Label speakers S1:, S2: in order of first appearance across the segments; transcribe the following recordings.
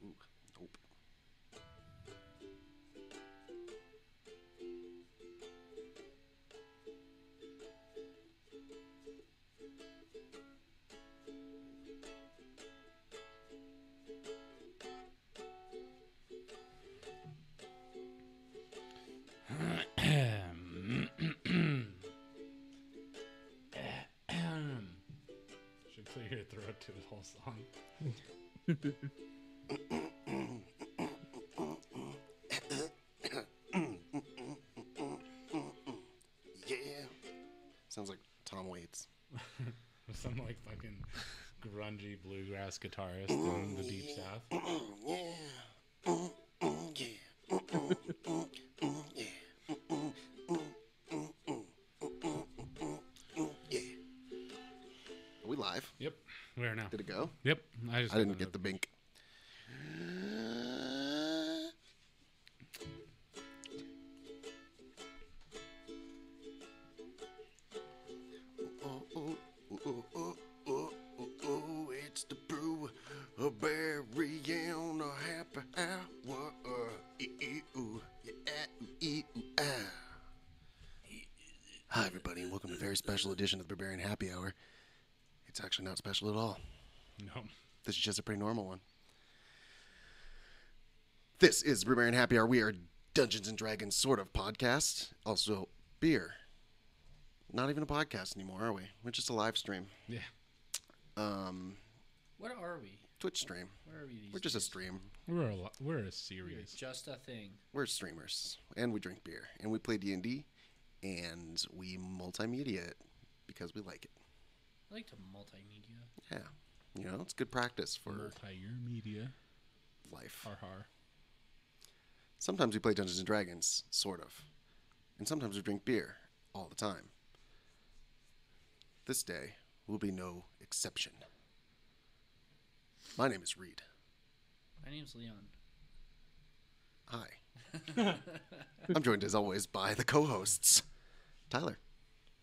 S1: Ooh, nope.
S2: Should clear your throat to the whole song.
S1: Yeah. Sounds like Tom Waits.
S2: Some like fucking grungy bluegrass guitarist in the deep south.
S1: Yeah. Are we live?
S2: Yep, we are now.
S1: Did it go?
S2: Yep,
S1: I didn't get the bink. It's the Brewbarian Happy Hour. Hi, everybody, and welcome to a very special edition of the Brewbarian Happy Hour. It's actually not special at all.
S2: No.
S1: This is just a pretty normal one. This is Brewbarian Happy Hour. We are Dungeons and Dragons sort of podcast. Also, beer. Not even a podcast anymore, are we? We're just a live stream.
S2: Yeah.
S3: What are we?
S1: Twitch stream.
S3: What are we these
S1: We're just a
S3: days?
S1: stream.
S2: We're a
S3: We're
S2: series.
S3: just a thing.
S1: We're streamers. And we drink beer. And we play D&D. And we multimedia it because we like it.
S3: I like to multimedia.
S1: Yeah. You know, it's good practice for
S2: Multi-year media.
S1: life.
S2: Har.
S1: Sometimes we play Dungeons and Dragons, sort of. And sometimes we drink beer all the time. This day will be no exception. My name is Reed.
S3: My name's Leon.
S1: Hi. I'm joined as always by the co-hosts, Tyler,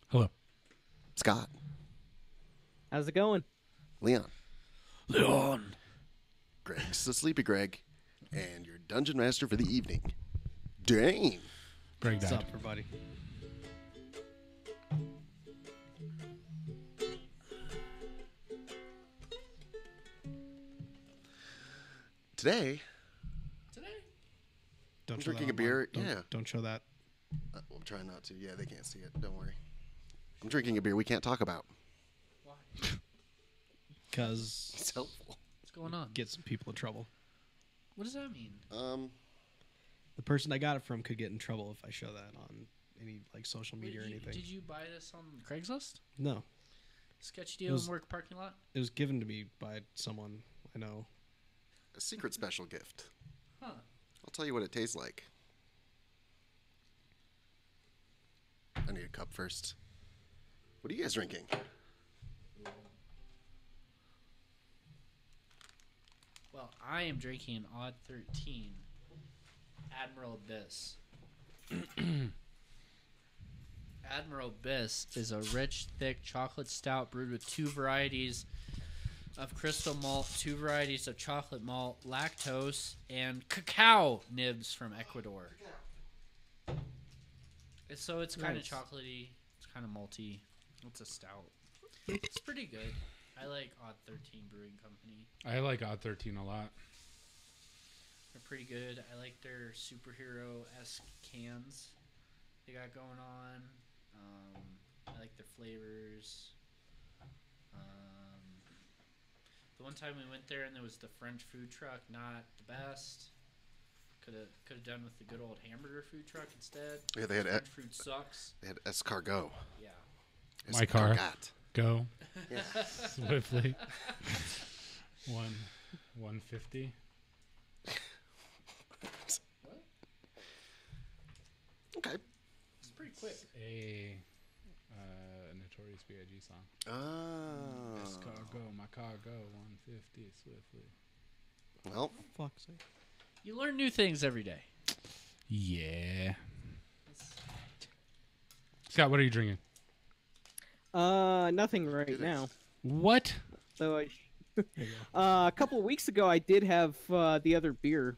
S2: Hello.
S1: Scott,
S4: How's it going?
S1: Leon,
S2: Leon.
S1: Greg's the Sleepy Greg, and your dungeon master for the evening, Dane.
S2: Greg
S4: What's
S2: died.
S4: up, everybody?
S1: Today,
S4: Don't
S1: I'm
S4: show
S1: drinking
S4: that
S1: a beer.
S4: online.
S1: Yeah.
S4: Don't show that.
S1: I'm trying not to. Yeah, they can't see it. Don't worry. I'm drinking a beer we can't talk about.
S3: Why?
S4: Because
S1: It's helpful.
S3: What's going on?
S4: get some people in trouble.
S3: What does that mean?
S4: The person I got it from could get in trouble if I show that on any like social media or anything.
S3: Did you buy this on Craigslist?
S4: No,
S3: Sketchy deal
S4: was-
S3: in work parking lot?
S4: it was given to me by someone I know.
S1: A secret special gift.
S3: Huh.
S1: I'll tell you what it tastes like. I need a cup first. What are you guys drinking?
S3: Well, I am drinking an Odd 13 Admiral Abyss. Admiral Abyss is a rich, thick chocolate stout brewed with 2 varieties of crystal malt, 2 varieties of chocolate malt, lactose, and cacao nibs from Ecuador. So it's kind of
S4: Nice.
S3: chocolatey, it's kind of malty. It's a stout. It's pretty good. I like Odd 13 Brewing Company.
S2: I like Odd 13 a lot.
S3: They're pretty good. I like their superhero-esque cans they got going on. I like their flavors. The one time we went there and there was the French food truck, not the best. Could have done with the good old hamburger food truck instead.
S1: Yeah, they had
S3: French food sucks.
S1: they had escargot.
S3: Yeah.
S2: My car.
S1: Escargot.
S2: Go
S1: Yeah.
S2: swiftly. 150.
S3: What?
S1: Okay.
S3: It's pretty quick.
S2: A Notorious B.I.G. song.
S1: Oh.
S2: Escargot, my car go 150 swiftly.
S1: Well,
S4: Fuck's sake.
S3: You learn new things every day.
S2: Yeah. Scott, what are you drinking?
S5: Nothing right now.
S2: What?
S5: So a couple of weeks ago, I did have the other beer.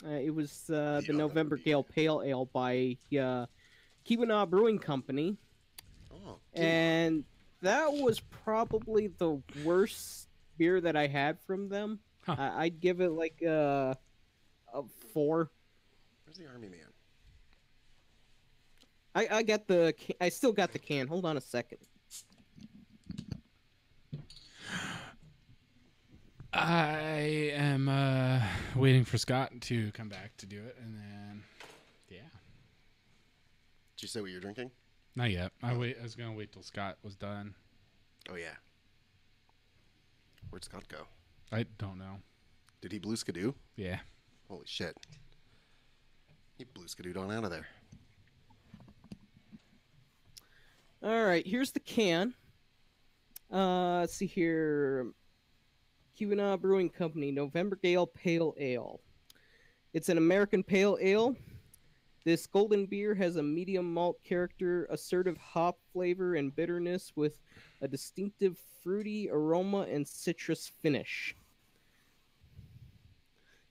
S5: It was the November Gale Pale Ale by Keweenaw Brewing Company, and that was probably the worst beer that I had from them.
S2: Huh.
S5: I'd give it like a 4.
S1: Where's the army man?
S5: I got I still got the can. Hold on a second.
S2: I am waiting for Scott to come back to do it, and then, yeah.
S1: Did you say what you're drinking?
S2: Not yet. I was gonna wait till Scott was done.
S1: Oh, yeah. Where'd Scott go?
S2: I don't know.
S1: Did he blue skidoo?
S2: Yeah.
S1: Holy shit. He blue skidooed on out of there.
S5: All right, here's the can. Let's see here. Keweenaw Brewing Company, November Gale Pale Ale. It's an American pale ale. This golden beer has a medium malt character, assertive hop flavor and bitterness with a distinctive fruity aroma and citrus finish.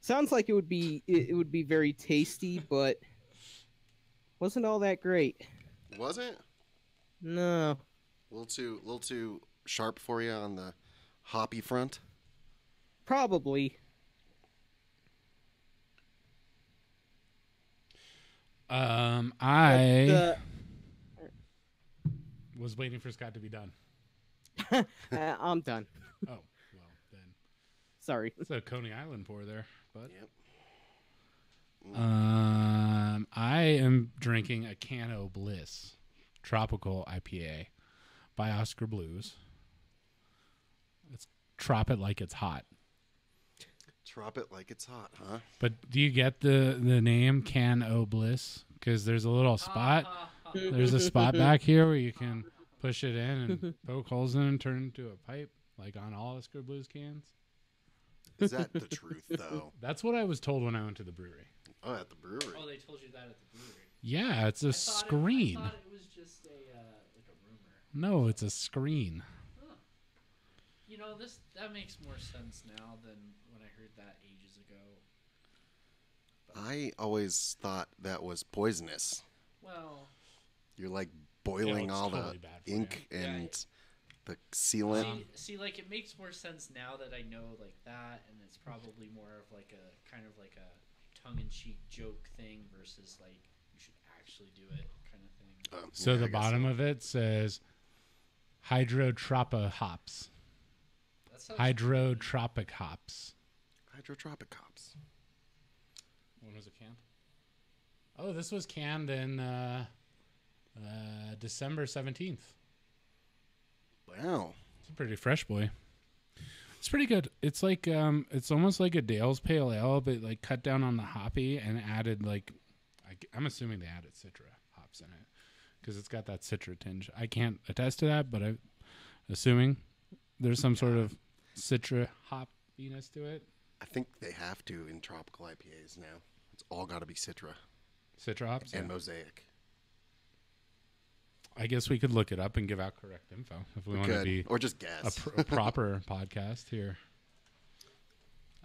S5: Sounds like it would be very tasty, but wasn't all that great.
S1: Was it?
S5: No.
S1: A little too sharp for you on the hoppy front?
S5: Probably.
S2: I was waiting for Scott to be done.
S5: I'm done.
S2: Oh, well, then.
S5: Sorry.
S2: It's a Coney Island pour there, but.
S1: Yep.
S2: I am drinking a Cano Bliss Tropical IPA by Oscar Blues. Let's trop it like it's hot.
S1: Drop it like it's hot, huh?
S2: But do you get the name Cano Bliss? Because there's a little spot. There's a spot back here where you can push it in and poke holes in and turn it into a pipe, like on all Oscar Blues cans.
S1: Is that the truth, though?
S2: That's what I was told when I went to the brewery.
S1: Oh, at the brewery.
S3: Oh, they told you that at the brewery.
S2: Yeah, it's a screen.
S3: I thought it was just like a rumor.
S2: No, it's a screen.
S3: Huh. You know, that makes more sense now than when I heard that ages ago.
S1: I always thought that was poisonous.
S3: Well,
S1: You're like boiling
S2: it's
S1: all
S2: totally
S1: the
S2: bad for
S1: ink
S3: you.
S1: and the sealant.
S3: see, like it makes more sense now that I know like that, and it's probably more of like a kind of like a tongue-in-cheek joke thing versus like you should actually do it kind of thing.
S2: So
S1: Yeah,
S2: the
S1: I guess
S2: bottom
S1: so.
S2: of it says Hydrotropa hops.
S3: That sounds
S2: Hydrotropic hops.
S1: Hydrotropic hops.
S2: When was it canned? Oh, this was canned in December 17th.
S1: Wow.
S2: It's a pretty fresh boy. It's pretty good. It's like it's almost like a Dale's Pale Ale, but like cut down on the hoppy and added like I'm assuming they added Citra hops in it because it's got that Citra tinge. I can't attest to that, but I'm assuming there's some sort of Citra hoppiness to it.
S1: I think they have to in tropical IPAs now. It's all got to be Citra
S2: Citra hops
S1: and
S2: yeah.
S1: Mosaic.
S2: I guess we could look it up and give out correct info if we want to be
S1: or just guess.
S2: a proper podcast here.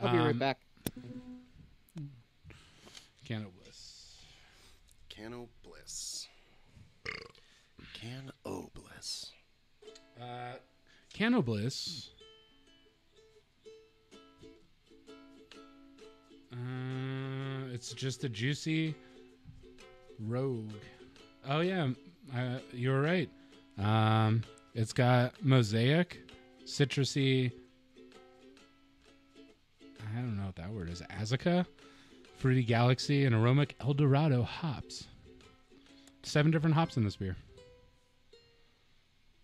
S5: I'll be right back.
S2: Cano Bliss.
S1: Cano Bliss. Cano Bliss.
S2: Cano Bliss. It's just a juicy rogue. Oh yeah, you were right. It's got mosaic, citrusy. I don't know what that word is. Azaca, fruity galaxy, and aromatic Eldorado hops. 7 different hops in this beer.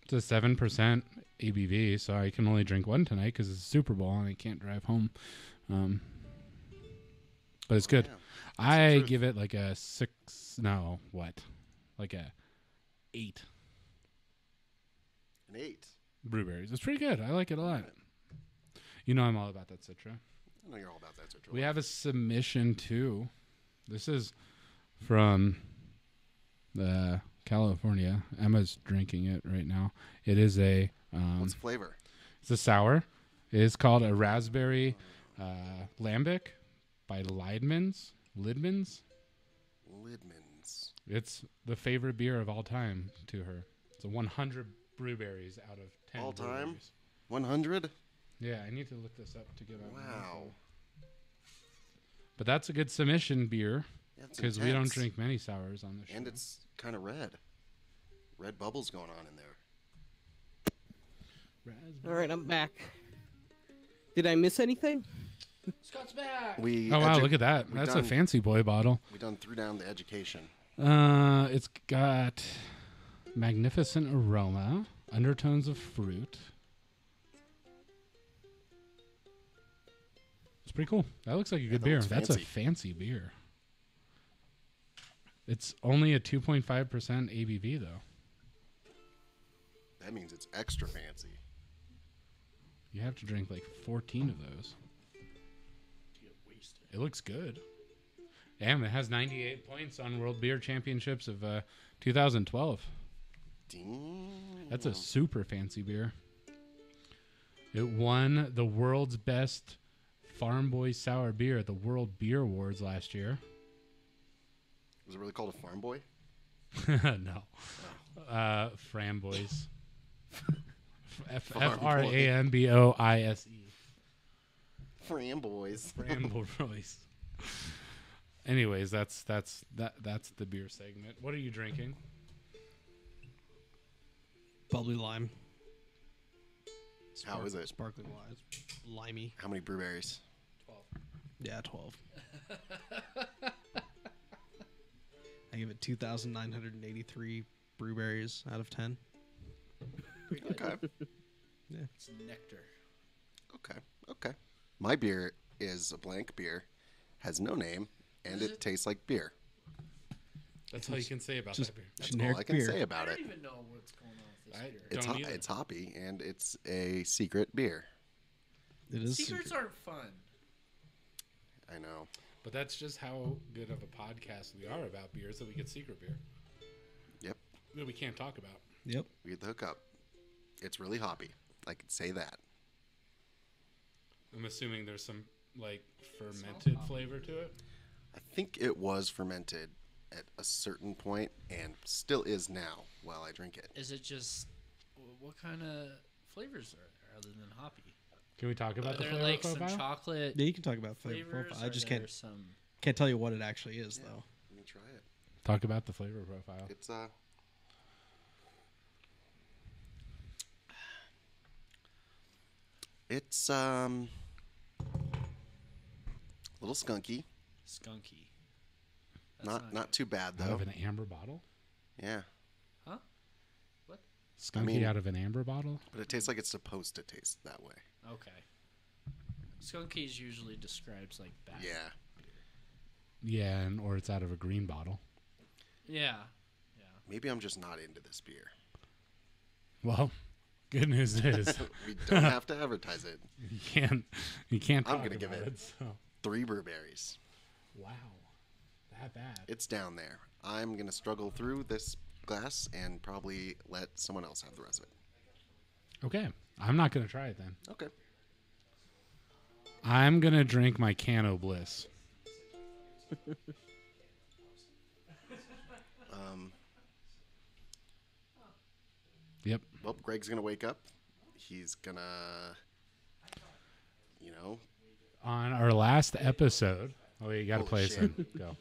S2: It's a 7% ABV, so I can only drink one tonight because it's Super Bowl and I can't drive home. But it's good.
S1: Yeah.
S2: I give it like a 6. No, what? Like a 8.
S1: An 8.
S2: Brewberries. It's pretty good. I like it a lot. You know I'm all about that Citra.
S1: I know you're all about that. Citrus.
S2: We have a submission too. This is from California. Emma's drinking it right now. It is a
S1: What's the flavor?
S2: it's a sour. It is called a raspberry lambic by Lidmans.
S1: Lidmans.
S2: It's the favorite beer of all time to her. It's a 100 brewberries out of 10
S1: All time?
S2: brewberries.
S1: 100?
S2: Yeah, I need to look this up to get out.
S1: Wow.
S2: But that's a good submission beer
S1: Yeah, it's
S2: because we don't
S1: intense.
S2: drink many sours on the show.
S1: And it's kind of red. Red bubbles going on in there.
S5: All right, I'm back. Did I miss anything?
S3: Scott's back.
S1: We
S2: Oh wow, look at that.
S1: we
S2: That's
S1: done-
S2: a fancy boy bottle.
S1: We done threw down the education.
S2: It's got magnificent aroma, undertones of fruit. It's pretty cool. That looks like a good
S1: that
S2: beer.
S1: looks
S2: That's a
S1: fancy.
S2: fancy beer. It's only a 2.5% ABV though.
S1: That means it's extra fancy.
S2: You have to drink like 14 of those. It looks good. Damn, it has 98 points on World Beer Championships of 2012.
S1: Damn.
S2: That's a super fancy beer. It won the world's best Farm Boy sour beer at the World Beer Awards last year.
S1: Was it really called a farm boy?
S2: No. Framboise.
S1: Farm boy.
S2: Framboise.
S1: Framboys.
S2: Framboise. Anyways, that's the beer segment. What are you drinking?
S4: Bubbly lime.
S1: How is it?
S4: Sparkling wise. Limey.
S1: How many brewberries?
S4: Yeah, 12. I give it 2,983 brewberries out of 10.
S1: Okay.
S3: It's nectar.
S1: Okay. My beer is a blank beer, has no name, and
S3: Is
S1: it
S3: it?
S1: tastes like beer.
S2: That's all you can say about
S4: Just-
S2: that beer.
S1: That's
S4: Generic
S1: all I can
S4: beer.
S1: say
S3: I
S1: about
S3: don't
S1: it.
S3: even know what's going on with this
S2: I-
S3: beer.
S1: It's
S2: Don't either.
S1: it's hoppy, and it's a secret beer.
S4: It is
S3: Secrets
S4: secret.
S3: aren't fun.
S1: I know.
S2: But that's just how good of a podcast we are about beers that we get secret beer
S1: Yep.
S2: that we can't talk about.
S4: Yep.
S1: We get the hookup. It's really hoppy. I can say that.
S2: I'm assuming there's some like fermented flavor to it.
S1: I think it was fermented at a certain point and still is now while I drink it.
S3: Is it just what kind of flavors are there other than hoppy?
S2: Can we talk
S3: Are
S2: about the
S3: there
S2: flavor
S3: like
S2: profile?
S3: some chocolate
S4: Yeah, you can talk about flavor
S3: flavors?
S4: profile. I just
S3: Are there
S4: can't
S3: some.
S4: tell you what it actually is though.
S1: Let me try it.
S2: Talk about the flavor profile.
S1: It's a little skunky.
S3: Skunky. That's
S1: Not too bad
S2: Out
S1: though.
S2: of an amber bottle?
S1: Yeah.
S3: Huh? What?
S2: Skunky
S1: mean-
S2: out of an amber bottle?
S1: But it tastes like it's supposed to taste that way.
S3: Okay. Skunky is usually describes like bad.
S1: Yeah.
S2: Yeah, or it's out of a green bottle.
S3: Yeah.
S1: Maybe I'm just not into this beer.
S2: Well, good news is
S1: We don't have to advertise it.
S2: you can't
S1: I'm
S2: talk
S1: gonna give
S2: about
S1: it-
S2: so.
S1: 3 brewberries.
S2: Wow. That bad.
S1: It's down there. I'm going to struggle through this glass and probably let someone else have the rest of it.
S2: Okay. I'm not going to try it then.
S1: Okay.
S2: I'm going to drink my Cano Bliss. Yep.
S1: Well, Greg's going to wake up. He's going to,
S2: On our last episode. Oh, you got to
S1: Holy
S2: play us
S1: shit.
S2: in. Go.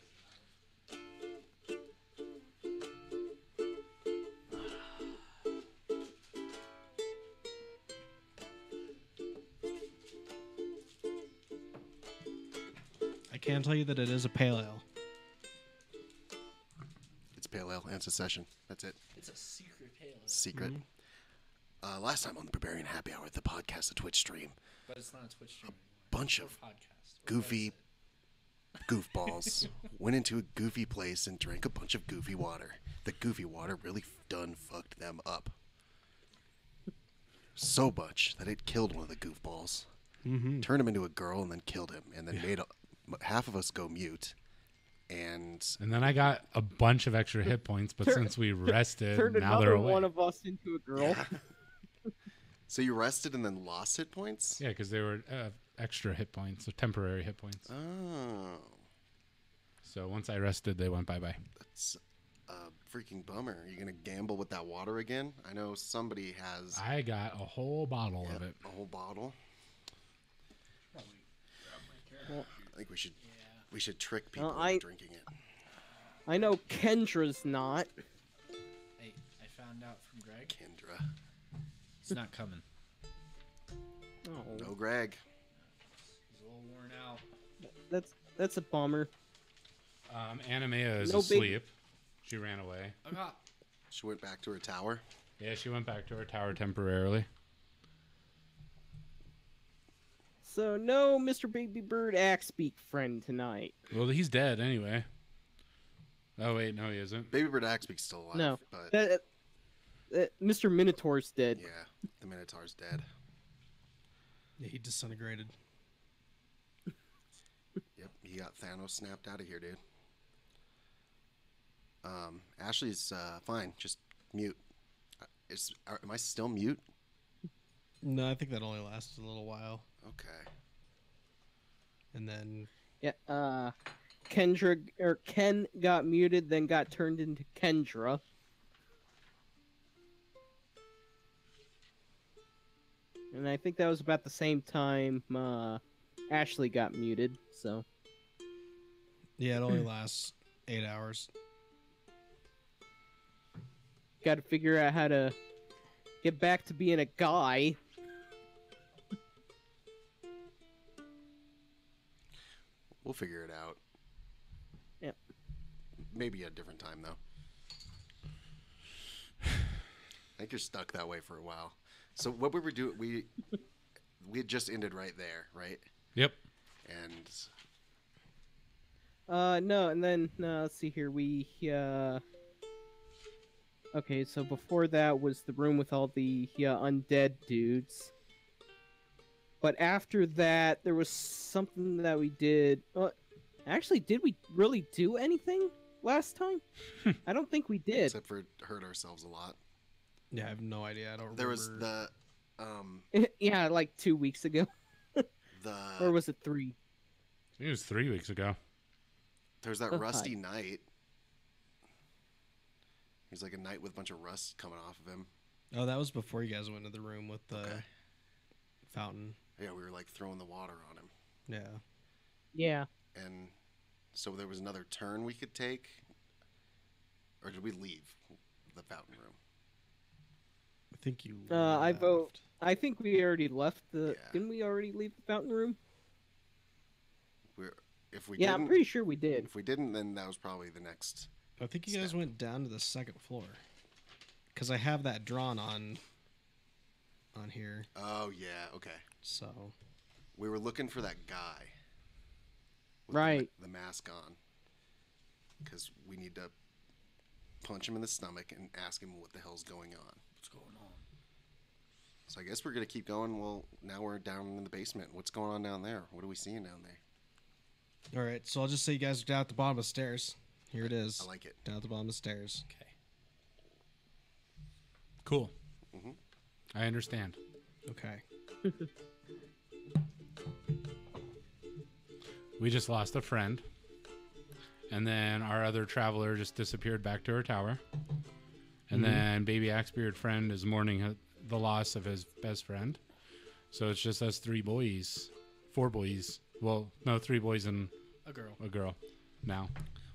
S4: I can tell you that it is a pale ale.
S1: it's pale ale and secession. That's it.
S3: It's a secret pale ale,
S1: Secret. Last time on the Brewbarian Happy Hour, the podcast, the Twitch stream,
S3: but it's not a Twitch stream.
S1: bunch
S3: Or
S1: of
S3: podcast.
S1: goofy goofballs went into a goofy place and drank a bunch of goofy water. The goofy water really done fucked them up. So much that it killed one of the goofballs.
S4: Mm-hmm.
S1: turned him into a girl, and then killed him, and then made half of us go mute. And
S2: then I got a bunch of extra hit points, but since we rested,
S5: Turned
S2: now they're
S5: another
S2: away.
S5: one of us into a girl.
S1: so you rested and then lost hit points?
S2: Yeah, because they were extra hit points, or temporary hit points.
S1: Oh,
S2: So once I rested, they went bye-bye.
S1: that's a freaking bummer. Are you gonna gamble with that water again? I know somebody has
S2: I got a whole bottle of it.
S1: a whole bottle.
S5: Well,
S1: I think we should trick people into drinking it.
S5: I know Kendra's not.
S3: Hey, I found out from Greg.
S1: Kendra.
S3: He's not coming.
S5: Oh,
S1: No, Greg.
S3: He's a little worn out.
S5: that's a bummer.
S2: Animea is
S5: No big-
S2: asleep. She ran away.
S3: Ugghop.
S1: She went back to her tower.
S2: Yeah, she went back to her tower temporarily.
S5: So no Mr. Baby Bird Axebeak friend tonight.
S2: Well, he's dead anyway. Oh, wait, no, he isn't.
S1: Baby Bird Axebeak's still alive.
S5: No.
S1: But
S5: Mr. Minotaur's dead.
S1: yeah, the Minotaur's dead.
S4: Yeah, he disintegrated.
S1: Yep, he got Thanos snapped out of here, dude. Ashley's fine, just mute. Am I still mute?
S4: No, I think that only lasted a little while,
S1: Okay.
S4: and then
S5: Yeah. Ken got muted, then got turned into Kendra. And I think that was about the same time Ashley got muted. So
S4: yeah, it only lasts 8 hours.
S5: got to figure out how to get back to being a guy.
S1: We'll figure it out.
S5: Yep.
S1: Maybe a different time, though. I think you're stuck that way for a while. So what we were doing, we had just ended right there, right?
S2: Yep.
S1: And
S5: No, and then let's see here. Okay, so before that was the room with all the undead dudes. But after that, there was something that we did. Actually, did we really do anything last time? I don't think we did.
S1: except for hurt ourselves a lot.
S4: Yeah, I have no idea. I don't remember.
S1: There was the
S5: Yeah, like 2 weeks ago, or
S1: the
S5: was it 3?
S2: It was 3 weeks ago.
S1: there's that
S5: Oh,
S1: rusty
S5: hi.
S1: knight. He's like a knight with a bunch of rust coming off of him.
S4: Oh, that was before you guys went to the room with the
S1: Okay.
S4: fountain.
S1: Yeah, we were like throwing the water on him.
S4: Yeah.
S5: Yeah.
S1: And so there was another turn we could take, or did we leave the fountain room?
S4: I think you.
S5: I vote.
S4: left.
S5: I think we already left the.
S1: Yeah.
S5: Didn't we already leave the fountain room?
S1: If we
S5: Yeah,
S1: didn't,
S5: I'm pretty sure we did.
S1: if we didn't, then that was probably the next.
S4: I think you guys went down to the second floor. Because I have that drawn on here.
S1: Oh yeah, okay.
S4: So
S1: We were looking for that guy. with
S5: Right.
S1: The mask on, because we need to punch him in the stomach and ask him what the hell's going on.
S3: What's going on?
S1: So I guess we're gonna keep going. Well, now we're down in the basement. What's going on down there? What are we seeing down there?
S4: all right, so I'll just say you guys are down at the bottom of the stairs. Here it is.
S1: I like it.
S4: Down at the bottom of the stairs.
S3: Okay.
S2: Cool.
S1: Mhm.
S2: I understand.
S4: Okay.
S2: We just lost a friend. And then our other traveler just disappeared back to her tower. And then baby Axebeard friend is mourning the loss of his best friend. So it's just us 3 boys. 4 boys. Well, no, 3 boys and
S3: A girl.
S2: a girl now.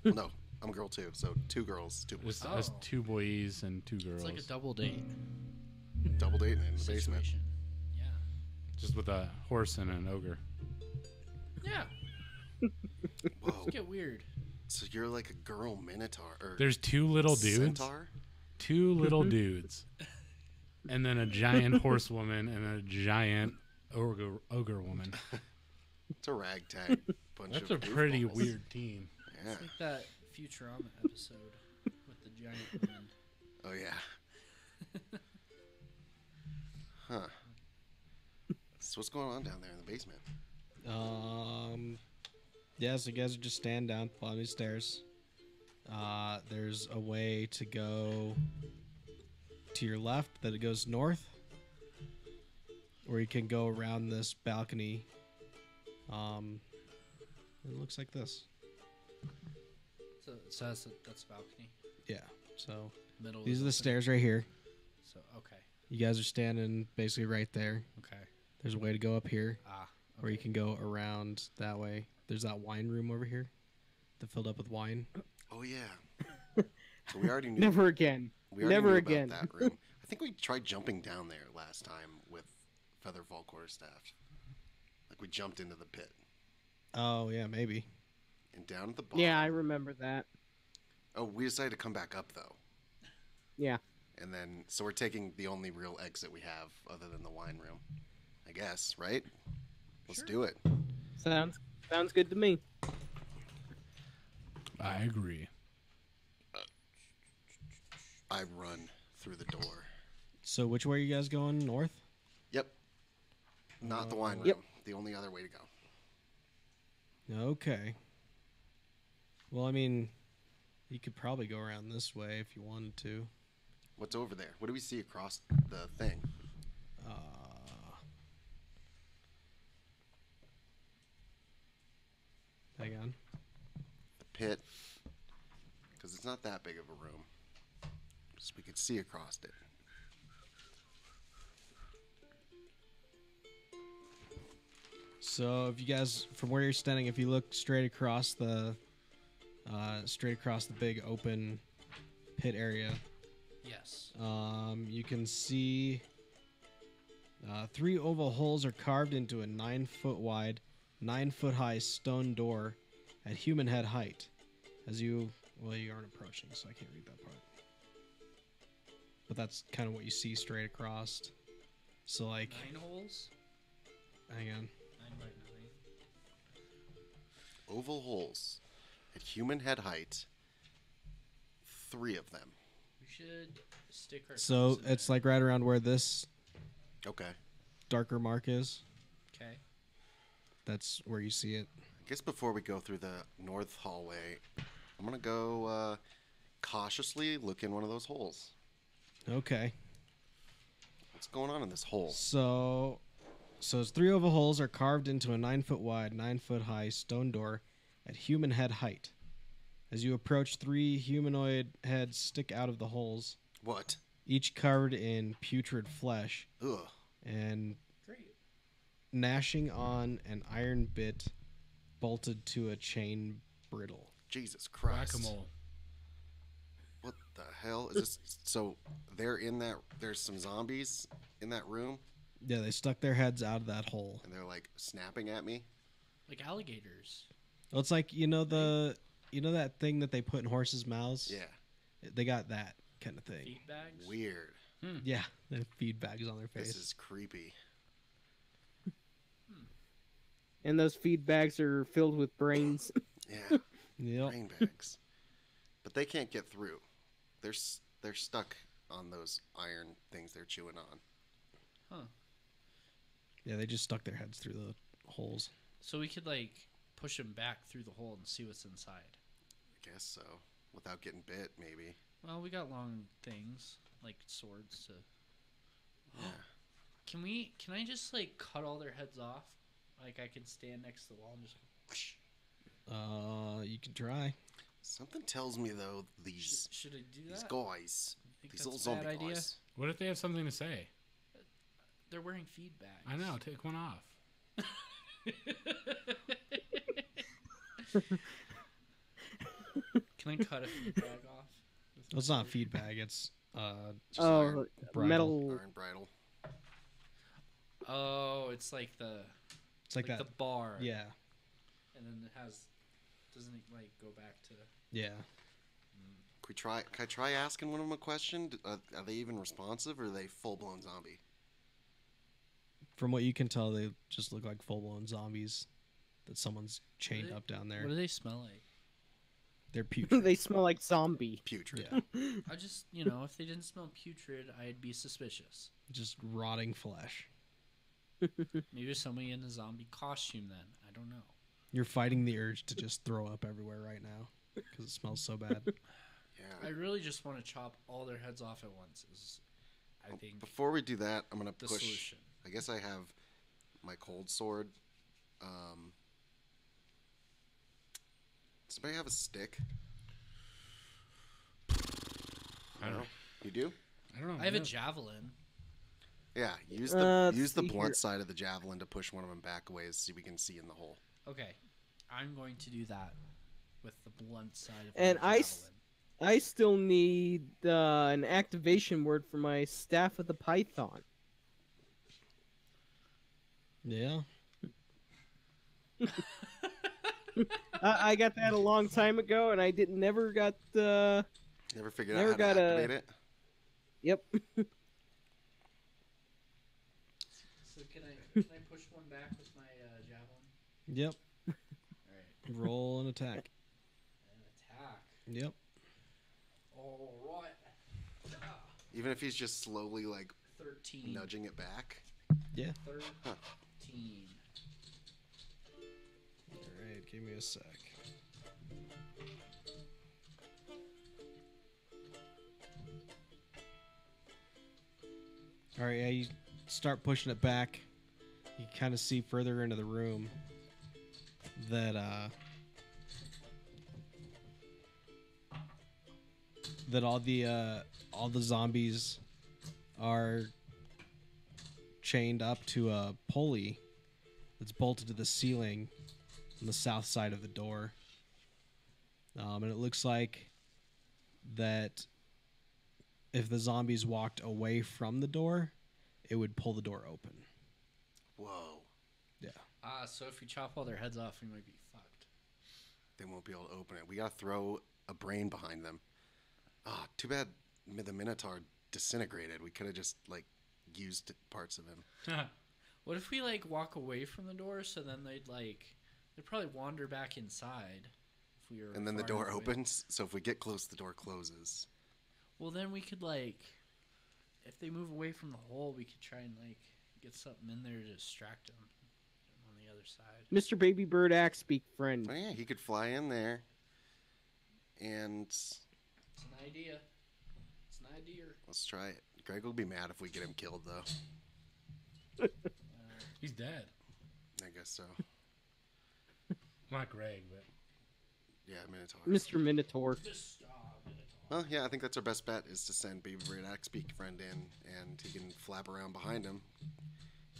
S1: Well, no, I'm a girl too. So 2 girls, 2 boys.
S2: Just us
S3: Oh.
S2: 2 boys and 2 girls.
S3: It's like a double date
S1: Double dating in the basement.
S3: situation. Yeah.
S2: Just with a horse and an ogre.
S3: Yeah.
S1: Whoa.
S3: Get weird.
S1: So you're like a girl minotaur. Or
S2: There's 2 little dudes.
S1: Centaur?
S2: 2 little dudes. And then a giant horsewoman and a giant ogre woman.
S1: It's a ragtag bunch
S2: That's
S1: of
S2: a pretty
S1: goofballs.
S2: weird team.
S1: Yeah.
S3: It's like that Futurama episode with the giant woman.
S1: Oh yeah. Huh. So what's going on down there in the basement?
S4: Yeah, so you guys are just stand down, bottom of these stairs. There's a way to go to your left that it goes north, or you can go around this balcony. It looks like this.
S3: So that's a balcony.
S4: Yeah. So
S3: Middle.
S4: these
S3: is
S4: are the
S3: open.
S4: stairs right here.
S3: So okay.
S4: You guys are standing basically right there.
S3: Okay.
S4: There's a way to go up here,
S3: Ah.
S4: or you can go around that way. There's that wine room over here that filled up with wine.
S1: Oh yeah. So we already knew.
S5: Never again.
S1: We already
S5: Never
S1: knew
S5: again.
S1: about that room. I think we tried jumping down there last time with Featherfall Quarterstaff. Like we jumped into the pit
S4: Oh yeah, maybe.
S1: and down at the bottom.
S5: Yeah, I remember that.
S1: Oh, we decided to come back up though,
S5: Yeah.
S1: and then so we're taking the only real exit we have other than the wine room. I guess, right? Let's do it.
S5: Sounds good to me.
S2: I agree.
S1: I run through the door.
S4: So which way are you guys going? North?
S1: Yep. Not the wine room.
S5: Yep.
S1: The only other way to go.
S4: Okay. Well, I mean, you could probably go around this way if you wanted to.
S1: What's over there? What do we see across the thing?
S4: Hang on.
S1: The pit. Because it's not that big of a room. Just we could see across it.
S4: So if you guys, from where you're standing, if you look straight across the big open pit area,
S3: Yes.
S4: you can see 3 oval holes are carved into a 9-foot wide, 9-foot high stone door at human head height. You aren't approaching, so I can't read that part. But that's kind of what you see straight across. So like,
S3: 9 holes.
S4: hang on.
S3: 9 by 9.
S1: Oval holes at human head height. 3 of them.
S3: We should stick our.
S4: So
S3: toes in
S4: it's
S3: there.
S4: like right around where this
S1: Okay.
S4: darker mark is.
S3: Okay.
S4: That's where you see it.
S1: I guess before we go through the north hallway, I'm going to go cautiously look in one of those holes.
S4: Okay.
S1: What's going on in this hole?
S4: So its 3 oval holes are carved into a 9-foot wide, 9-foot high stone door at human head height. As you approach, 3 humanoid heads stick out of the holes,
S1: What?
S4: each covered in putrid flesh
S1: Ugh.
S4: and
S3: Great.
S4: gnashing on an iron bit bolted to a chain brittle.
S1: Jesus Christ.
S2: Whack-a-mole.
S1: What the hell is this? So they're in that. There's some zombies in that room,
S4: Yeah, they stuck their heads out of that hole.
S1: and they're like snapping at me.
S3: Like alligators.
S4: Well, it's like that thing that they put in horses' mouths.
S1: Yeah.
S4: They got that kind of thing.
S3: Feed bags.
S1: Weird.
S4: Yeah, they have feed bags on their face.
S1: This is creepy.
S5: And those feed bags are filled with brains.
S1: Yeah.
S4: Yep.
S1: Brain bags. But they can't get through. They're stuck on those iron things they're chewing on.
S3: Huh.
S4: Yeah, they just stuck their heads through the holes.
S3: So we could like push them back through the hole and see what's inside.
S1: I guess so. Without getting bit, maybe.
S3: Well, we got long things like swords to.
S1: Yeah.
S3: Can I just like cut all their heads off? Like I can stand next to the wall and just.
S4: You can try.
S1: Something tells me though these
S3: Should I do
S1: these
S3: that?
S1: guys,
S3: Think
S1: these
S3: that's
S1: little
S3: a
S1: zombie
S3: bad idea?
S1: guys.
S2: What if they have something to say?
S3: They're wearing feed bags.
S2: I know. Take one off.
S3: Can I cut a feed bag off?
S4: Well, it's not a feed bag. It's
S1: Just
S5: Oh,
S1: iron,
S4: bridle.
S5: metal.
S1: iron bridle.
S3: Oh, it's like the
S4: It's like that.
S3: the bar.
S4: Yeah.
S3: And then it has doesn't it like go back to
S4: Yeah.
S1: Can I try asking one of them a question? Are they even responsive, or are they full blown zombie?
S4: From what you can tell, they just look like full-blown zombies that someone's chained
S3: Really?
S4: up down there.
S3: what do they smell like?
S4: They're putrid.
S5: They smell like zombie.
S1: Putrid.
S4: Yeah.
S3: I just if they didn't smell putrid, I'd be suspicious.
S4: Just rotting flesh.
S3: Maybe somebody in a zombie costume then. I don't know.
S4: You're fighting the urge to just throw up everywhere right now because it smells so bad.
S3: I
S1: Yeah.
S3: really just want to chop all their heads off at once. I think
S1: Before we do that, I'm gonna
S3: the
S1: push.
S3: solution.
S1: I guess I have my cold sword. Does anybody have a stick?
S2: I don't
S1: No? You do?
S2: I don't know.
S3: I have a
S2: no.
S3: javelin.
S1: Yeah. Use
S5: Let's
S1: the
S5: see
S1: blunt
S5: here.
S1: side of the javelin to push one of them back away, so we can see in the hole.
S3: Okay, I'm going to do that with the blunt side of
S5: And
S3: my
S5: I
S3: javelin.
S5: I still need an activation word for my Staff of the Python.
S4: Yeah.
S5: I got that a long time ago, and I never got the.
S1: Never figured
S5: Never
S1: out how to
S5: got a-
S1: activate it.
S5: Yep.
S3: So can I push one back with my javelin?
S4: Yep.
S3: All right,
S4: Roll an attack.
S3: and attack.
S4: Yep.
S3: All right.
S1: Even if he's just slowly like
S3: 13.
S1: nudging it back.
S4: Yeah.
S3: 13.
S4: All right. Give me a sec. All right. Yeah. You start pushing it back. You kind of see further into the room that all the zombies are chained up to a pulley that's bolted to the ceiling on the south side of the door. And it looks like that if the zombies walked away from the door, it would pull the door open.
S1: Whoa.
S3: So if we chop all their heads off, we might be fucked.
S1: They won't be able to open it. We gotta throw a brain behind them. Ah, too bad the Minotaur disintegrated. We could have just like used parts of him.
S3: What if we like walk away from the door, so then they'd probably wander back inside if we were.
S1: And then the
S3: far
S1: door
S3: enough away.
S1: opens. So if we get close, the door closes.
S3: Well, then we could if they move away from the hole, we could try and get something in there to distract them on the other side.
S5: Mr. Baby Bird Axe Speak Friend.
S1: Oh yeah, he could fly in there. And
S3: It's an idea. It's an idea.
S1: let's try it. Greg will be mad if we get him killed, though.
S2: He's dead.
S1: I guess so.
S2: Not Greg, but
S1: Yeah, Minotaur.
S5: Mr. Minotaur.
S1: Well, yeah, I think that's our best bet is to send Baby Bird Axe Speak Friend in, and he can flap around behind him.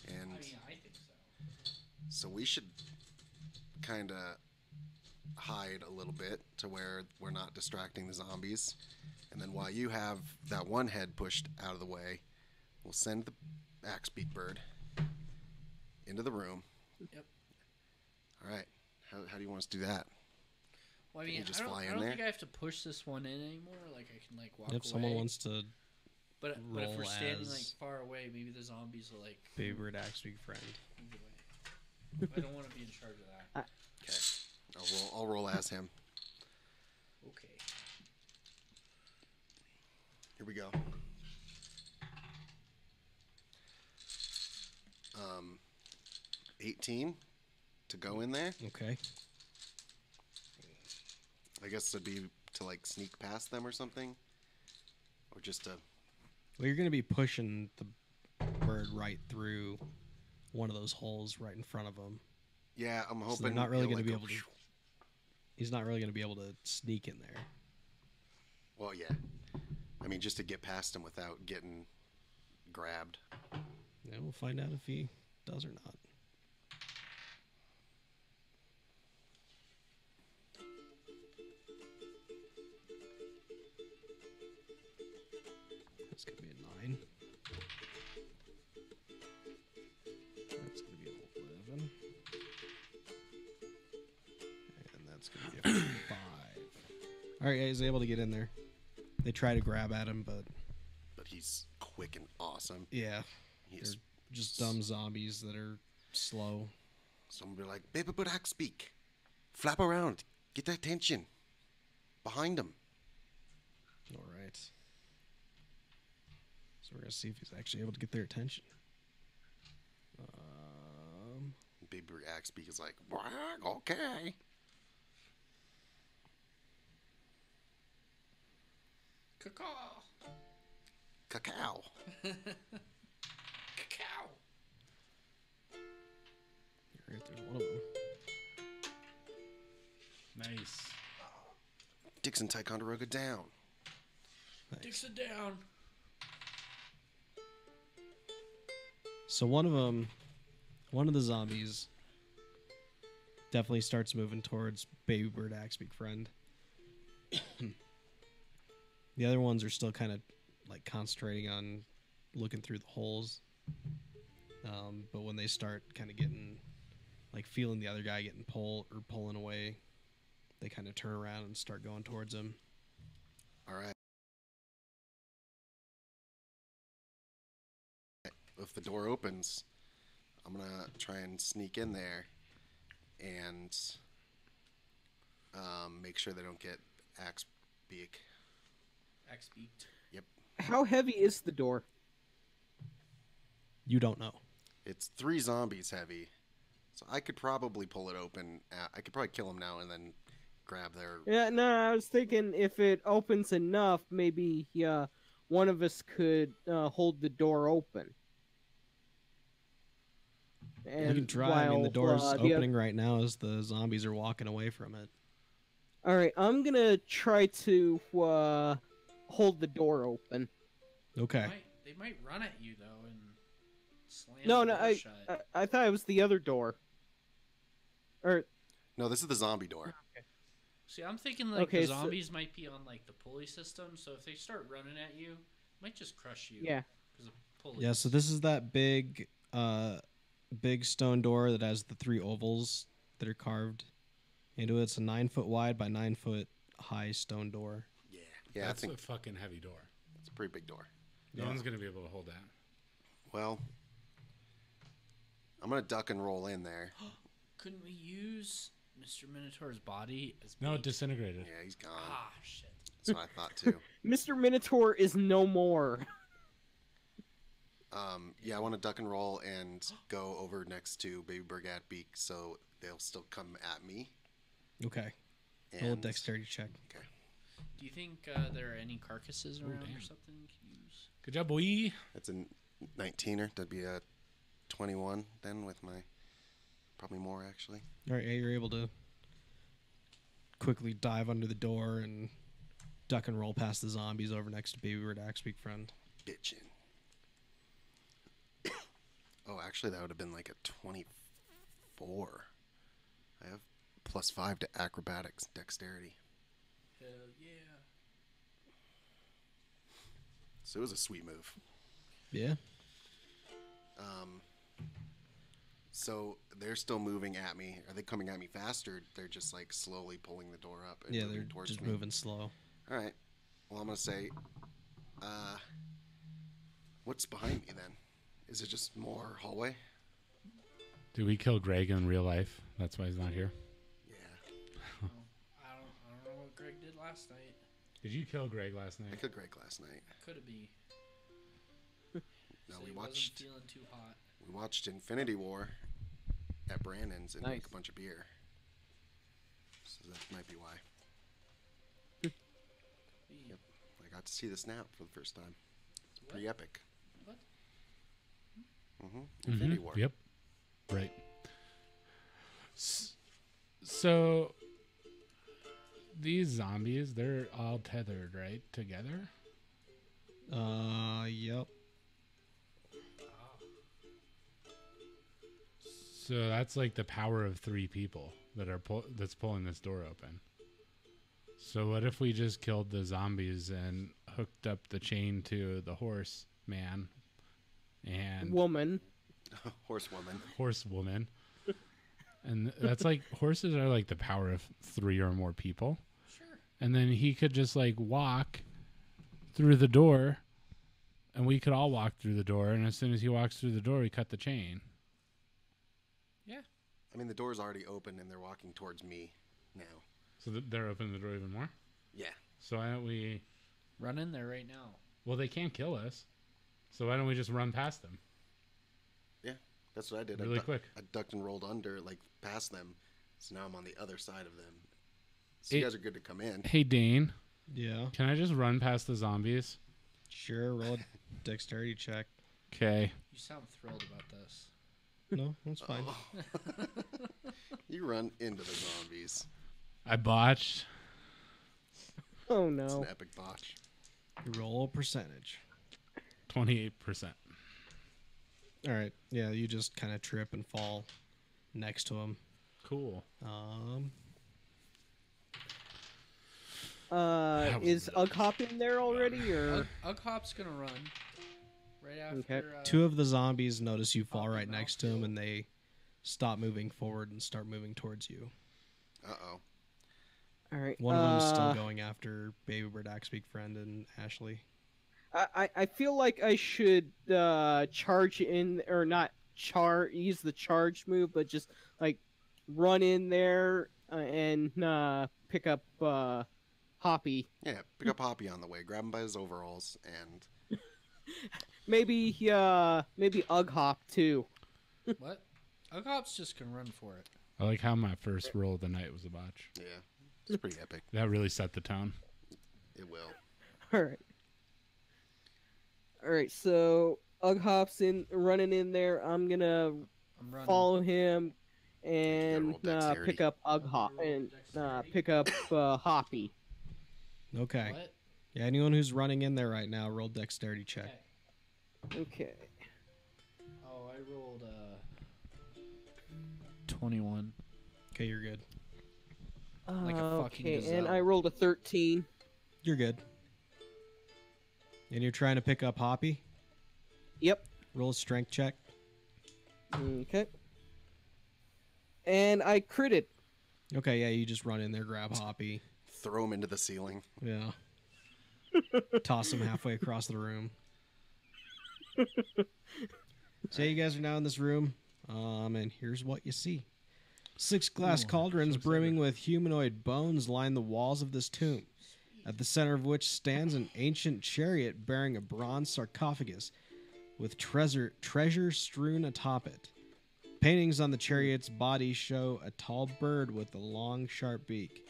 S1: And
S3: I think so.
S1: so we should kind of hide a little bit to where we're not distracting the zombies. And then while you have that one head pushed out of the way, we'll send the Axe Beak Bird into the room.
S3: Yep.
S1: All right. How do you want us to do that?
S3: Well, I
S1: Can
S3: mean,
S1: you just fly
S3: I
S1: in
S3: don't
S1: there?
S3: think I have to push this one in anymore. Like I can walk
S4: If
S3: away.
S4: someone wants to
S3: but if we're
S4: roll
S3: standing
S4: as-
S3: far away, maybe the zombies will
S4: favorite axe big friend.
S3: move away. I don't want to be in charge of that.
S1: Okay. I'll roll as him.
S3: Okay.
S1: Here we go. 18 to go in there.
S4: Okay.
S1: I guess it'd be to sneak past them or something, or just to.
S4: Well, you're going to be pushing the bird right through one of those holes right in front of him.
S1: Yeah, I'm hoping.
S4: So they're not really
S1: he'll,
S4: going to be
S1: go
S4: able to. He's not really going to be able to sneak in there.
S1: Well, yeah. I mean, just to get past him without getting grabbed.
S4: Yeah, we'll find out if he does or not. That's going to be a 9. That's going to be an 11. And that's going to be a 5. All right, yeah, he's able to get in there. They try to grab at him, but
S1: But he's quick and awesome.
S4: yeah,
S1: He's
S4: they're just dumb zombies that are slow.
S1: Someone will be like, Baby Bird Axe Speak. Flap around. Get their attention. Behind him.
S4: All right. So we're going to see if he's actually able to get their attention.
S1: Baby Axbeak is like, okay.
S3: Caw.
S1: Cacao.
S3: Cacao.
S4: Right, there's one of them.
S2: Nice.
S1: Dixon Ticonderoga down.
S3: Dixon down.
S4: So one of the zombies definitely starts moving towards Baby Bird Axbeak friend. The other ones are still kind of like concentrating on looking through the holes. But when they start kind of getting like feeling the other guy getting pulling away, they kind of turn around and start going towards him.
S1: All right. If the door opens, I'm gonna try and sneak in there and make sure they don't get axe beak.
S3: Axe beaked.
S5: How heavy is the door?
S4: You don't know.
S1: It's 3 zombies heavy, so I could probably pull it open. I could probably kill them now and then grab their.
S5: Yeah, no, I was thinking if it opens enough, maybe one of us could hold the door open. And
S4: You can try. I mean, the
S5: while,
S4: door's opening right now as the zombies are walking away from it.
S5: All right, I'm gonna try to hold the door open.
S4: Okay.
S3: They might run at you though and slam
S5: No,
S3: the
S5: no,
S3: door shut.
S5: I thought it was the other door. Or
S1: No, this is the zombie door.
S3: See, I'm thinking like
S5: Okay,
S3: the
S5: so-
S3: zombies might be on like the pulley system, so if they start running at you, it might just crush you.
S5: yeah.
S3: Because of pulleys.
S4: Yeah, so this is that big stone door that has the 3 ovals that are carved into it. It's a 9-foot wide by 9-foot high stone door.
S1: Yeah,
S2: That's
S1: I think
S2: a fucking heavy door.
S1: it's a pretty big door.
S2: No one's gonna be able to hold that.
S1: Well, I'm gonna duck and roll in there.
S3: Couldn't we use Mr. Minotaur's body as
S2: No, it
S3: bait?
S2: disintegrated.
S1: Yeah, he's gone.
S3: Ah, shit.
S1: That's what I thought too.
S5: Mr. Minotaur is no more.
S1: Yeah, I want to duck and roll and go over next to Baby Bird Beak so they'll still come at me.
S4: Okay.
S1: And
S4: Roll a dexterity check.
S1: Okay.
S3: Do you think there are any carcasses around
S2: damn.
S3: or something you can use?
S2: Good job, boy.
S1: That's a 19er. That'd be a 21 then with my probably more actually.
S4: All right, yeah, you're able to quickly dive under the door and duck and roll past the zombies over next to Baby Bird Axbeak friend.
S1: Bitchin'. Oh, actually, that would have been like a 24. I have +5 to acrobatics, dexterity.
S3: Hell yeah.
S1: So it was a sweet move.
S4: Yeah.
S1: So they're still moving at me. Are they coming at me fast, or they're just like slowly pulling the door up and
S4: Yeah,
S1: moving
S4: they're
S1: towards
S4: just
S1: me?
S4: moving slow.
S1: All right. Well, I'm gonna say, what's behind me then? Is it just more hallway?
S2: Did we kill Greg in real life? That's why he's not here.
S1: Yeah.
S3: I don't know what Greg did last night.
S2: Did you kill Greg last
S1: I
S2: night?
S1: killed Greg last night.
S3: Could it be?
S1: No,
S3: So
S1: we
S3: he wasn't
S1: watched.
S3: feeling too hot.
S1: We watched Infinity War at Brandon's and
S5: Nice.
S1: drank a bunch of beer. So that might be why.
S3: Yep.
S1: I got to see the snap for the first time. It's pretty epic.
S3: What?
S1: Infinity War.
S2: Yep. Right. So these zombies, they're all tethered, right? Together?
S4: Yep.
S2: So that's like the power of 3 people that are that's pulling this door open. So what if we just killed the zombies and hooked up the chain to the horse man and
S5: Woman.
S1: Horsewoman.
S2: horsewoman? And that's like horses are like the power of 3 or more people.
S3: Sure.
S2: And then he could just like walk through the door and we could all walk through the door, and as soon as he walks through the door we cut the chain.
S3: Yeah.
S1: I mean, the door's already open and they're walking towards me now.
S2: So they're opening the door even more?
S1: Yeah.
S2: So why don't we...
S3: Run in there right now.
S2: Well, they can't kill us. So why don't we just run past them?
S1: Yeah. That's what I did.
S2: Really quick.
S1: I ducked and rolled under, like past them. So now I'm on the other side of them. So you guys are good to come in.
S2: Hey, Dane.
S4: Yeah.
S2: Can I just run past the zombies?
S4: Sure. Roll a dexterity check.
S2: Okay.
S3: You sound thrilled about this.
S4: No, that's fine.
S1: Oh. You run into the zombies.
S2: I botched.
S5: Oh
S1: It's an
S5: no.
S1: epic botch.
S4: You roll a percentage.
S2: 28%.
S4: All right. Yeah, you just kind of trip and fall next to him.
S2: Cool.
S5: Is Ugghop in there already, or
S3: Ugghop's gonna run right after.
S5: Okay.
S4: Two of the zombies notice you fall
S3: Hoppy
S4: right next to him,
S3: Mouthfeel.
S4: and they stop moving forward and start moving towards you.
S1: Uh-oh.
S5: all right?
S4: One of them's still going after Baby Bird Axebeak Friend and Ashley.
S5: I feel like I should charge in, or not use the charge move, but just like run in there and pick up Hoppy.
S1: Yeah, pick up Hoppy on the way. Grab him by his overalls and
S5: Maybe Ugghop too.
S3: What? Ughop's just gonna run for it.
S2: I like how my first roll of the night was a botch.
S1: yeah, it's pretty epic.
S2: That really set the tone.
S1: It will.
S5: All right. All right. So Ughop's running in there. I'm gonna
S3: I'm running.
S5: follow him and
S1: roll dexterity.
S5: pick up Ugghop and pick up Hoppy.
S4: Okay.
S3: What?
S4: Yeah, anyone who's running in there right now, roll dexterity check.
S3: Okay.
S5: Okay.
S3: Oh, I rolled 21.
S4: Okay, you're good.
S3: Like a fucking
S5: okay, and
S3: gazelle.
S5: I rolled a 13.
S4: You're good. And you're trying to pick up Hoppy?
S5: Yep.
S4: Roll a strength check.
S5: Okay. And I critted.
S4: Okay, yeah, you just run in there, grab Hoppy.
S1: Throw him into the ceiling.
S4: Yeah. Toss him halfway across the room. So you guys are now in this room, and here's what you see. 6 glass
S2: Ooh,
S4: cauldrons
S2: so
S4: brimming with humanoid bones line the walls of this tomb, at the center of which stands an ancient chariot bearing a bronze sarcophagus with treasure strewn atop it. Paintings on the chariot's body show a tall bird with a long, sharp beak.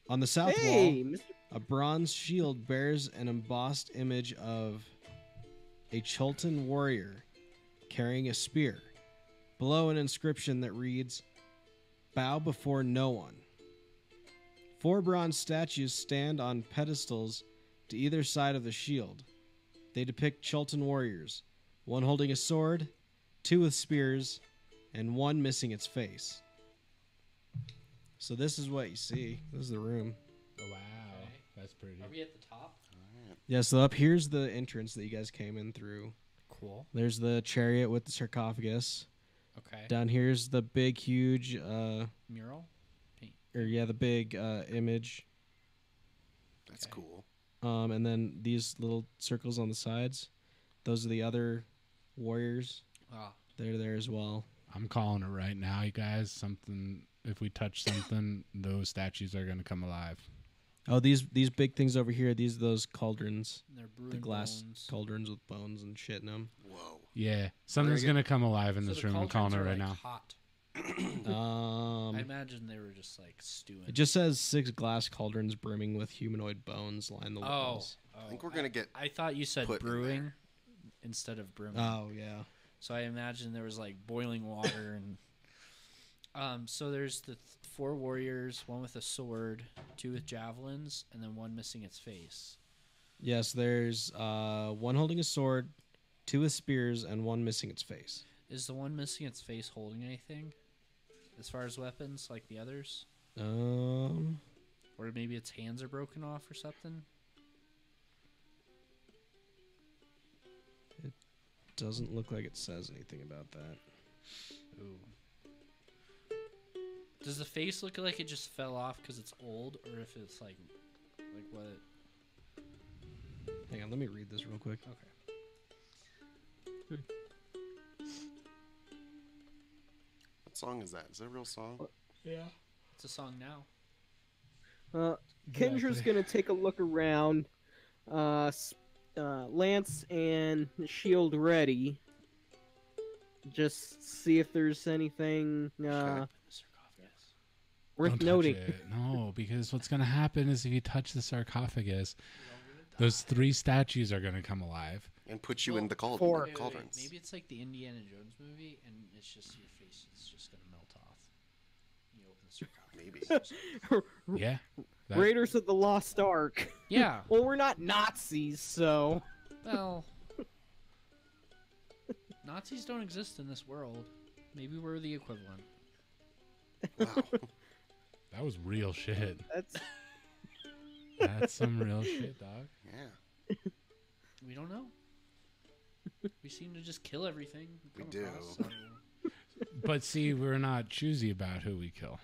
S4: On the south
S5: Hey,
S4: wall,
S5: Mr.
S4: a bronze shield bears an embossed image of a Chultan warrior carrying a spear. Below, an inscription that reads, "Bow before no one." 4 bronze statues stand on pedestals to either side of the shield. They depict Chultan warriors, one holding a sword, 2 with spears, and 1 missing its face. So this is what you see. This is the room.
S2: Oh, wow.
S3: Okay.
S2: That's pretty.
S3: Are we at the top?
S4: Yeah, so up here's the entrance that you guys came in through.
S3: Cool.
S4: There's the chariot with the sarcophagus.
S3: Okay.
S4: Down here's the big, huge,
S3: Mural? Paint.
S4: the big image.
S1: That's
S3: Okay.
S1: cool.
S4: And then these little circles on the sides, those are the other warriors.
S3: Ah.
S4: They're there as well.
S2: I'm calling it right now, you guys. If we touch something, those statues are going to come alive.
S4: Oh, these big things over here, these are those cauldrons.
S3: They're brewing
S4: The glass
S3: bones.
S4: cauldrons with bones and shit in them.
S1: Whoa.
S2: Yeah. Something's
S1: Very
S2: going to come alive in
S3: So
S2: this
S3: the
S2: room. I'm calling
S3: cauldrons
S2: it
S3: are,
S2: right
S3: like,
S2: now.
S3: Hot.
S4: Um,
S3: I imagine they were just like stewing.
S4: it just says 6 glass cauldrons brimming with humanoid bones line the walls.
S1: I think we're gonna get
S3: I thought you said
S1: put in
S3: brewing
S1: there.
S3: instead of brimming.
S4: Oh, yeah.
S3: So I imagine there was like boiling water and so there's the 4 warriors, 1 with a sword, 2 with javelins, and then 1 missing its face.
S4: Yes, there's 1 holding a sword, 2 with spears, and 1 missing its face.
S3: Is the 1 missing its face holding anything? As far as weapons, like the others?
S4: Um,
S3: Or maybe its hands are broken off or something?
S4: doesn't look like it says anything about that.
S3: Ooh. Does the face look like it just fell off because it's old, or if it's like what?
S4: Hang on, let me read this real quick.
S3: Okay.
S1: What song is that? Is that a real song?
S3: Yeah. It's a song now.
S5: Kendra's gonna take a look around. Lance and Shield ready. Just see if there's anything
S3: Sarcophagus.
S5: worth
S2: Don't touch
S5: noting.
S2: it. No, because what's going to happen is if you touch the sarcophagus, those 3 statues are going to come alive.
S1: And put you in the
S5: Four.
S1: cauldrons.
S3: Maybe it's like the Indiana Jones movie, and it's just your face is just gonna melt off. You open the sarcophagus.
S1: Maybe.
S2: Yeah. That-
S5: Raiders of the Lost Ark.
S3: Yeah.
S5: Well, we're not Nazis, so
S3: Well, Nazis don't exist in this world. Maybe we're the equivalent.
S1: Wow.
S2: That was real shit.
S5: that's
S2: That's some real shit, dog.
S1: Yeah.
S3: We don't know. We seem to just kill everything.
S1: We
S3: come
S1: do.
S3: across, so-
S2: But see, we're not choosy about who we kill.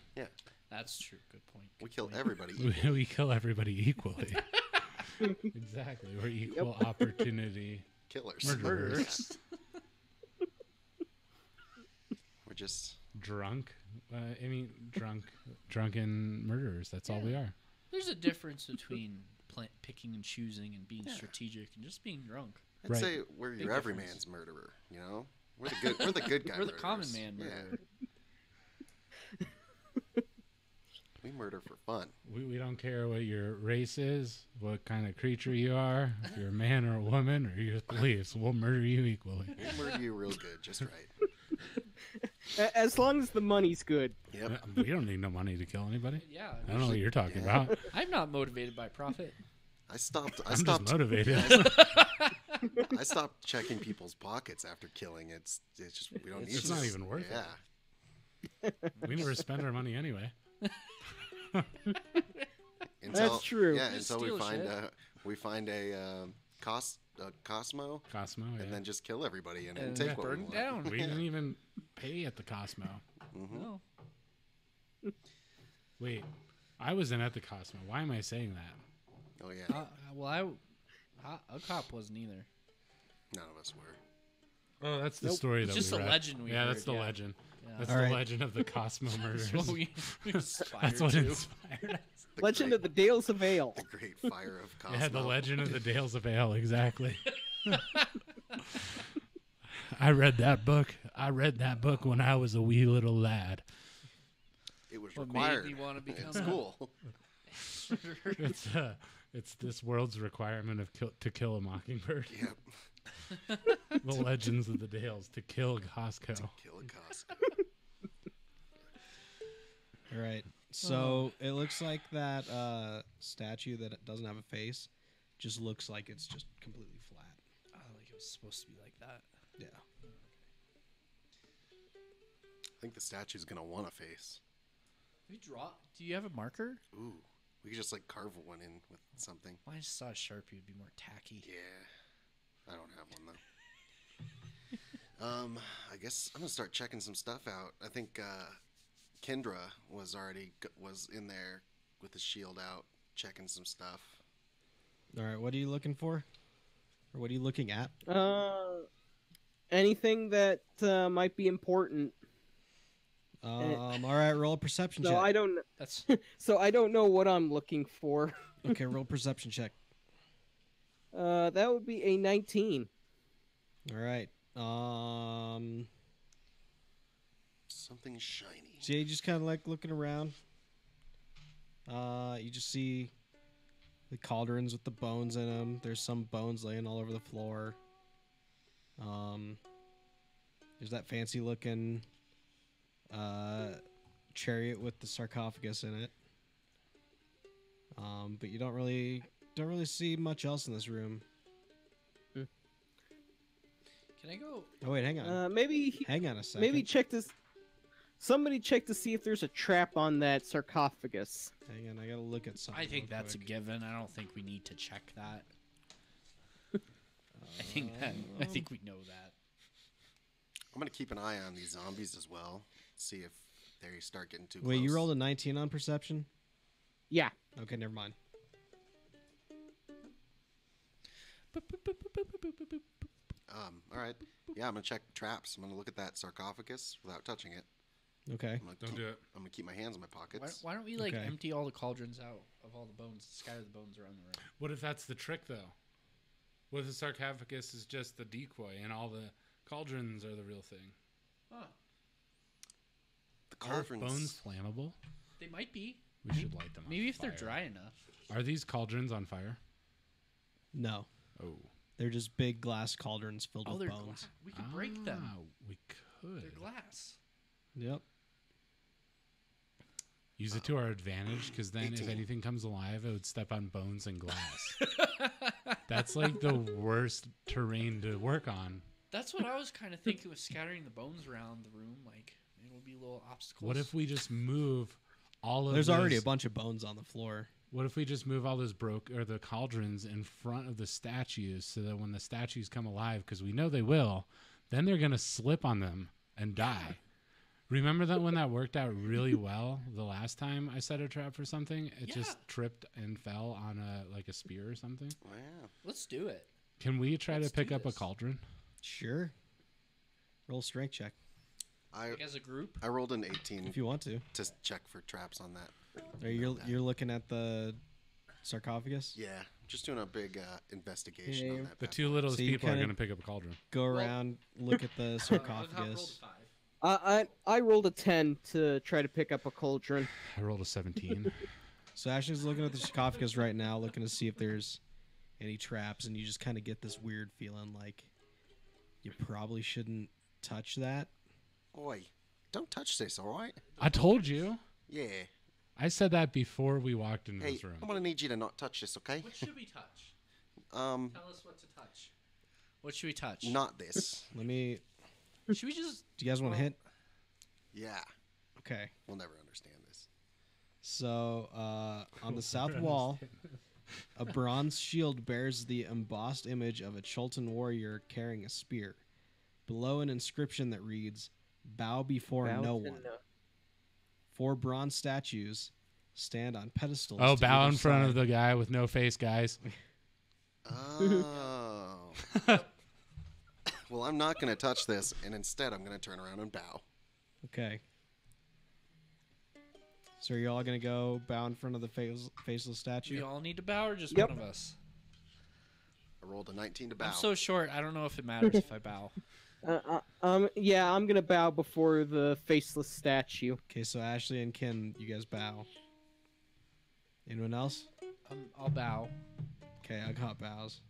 S3: That's true. Good point.
S1: We
S3: Good
S1: kill
S3: point.
S1: everybody.
S2: We kill everybody equally. Exactly. We're equal opportunity.
S1: Killers.
S2: Murderers.
S1: We're just
S2: Drunk. Drunken murderers. That's all we are.
S3: There's a difference between picking and choosing and being strategic and just being drunk.
S1: I'd
S2: Right.
S1: say we're
S3: Big
S1: your
S3: difference.
S1: everyman's murderer, you know? We're the good guy.
S3: We're the common
S1: murderers.
S3: man murderer.
S1: Yeah. We murder for fun.
S2: We don't care what your race is, what kind of creature you are, if you're a man or a woman, or your beliefs. We'll murder you equally.
S1: We'll murder you real good, just right.
S5: as long as the money's good.
S1: Yep.
S2: We don't need no money to kill anybody.
S3: Yeah.
S2: I don't know what you're talking
S1: Yeah.
S2: about.
S3: I'm not motivated by profit.
S1: I stopped
S2: I'm just motivated.
S1: I stopped checking people's pockets after killing. It's just we don't need
S2: It's
S1: to.
S2: not even worth it.
S1: Yeah.
S2: We never spend our money anyway.
S1: Until,
S5: true.
S1: Yeah,
S3: Just
S1: until
S3: steal
S1: we find a Cosmo,
S2: Cosmo, yeah.
S1: and then just kill everybody and
S3: And
S1: take what we
S3: burn
S1: want.
S3: down.
S2: We didn't even pay at the Cosmo.
S1: Mhm.
S3: No.
S2: Wait, I wasn't at the Cosmo. Why am I saying that?
S1: Oh yeah,
S3: Well, Ugghop wasn't either.
S1: none of us were.
S2: Oh, that's the
S5: Nope.
S2: story
S3: It's
S2: that
S3: just
S2: we
S3: a
S2: read.
S3: legend we
S2: Yeah, that's
S3: heard,
S2: the
S3: yeah.
S2: legend.
S3: Yeah.
S2: That's
S4: All
S2: the
S4: right.
S2: legend of the Cosmo murders.
S3: That's what we aspired
S2: That's what
S3: to.
S2: inspired us.
S1: The
S5: Legend
S1: great,
S5: of the Dales of Ale.
S1: the Great Fire of Cosmo.
S2: Yeah, the legend of the Dales of Ale, exactly. I read that book. I read that book when I was a wee little lad.
S1: It was
S3: What
S1: required
S3: made me want to become
S1: in school.
S2: It's this world's requirement of to kill a mockingbird.
S1: Yep.
S2: The legends of the Dales to kill Costco.
S1: Kill a Cosmo.
S4: All right. So it looks like that statue that doesn't have a face just looks like it's just completely flat.
S3: Oh, like it was supposed to be like that.
S4: Yeah.
S1: I think the statue's gonna want a face.
S3: We draw. Do you have a marker?
S1: Ooh, we could just like carve one in with something.
S3: Well, I just thought a Sharpie would be more tacky.
S1: Yeah, I don't have one though. I guess I'm gonna start checking some stuff out. I think Kendra was in there with his shield out, checking some stuff.
S4: All right. What are you looking for? Or what are you looking at?
S5: Anything that might be important.
S4: All right. Roll a perception
S5: So
S4: check.
S5: I don't.
S3: That's
S5: So I don't know what I'm looking for.
S4: Okay. Roll perception check.
S5: That would be a 19.
S4: All right.
S1: Something shiny.
S4: So you just kind of like looking around. You just see the cauldrons with the bones in them. There's some bones laying all over the floor. There's that fancy looking chariot with the sarcophagus in it. But you don't really see much else in this room.
S3: Can I go?
S4: Oh wait, hang on.
S5: Maybe
S4: Hang on a second.
S5: maybe check this. Somebody check to see if there's a trap on that sarcophagus.
S4: Hang on, I gotta look at something.
S3: I think
S4: real
S3: that's a
S4: quick.
S3: given. I don't think we need to check that. I think we know that.
S1: I'm gonna keep an eye on these zombies as well. See if they start getting too
S4: Wait,
S1: close.
S4: you rolled a 19 on perception?
S5: Yeah.
S4: Okay, never mind.
S1: All right. Yeah, I'm gonna check traps. I'm gonna look at that sarcophagus without touching it.
S4: Okay.
S1: I'm gonna
S2: Don't do it.
S1: I'm gonna keep my hands in my pockets.
S3: Why don't we like
S4: Okay.
S3: empty all the cauldrons out of all the bones, scatter the bones around the room?
S2: What if that's the trick, though? What if the sarcophagus is just the decoy and all the cauldrons are the real thing?
S3: Huh.
S1: The
S2: Are
S1: cauldrons.
S2: bones flammable?
S3: They might be.
S2: We should light them on
S3: Maybe if they're
S2: fire.
S3: dry enough.
S2: Are these cauldrons on fire?
S4: No,
S2: Oh.
S4: they're just big glass cauldrons filled
S3: Oh,
S4: with
S3: they're
S4: bones.
S3: glass. We could break them.
S2: We
S3: They're
S2: could.
S3: glass.
S4: Yep.
S2: Use it to our advantage, because then if
S1: 18.
S2: anything comes alive, it would step on bones and glass. That's like the worst terrain to work on.
S3: That's what I was kind of thinking with scattering the bones around the room. Like, it'll be little obstacles.
S2: What if we just move all of
S4: There's already a
S2: those-
S4: bunch of bones on the floor.
S2: What if we just move all those the cauldrons in front of the statues, so that when the statues come alive, because we know they will, then they're gonna slip on them and die. Remember that when that worked out really well the last time I set a trap for something, it
S3: Yeah.
S2: just tripped and fell on a spear or something.
S1: Wow.
S3: Let's do it.
S2: Can we try
S3: Let's
S2: to pick
S3: do
S2: up a
S3: this.
S2: cauldron?
S4: Sure. Roll a strength check
S3: Like as a group.
S1: I rolled an 18
S4: if you want to.
S1: to check for traps on that.
S4: Or you're looking at the sarcophagus.
S1: Yeah, just doing a big investigation
S5: Okay.
S1: on that.
S2: The
S1: bad
S2: two
S1: boy.
S2: littlest
S4: So you
S2: people are
S4: kinda-
S2: going to pick up a cauldron.
S4: Go around, look at the
S3: Ugghop
S4: sarcophagus.
S3: rolled 5.
S5: I rolled a 10 to try to pick up a cauldron.
S2: I rolled a 17.
S4: So Ashley's looking at the sarcophagus right now, looking to see if there's any traps, and you just kind of get this weird feeling like you probably shouldn't touch that.
S1: Oi, don't touch this, all right?
S2: I told you.
S1: Yeah.
S2: I said that before we walked into
S1: Hey,
S2: this room.
S1: I'm gonna need you to not touch this, okay?
S3: What should we touch?
S1: Um,
S3: Tell us what to touch. What should we touch?
S1: not this.
S4: Let me.
S3: Should we just?
S4: Do you guys want to hit?
S1: Yeah,
S4: Okay.
S1: we'll never understand this.
S4: So on the south wall, a bronze shield bears the embossed image of a Chultan warrior carrying a spear. Below, an inscription that reads, "Bow before
S5: Bow
S4: no
S5: to
S4: one."
S5: no-
S4: 4 bronze statues stand on pedestals.
S2: Oh,
S4: to
S2: bow
S4: either
S2: in front of
S4: side.
S2: the guy with no face, guys.
S1: Oh. Well, I'm not gonna touch this, and instead I'm gonna turn around and bow.
S4: Okay. So are you all gonna go bow in front of the faceless statue?
S3: We all need to bow, or just
S5: Yep.
S3: one of us?
S1: I rolled a 19 to bow.
S3: I'm so short. I don't know if it matters if I bow.
S5: Yeah, I'm gonna bow before the faceless statue.
S4: Okay, so Ashley and Ken, you guys bow. Anyone else?
S3: I'll bow.
S4: Okay, Ugghop bows.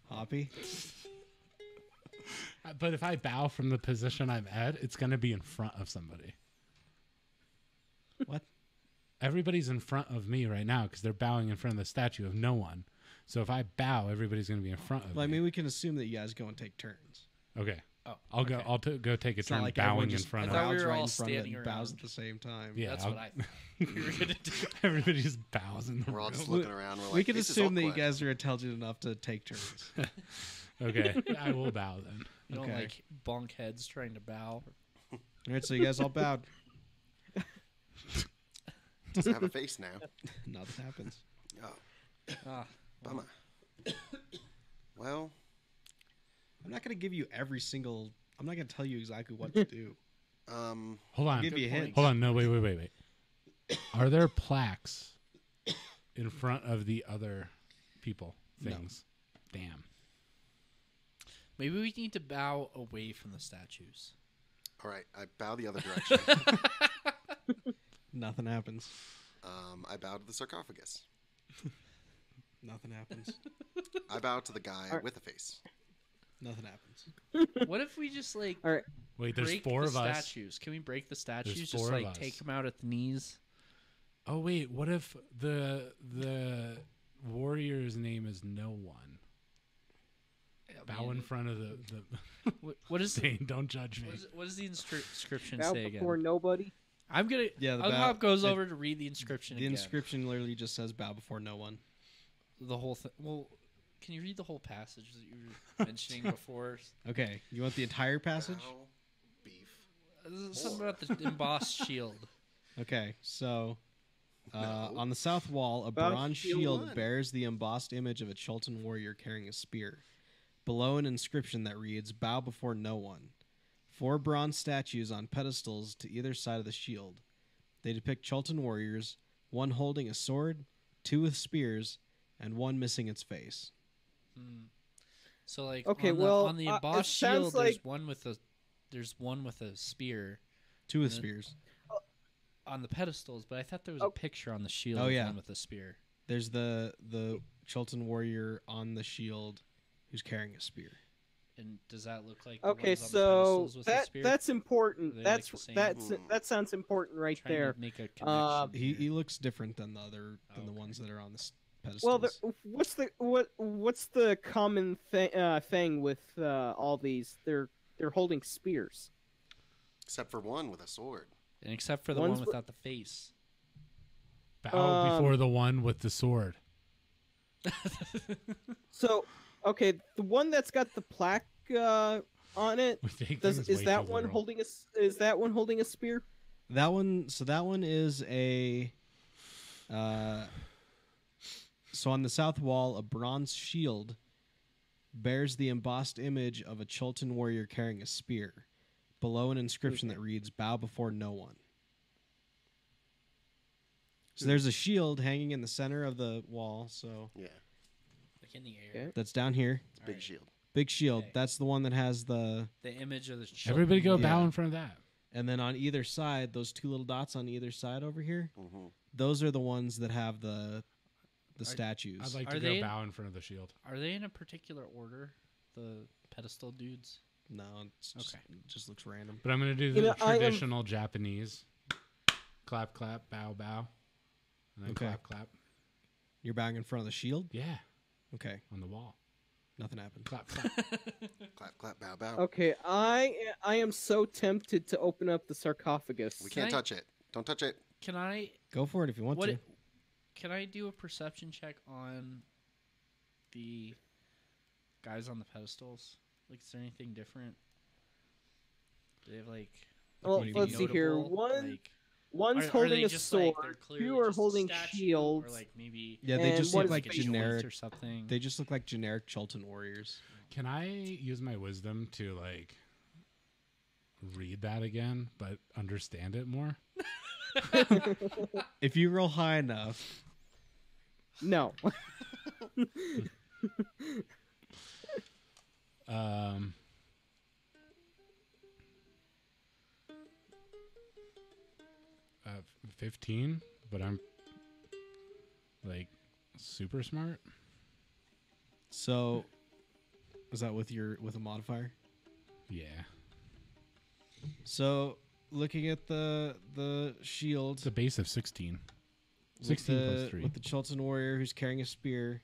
S4: Hoppy?
S2: But if I bow from the position I'm at, it's going to be in front of somebody.
S4: What?
S2: Everybody's in front of me right now because they're bowing in front of the statue of no one. So if I bow, everybody's going to be in front of
S4: Well, I
S2: me.
S4: mean, we can assume that you guys go and take turns.
S2: Okay.
S3: Oh,
S2: I'll go. I'll go take a
S4: It's not
S2: turn
S4: like
S2: bowing
S4: everyone
S2: in
S4: just
S2: front
S3: I thought
S2: of.
S3: we
S4: bows
S3: were
S4: right
S3: all
S4: in front of it
S3: standing
S4: and bows
S3: around.
S4: at the same time.
S2: Yeah,
S3: That's
S2: I'll-
S3: what I thought we were gonna do.
S2: Everybody just bows in the
S1: We're all
S2: room.
S1: just looking around. We're like,
S4: We can
S1: this is
S4: assume that you
S1: awkward.
S4: guys are intelligent enough to take turns.
S2: Okay, I will bow then.
S3: You don't
S4: Okay.
S3: like bonk heads trying to bow.
S4: All right, so you guys all bowed.
S1: Doesn't have a face now.
S4: Nothing happens.
S1: Oh,
S3: Ah,
S1: bummer. Well,
S4: I'm not going to give you every single... I'm not going to tell you exactly what to do.
S2: Hold on.
S4: I'll give you a hint.
S2: Hold on. No, wait. Are there plaques in front of the other people?
S4: No.
S2: Things. Damn.
S3: maybe we need to bow away from the statues.
S1: all right. I bow the other direction.
S4: Nothing happens.
S1: I bow to the sarcophagus.
S4: Nothing happens.
S1: I bow to the guy
S5: Alright.
S1: with a face.
S4: Nothing happens.
S3: What if we just like
S5: All right.
S2: Wait, there's
S3: break
S2: 4
S3: the
S2: of us.
S3: statues? Can we break the statues?
S2: There's
S3: Just
S2: 4 of
S3: like
S2: us.
S3: take them out at the knees.
S2: Oh wait, what if the warrior's name is No One? Bow in front of the
S3: What is
S2: Dane, don't judge me.
S3: what does the inscription
S5: Bow
S3: say
S5: before
S3: again?
S5: nobody.
S3: I'm gonna.
S4: Yeah, the
S3: Ugghop goes
S4: it-
S3: over to read the inscription
S4: The
S3: again.
S4: inscription literally just says bow before no one.
S3: The whole thing. Well, can you read the whole passage that you were mentioning before?
S4: Okay, you want the entire passage?
S1: Bow, beef.
S3: Something about the embossed shield.
S4: Okay, so
S1: No.
S4: on the south wall, a
S5: Bow
S4: bronze
S5: shield
S4: shield
S5: one.
S4: bears the embossed image of a Chultan warrior carrying a spear. Below, an inscription that reads, "Bow before no one." 4 bronze statues on pedestals to either side of the shield. They depict Chultan warriors, one holding a sword, 2 with spears, and 1 missing its face.
S3: So like
S5: Okay,
S3: on the,
S5: well,
S3: on the
S5: it
S3: embossed
S5: sounds
S3: shield, there's
S5: like-
S3: one with a there's one with a spear
S4: Two with
S3: then-
S4: spears.
S3: on the pedestals, but I thought there was
S5: Oh.
S3: a picture on the shield
S4: Oh,
S3: of
S4: yeah.
S3: one with a spear.
S4: There's the Chilton warrior on the shield who's carrying a spear.
S3: And does that look like the
S5: Okay,
S3: ones on the
S5: so
S3: pedestals with the spear?
S5: that's important.
S3: Are they,
S5: That's
S3: like, the same?
S5: that sounds important right
S3: Trying
S5: there.
S3: to make a connection.
S4: He
S3: here.
S4: looks different than the other than the
S3: Okay.
S4: ones that are on the
S5: Well,
S4: pedestals.
S5: what's the common thing with all these? They're holding spears.
S1: Except for one with a sword.
S3: And except for the
S5: one's
S3: one
S5: wi-
S3: without the face.
S2: Bow before the one with the sword.
S5: So, okay, the one that's got the plaque on it,
S2: We take things
S5: is
S2: way
S5: that
S2: too
S5: one
S2: literal.
S5: holding is that one holding a spear?
S4: That one is a so on the south wall, a bronze shield bears the embossed image of a Chilton warrior carrying a spear. Below an inscription that reads, "Bow before no one." So there's a shield hanging in the center of the wall, so
S1: Yeah,
S3: Like in the air.
S5: Okay.
S4: that's down here.
S1: it's a big shield.
S4: Big shield.
S3: Okay.
S4: That's the one that has the
S3: The image of the
S2: Everybody go
S3: children.
S2: bow
S4: Yeah.
S2: in front of that.
S4: and then on either side, those two little dots on either side over here,
S1: Mm-hmm.
S4: those are the ones that have the statues.
S2: I'd like
S3: Are
S2: to
S3: they-
S2: go bow in front of the shield.
S3: Are they in a particular order? The pedestal dudes?
S4: No, it's just,
S3: Okay.
S4: it just looks random.
S2: But I'm going to do
S5: You
S2: the
S5: know, I am-
S2: traditional Japanese. Clap, clap, bow, bow. And then
S4: Okay.
S2: clap, clap.
S4: You're bowing in front of the shield?
S2: Yeah,
S4: Okay,
S2: on the wall.
S4: nothing happened.
S2: Clap, clap.
S1: Clap, clap, bow, bow.
S5: Okay, I am so tempted to open up the sarcophagus.
S1: We
S3: Can
S1: can't
S3: I-
S1: touch it. Don't touch it.
S3: Can I
S4: Go for it if you want to.
S3: can I do a perception check on the guys on the pedestals? Like, is there anything different? Do they have like?
S5: Well,
S3: anything
S4: let's
S5: see here.
S3: notable? Like,
S5: One's
S3: are
S5: holding
S3: they
S5: a
S3: just,
S5: sword.
S3: Like, they're clearly
S5: Two are
S3: just a
S5: holding
S3: statue,
S5: shields.
S3: Or like maybe
S4: Yeah, they
S5: And
S4: just
S5: one
S4: look
S5: is
S4: like
S3: like a joint
S4: generic.
S3: or something.
S4: They just look like generic Chilton warriors.
S2: Can I use my wisdom to, like, read that again, but understand it more?
S4: If you roll high enough,
S5: No.
S2: Um, uh, 15, but I'm, like, super smart.
S4: so is that with a modifier?
S2: Yeah.
S4: So looking at the shield
S2: It's a base of 16.
S4: with
S2: 16
S4: the,
S2: plus 3.
S4: with the Chilton warrior who's carrying a spear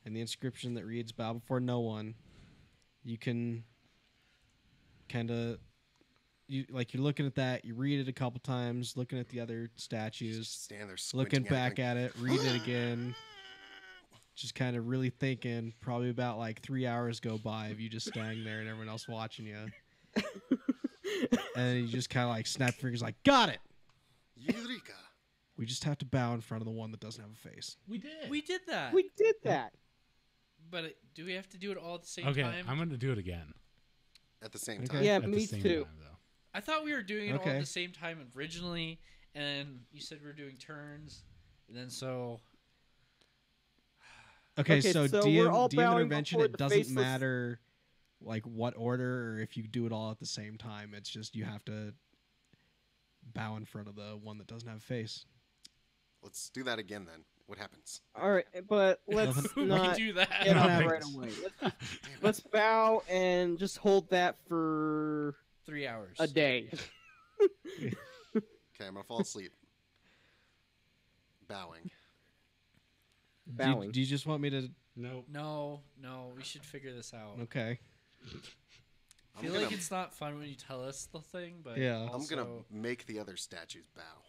S4: and the inscription that reads "Bow before no one," you can kind of you're looking at that. You read it a couple times, looking at the other statues,
S1: Just stand there
S4: looking
S1: squinting
S4: back
S1: at
S4: at it, read it again. Just kind of really thinking. Probably about like 3 hours go by of you just standing there and everyone else watching you. And you just kind of like snap fingers, like, got it.
S1: Eureka!
S4: We just have to bow in front of the one that doesn't have a face.
S2: We did.
S3: we did that.
S5: We did that.
S3: But do we have to do it all at the same
S2: Okay,
S3: time?
S2: I'm going to do it again.
S1: At the same
S4: Okay.
S1: time.
S5: Yeah,
S2: At the
S5: me
S2: same
S5: too.
S2: time, though.
S3: I thought we were doing it all
S4: Okay.
S3: at the same time originally, and you said we were doing turns, and then so
S4: Okay,
S5: Okay,
S4: so,
S5: so
S4: DM,
S5: we're all
S4: DM
S5: bowing
S4: intervention,
S5: before
S4: it
S5: the
S4: doesn't
S5: faceless-
S4: matter like what order or if you do it all at the same time. It's just you have to bow in front of the one that doesn't have a face.
S1: Let's do that again then. What happens?
S5: All right, but let's
S3: we
S5: not
S3: do that.
S5: get on
S2: Nothing.
S5: right away. Let's bow and just hold that for
S3: 3 hours.
S5: a day.
S1: Okay, I'm gonna fall asleep. Bowing.
S5: Bowing.
S4: Do you just want me to?
S2: Nope.
S3: No, we should figure this out.
S4: Okay.
S3: I feel like it's not fun when you tell us the thing, but
S4: Yeah.
S1: I'm gonna
S3: also-
S1: make the other statues bow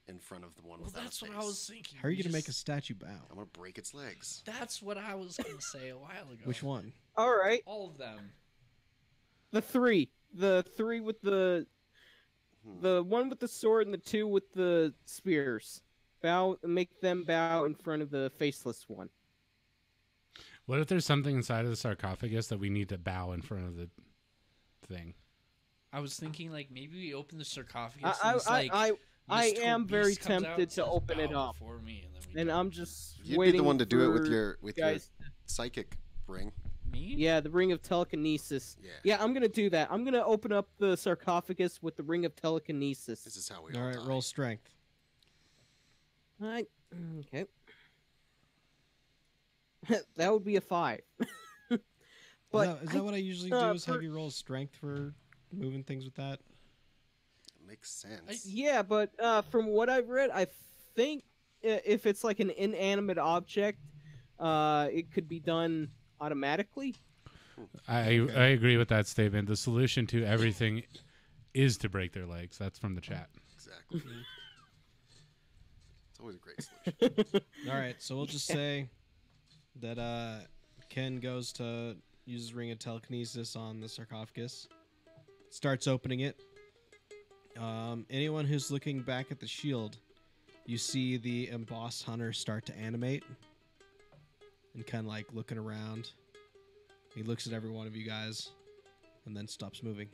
S1: in front of the one
S3: Well,
S1: without
S3: that's
S1: a
S3: what
S1: face.
S3: I was thinking.
S4: How are you
S3: We
S4: gonna make a
S3: just-
S4: statue bow?
S1: I'm gonna break its legs.
S3: That's what I was gonna say a while ago.
S4: Which one?
S5: All right,
S3: All of them.
S5: the three with the one with the sword and the two with the spears. Bow, make them bow in front of the faceless one.
S2: What if there's something inside of the sarcophagus that we need to bow in front of the thing?
S3: I was thinking like maybe we open the sarcophagus.
S5: I
S3: and it's like
S5: I
S3: this
S5: am very
S3: beast comes out
S5: tempted
S3: and
S5: to
S3: says,
S5: open it
S3: "Bow
S5: up,
S3: before me," and then we
S5: and
S3: do
S5: I'm
S3: it.
S5: just
S1: You'd be
S5: waiting
S1: the one to do it
S5: for
S1: with your
S5: guys.
S1: psychic ring.
S3: Me? Me?
S5: Yeah, the ring of telekinesis.
S1: Yeah.
S5: Yeah, I'm gonna do that. I'm gonna open up the sarcophagus with the ring of telekinesis.
S1: This is how we
S4: All
S1: all
S4: right,
S1: die.
S4: roll strength.
S5: Okay. That would be a 5. But
S4: Is that what I usually do? Is
S5: for-
S4: have you roll strength for moving things with that?
S1: Makes sense.
S5: yeah, but from what I've read, I think if it's like an inanimate object, it could be done automatically.
S2: I agree with that statement. The solution to everything is to break their legs. That's from the chat.
S1: Exactly. It's always a great solution.
S4: All right, so we'll just say that Ken goes to use his ring of telekinesis on the sarcophagus, starts opening it. Anyone who's looking back at the shield, you see the embossed hunter start to animate and kind of like looking around. He looks at every one of you guys and then stops moving.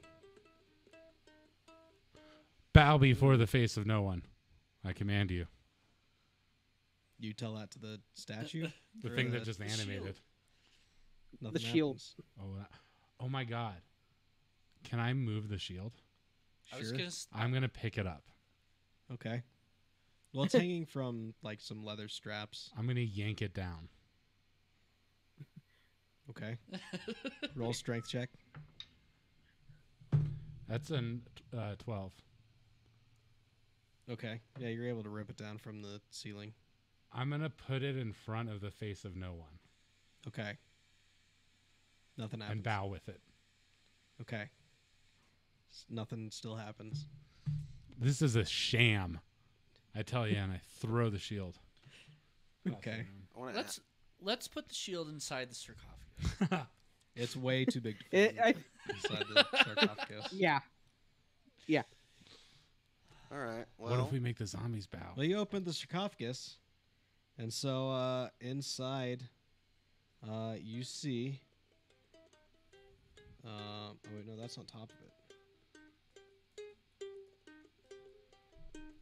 S2: Bow before the face of no one. I command you.
S4: You tell that to the statue?
S2: The
S4: Or
S2: thing that just
S3: the
S2: animated.
S3: shield.
S4: Nothing
S5: The shield.
S4: happens.
S2: Oh my God. Can I move the shield?
S3: I was
S4: Sure.
S3: gonna.
S2: I'm gonna pick it up.
S4: Okay. Well, it's hanging from like some leather straps.
S2: I'm gonna yank it down.
S4: Okay. Roll strength check.
S2: That's an 12.
S4: Okay. Yeah, you're able to rip it down from the ceiling.
S2: I'm gonna put it in front of the face of no one
S4: Okay. Nothing happens.
S2: and bow with it.
S4: Okay. Nothing still happens.
S2: This is a sham. I tell you, and I throw the shield.
S4: Okay.
S1: I want to
S3: Let's put the shield inside the sarcophagus.
S4: It's way too big to fit inside the sarcophagus.
S5: Yeah.
S1: All right. Well,
S2: What if we make the zombies bow?
S4: Well, you opened the sarcophagus, and so inside, you see. Oh wait, no, that's on top of it.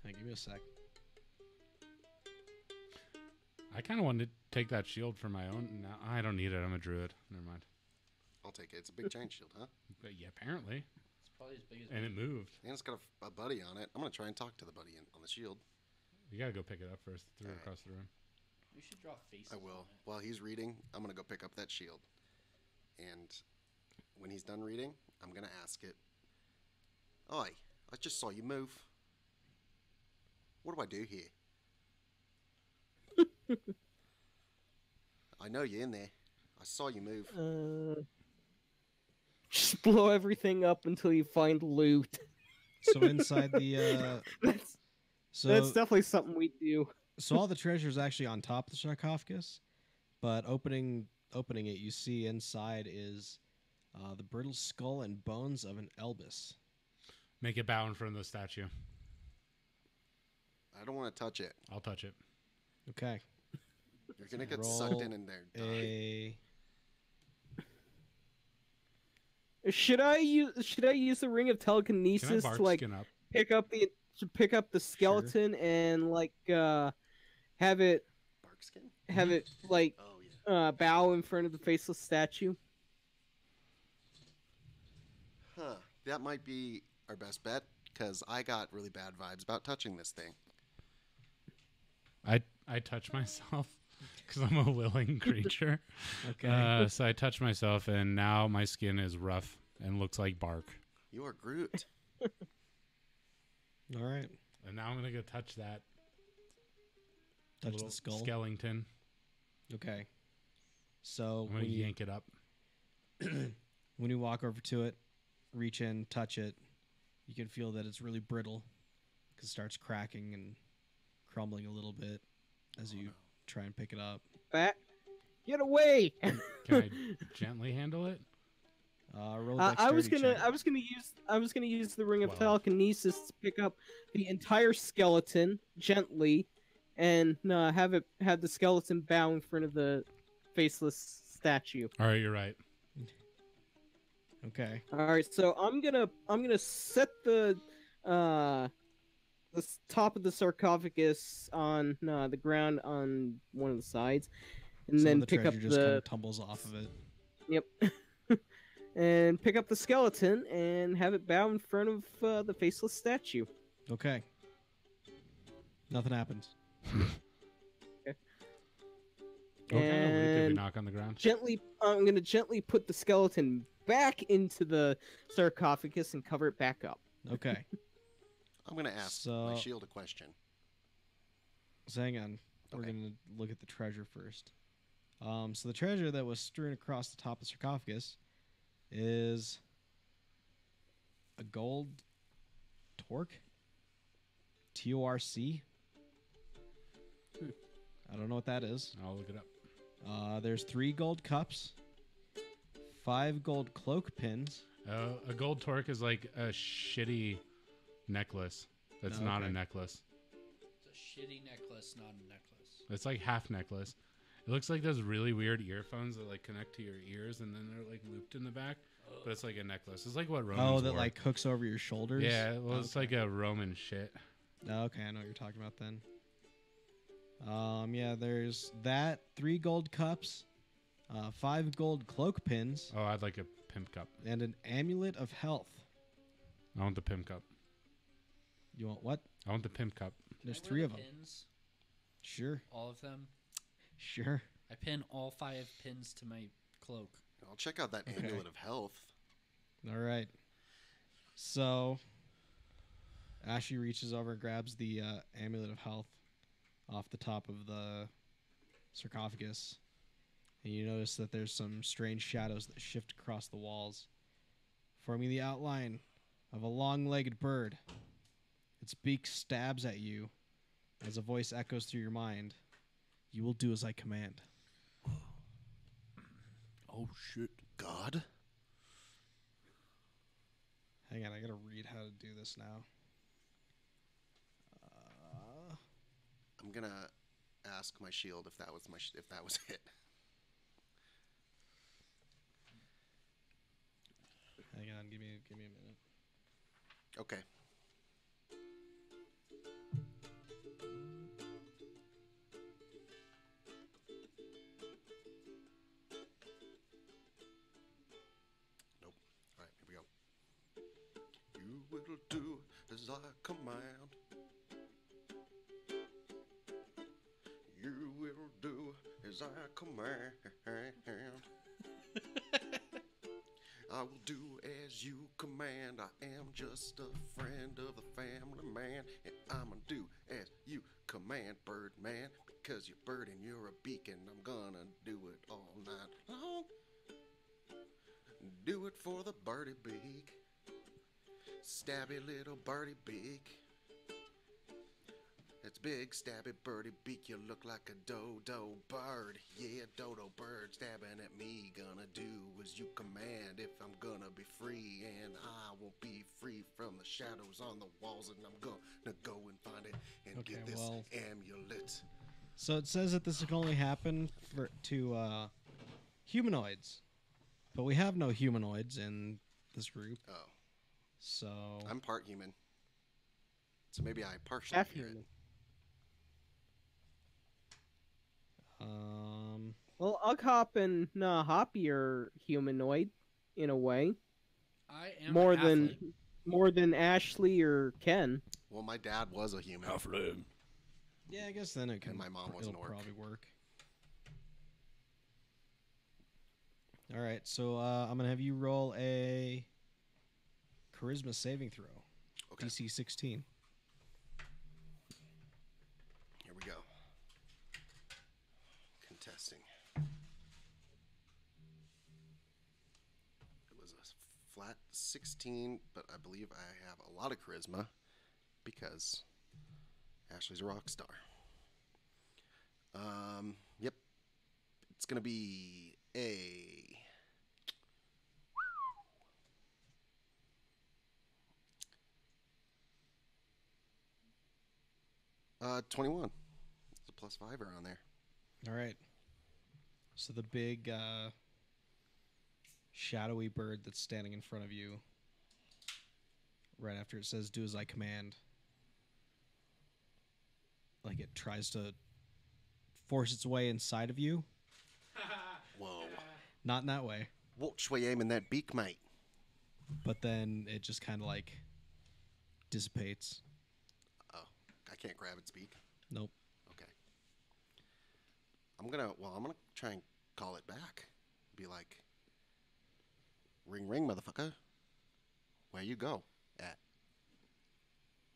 S4: Hey, give me a sec.
S2: I kind of wanted to take that shield for my own. No, I don't need it. I'm a druid. Never mind.
S1: I'll take it. It's a big giant shield, huh?
S2: But yeah, apparently.
S3: It's probably as big as.
S2: And it moved.
S1: And it's got a buddy on it. I'm gonna try and talk to the buddy on the shield.
S2: You gotta go pick it up first. Throw it
S1: Alright.
S2: across the room.
S3: We should draw faces.
S1: I will. While he's reading, I'm gonna go pick up that shield. And when he's done reading, I'm gonna ask it. Oi, I just saw you move. What do I do here? I know you're in there. I saw you move.
S5: Just blow everything up until you find loot.
S4: So inside the
S5: That's
S4: so
S5: that's definitely something we do.
S4: so all the treasure is actually on top of the sarcophagus, but opening it, you see inside is the brittle skull and bones of an Elvis.
S2: Make it bow in front of the statue.
S1: I don't want to touch it.
S2: I'll touch it.
S4: Okay.
S1: You're gonna get
S4: Roll
S1: sucked in there.
S4: A
S5: Should I use the ring of
S2: Can I
S5: telekinesis
S2: bark
S5: to like
S2: skin up?
S5: pick up the skeleton and like have it
S1: Bark skin?
S5: like
S1: Oh yeah.
S5: bow in front of the faceless statue?
S1: Huh. That might be our best bet because I got really bad vibes about touching this thing.
S2: I touch myself because I'm a willing creature.
S4: okay.
S2: So I touch myself, and now my skin is rough and looks like bark.
S1: You are Groot.
S4: All right.
S2: And now I'm gonna go touch that
S4: Touch
S2: little
S4: the skull.
S2: skeleton.
S4: Okay. So
S2: I'm gonna
S4: when you,
S2: yank it up.
S4: when you walk over to it, reach in, touch it, you can feel that it's really brittle because it starts cracking and crumbling a little bit as you try and pick it up.
S5: Back, get away!
S2: Can I gently handle it?
S4: Roll a
S5: I was
S4: dexterity
S5: gonna
S4: check.
S5: use the ring of
S2: 12.
S5: telekinesis to pick up the entire skeleton gently, and have the skeleton bow in front of the faceless statue.
S2: All right, you're right.
S4: Okay.
S5: All right, so I'm gonna set the top of the sarcophagus on the ground on one of the sides, and
S4: Some
S5: then
S4: of the
S5: pick up
S4: treasure just
S5: the
S4: kind of tumbles off of it.
S5: Yep. And pick up the skeleton and have it bow in front of the faceless statue.
S4: Okay. Nothing happens.
S2: What kind of loot did we
S5: And
S2: knock on the ground?
S5: I'm gonna gently put the skeleton back into the sarcophagus and cover it back up.
S4: Okay.
S1: I'm going to ask my shield a question.
S4: So hang on. We're
S1: Okay.
S4: going to look at the treasure first. So the treasure that was strewn across the top of the sarcophagus is a gold torque. TORC. I don't know what that is.
S2: I'll look it up.
S4: There's 3 gold cups, 5 gold cloak pins.
S2: A gold torque is like a shitty necklace. That's
S4: Oh,
S2: not a
S4: okay.
S2: necklace.
S3: It's a shitty necklace, not a necklace.
S2: It's like half necklace. It looks like those really weird earphones that like connect to your ears and then they're like looped in the back. But it's like a necklace. It's like what Romans
S4: That
S2: wore.
S4: like hooks over your shoulders.
S2: Yeah, well, it's
S4: Okay.
S2: like a Roman shit.
S4: Okay, I know what you're talking about then. Yeah, there's that 3 gold cups, 5 gold cloak pins,
S2: Oh, I'd like a pimp cup.
S4: and an amulet of health.
S2: I want the pimp cup.
S4: You want what?
S2: I want the pimp cup.
S4: There's
S3: Can I
S4: 3
S3: wear
S4: of
S3: the
S4: them.
S3: Pins,
S4: Sure,
S3: all of them.
S4: sure.
S3: I pin all 5 pins to my cloak.
S1: I'll check out that
S4: Okay.
S1: amulet of health.
S4: All right. So, Ashley reaches over and grabs the amulet of health off the top of the sarcophagus. And you notice that there's some strange shadows that shift across the walls, forming the outline of a long-legged bird. Its beak stabs at you as a voice echoes through your mind. You will do as I command.
S1: Oh, shit. God?
S4: Hang on, I gotta read how to do this now.
S1: I'm going to ask my shield if that was if that was it.
S4: Hang on, give me a minute.
S1: Okay. Nope. All right, here we go. You will do as I command. You will do as I command. I will do as you command. I am just a friend of the family man, and I'm gonna do as you command, Birdman, because you're bird and you're a beacon. I'm gonna do it all night long. Do it for the birdie beak, stabby little birdie beak. It's big, stabby birdie beak. You look like a dodo bird. Yeah, dodo bird stabbing at me. Gonna do as you command if I'm gonna be free. And I won't be free from the shadows on the walls. And I'm gonna go and find it and
S4: Okay,
S1: get this
S4: well-
S1: amulet.
S4: So it says that this can only happen to humanoids, but we have no humanoids in this group,
S1: Oh,
S4: so
S1: I'm part human. So maybe I partially
S5: Half
S1: hear it.
S5: human. Well, Ugghop and Hoppy are humanoid in a way,
S3: I am
S5: more
S3: a halfling.
S5: than Ashley or Ken.
S1: Well, my dad was a human.
S4: yeah, I guess then it can.
S1: my mom was an
S4: it'll
S1: orc.
S4: probably work. All right, so I'm gonna have you roll a charisma saving throw,
S1: Okay,
S4: DC 16.
S1: here we go. Contesting. It was a flat 16, but I believe I have a lot of charisma because Ashley's a rock star. Yep. It's going to be a 21. It's a +5 around there.
S4: All right. So the big shadowy bird that's standing in front of you, right after it says "Do as I command," like it tries to force its way inside of you.
S1: Whoa.
S4: Not in that way.
S1: Watch where you aiming that beak, mate.
S4: but then it just kind of like dissipates.
S1: Oh, I can't grab its beak.
S4: Nope.
S1: Okay. I'm gonna try and call it back. Be like, ring, ring, motherfucker. Where you go at?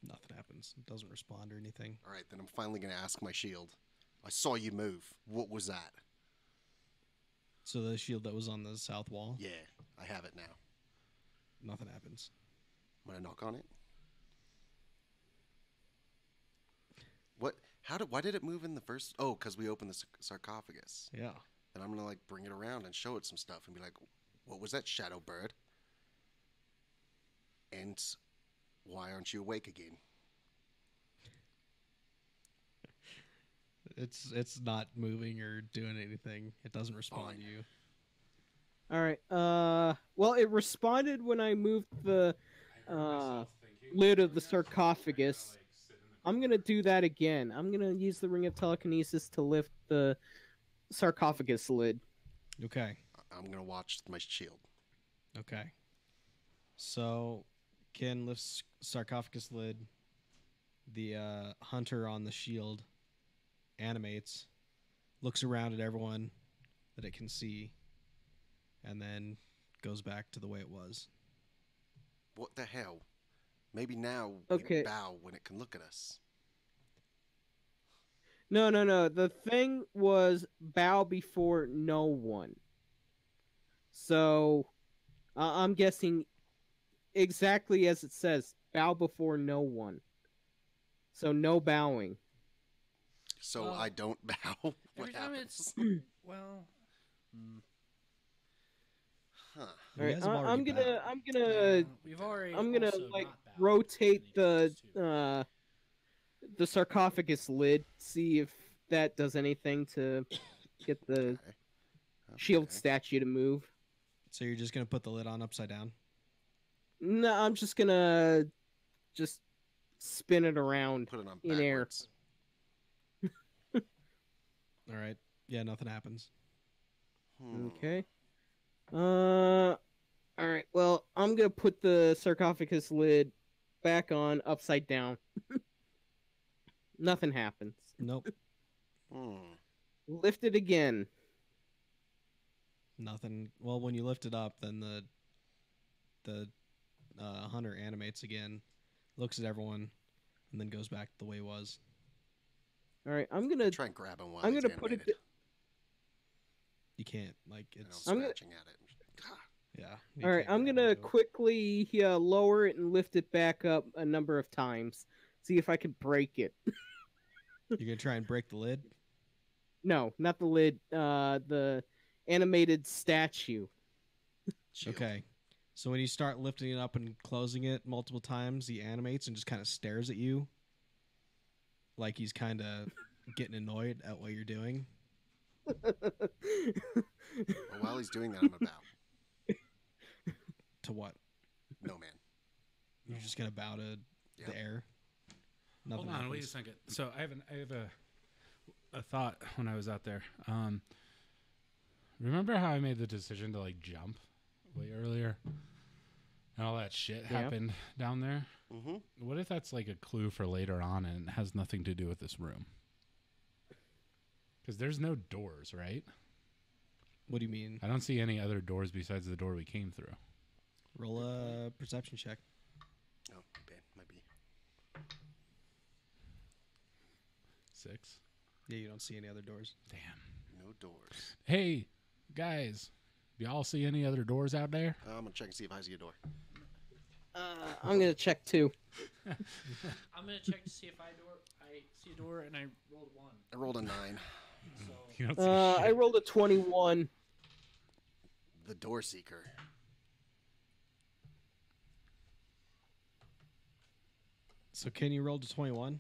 S4: Nothing happens. It doesn't respond or anything.
S1: All right, then I'm finally gonna ask my shield. I saw you move. What was that?
S4: So the shield that was on the south wall,
S1: Yeah, I have it now.
S4: nothing happens.
S1: I'm gonna knock on it. What? Why did it move in the first? Oh, because we opened the sarcophagus.
S4: Yeah.
S1: And I'm gonna like bring it around and show it some stuff and be like, "What was that, shadow bird? And why aren't you awake again?"
S4: It's not moving or doing anything. It doesn't respond to you.
S5: All right. Well, it responded when I moved the lid of the sarcophagus. I'm gonna do that again. I'm gonna use the ring of telekinesis to lift the sarcophagus lid.
S4: Okay.
S1: I'm gonna watch my shield.
S4: Okay. So, Ken lifts sarcophagus lid. The hunter on the shield animates, looks around at everyone that it can see, and then goes back to the way it was.
S1: What the hell? Maybe now
S5: Okay.
S1: we bow when it can look at us.
S5: No. The thing was bow before no one. So, I'm guessing exactly as it says, bow before no one. So no bowing.
S1: So
S3: Well,
S1: I don't bow. What
S3: Every time
S1: happens?
S3: it's well,
S1: Huh.
S4: You
S5: All right,
S4: guys have
S5: I'm
S4: already
S5: gonna
S4: bowed.
S5: I'm gonna
S3: we've already.
S5: I'm gonna
S3: also
S5: like
S3: not bowed
S5: rotate
S3: in others, too.
S5: the sarcophagus lid, see if that does anything to get the
S1: Okay.
S5: shield
S1: Okay.
S5: statue to move.
S4: So you're just gonna put the lid on upside down?
S5: No, I'm just gonna just spin it around
S1: Put it on
S5: in air.
S1: backwards.
S4: All right. Yeah, nothing happens.
S5: Okay. All right. Well, I'm gonna put the sarcophagus lid back on upside down. Nothing happens.
S4: Nope.
S1: Hmm.
S5: Lift it again.
S4: Nothing. Well, when you lift it up, then the hunter animates again, looks at everyone, and then goes back the way it was.
S5: All right. I'm gonna
S1: Try and grab him while
S5: I'm
S1: he's
S5: gonna put it.
S1: animated.
S4: You can't. Like
S1: And
S4: it's.
S1: I'm
S5: I'm gonna-
S1: scratching at it. Ah.
S4: Yeah. you
S5: All right.
S4: can't
S5: I'm
S4: grab
S5: gonna
S4: onto it.
S5: quickly lower it and lift it back up a number of times. See if I can break it.
S4: You're gonna try and break the lid.
S5: No, not the lid. The animated statue.
S1: Shield.
S4: Okay. So when you start lifting it up and closing it multiple times, he animates and just kind of stares at you, like he's kind of getting annoyed at what you're doing.
S1: Well, while he's doing that, I'm gonna bow.
S4: To what?
S1: No, man.
S4: You're just gonna bow to
S1: Yeah.
S4: the air.
S2: Hold on, wait a
S4: happens.
S2: second. So I have a thought when I was out there. Remember how I made the decision to like jump way earlier, and all that shit happened down there?
S1: Mm-hmm.
S2: What if that's like a clue for later on, and it has nothing to do with this room? Because there's no doors, right?
S4: What do you mean?
S2: I don't see any other doors besides the door we came through.
S4: Roll a perception check.
S1: Oh, bad. Might be.
S2: 6.
S4: Yeah, you don't see any other doors.
S2: Damn.
S1: No doors.
S2: Hey, guys, do y'all see any other doors out there?
S1: I'm gonna check and see if I see a door.
S5: I'm gonna check too.
S3: I'm gonna check to see if I see a door, and I rolled 1.
S1: I rolled a 9.
S3: So
S2: You don't see
S5: I
S2: shit.
S5: rolled a 21.
S1: The door seeker.
S4: So can you roll to 21?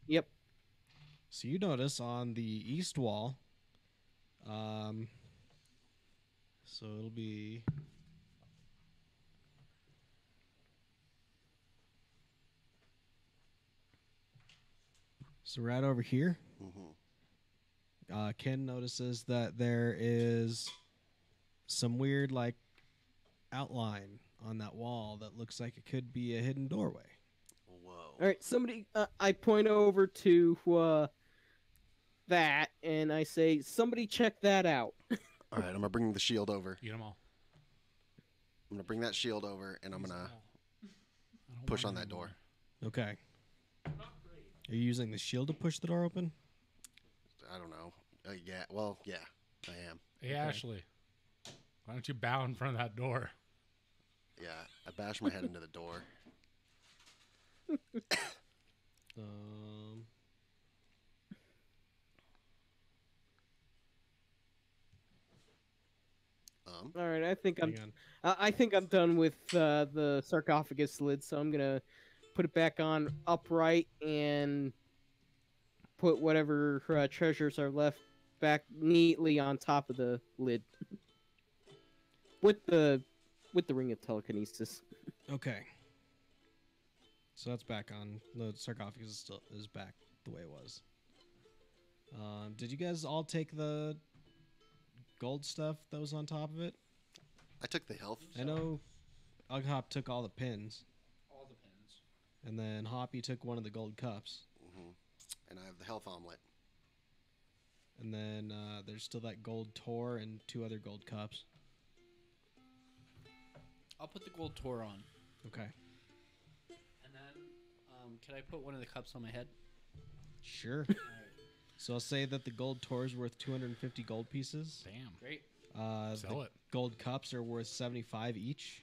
S5: Yep.
S4: So you notice on the east wall, so it'll be so right over here.
S1: Mm-hmm.
S4: Ken notices that there is some weird like outline on that wall that looks like it could be a hidden doorway.
S1: Whoa.
S5: All right, somebody. I point over to that, and I say, "Somebody check that out."
S1: All right, I'm gonna bring the shield over.
S2: Eat them all.
S1: I'm gonna bring that shield over, and I'm
S2: Use
S1: gonna
S2: 'em all. I don't
S1: push
S2: want
S1: on
S2: any
S1: that door.
S2: more.
S4: Okay. Are you using the shield to push the door open?
S1: I don't know. Yeah. Well, yeah, I am.
S2: Hey, Ashley, why don't you bow in front of that door?
S1: Yeah, I bash my head into the door.
S4: Um.
S5: All right, I think I'm.
S4: Hang on.
S5: I think I'm done with the sarcophagus lid, so I'm gonna put it back on upright and put whatever treasures are left back neatly on top of the lid with the ring of telekinesis.
S4: Okay. So that's back on. The sarcophagus is back the way it was. Did you guys all take the gold stuff that was on top of it?
S1: I took the health.
S4: I know Ugghop took all the pins,
S3: All the pins.
S4: and then Hoppy took one of the gold cups.
S1: And I have the health omelet.
S4: And then there's still that gold tor and 2 other gold cups.
S3: I'll put the gold tor on.
S4: Okay.
S3: And then, can I put one of the cups on my head?
S4: Sure.
S3: Alright.
S4: So I'll say that the gold tor is worth 250 gold pieces.
S2: Damn.
S3: Great.
S2: Sell it.
S4: Gold cups are worth 75 each.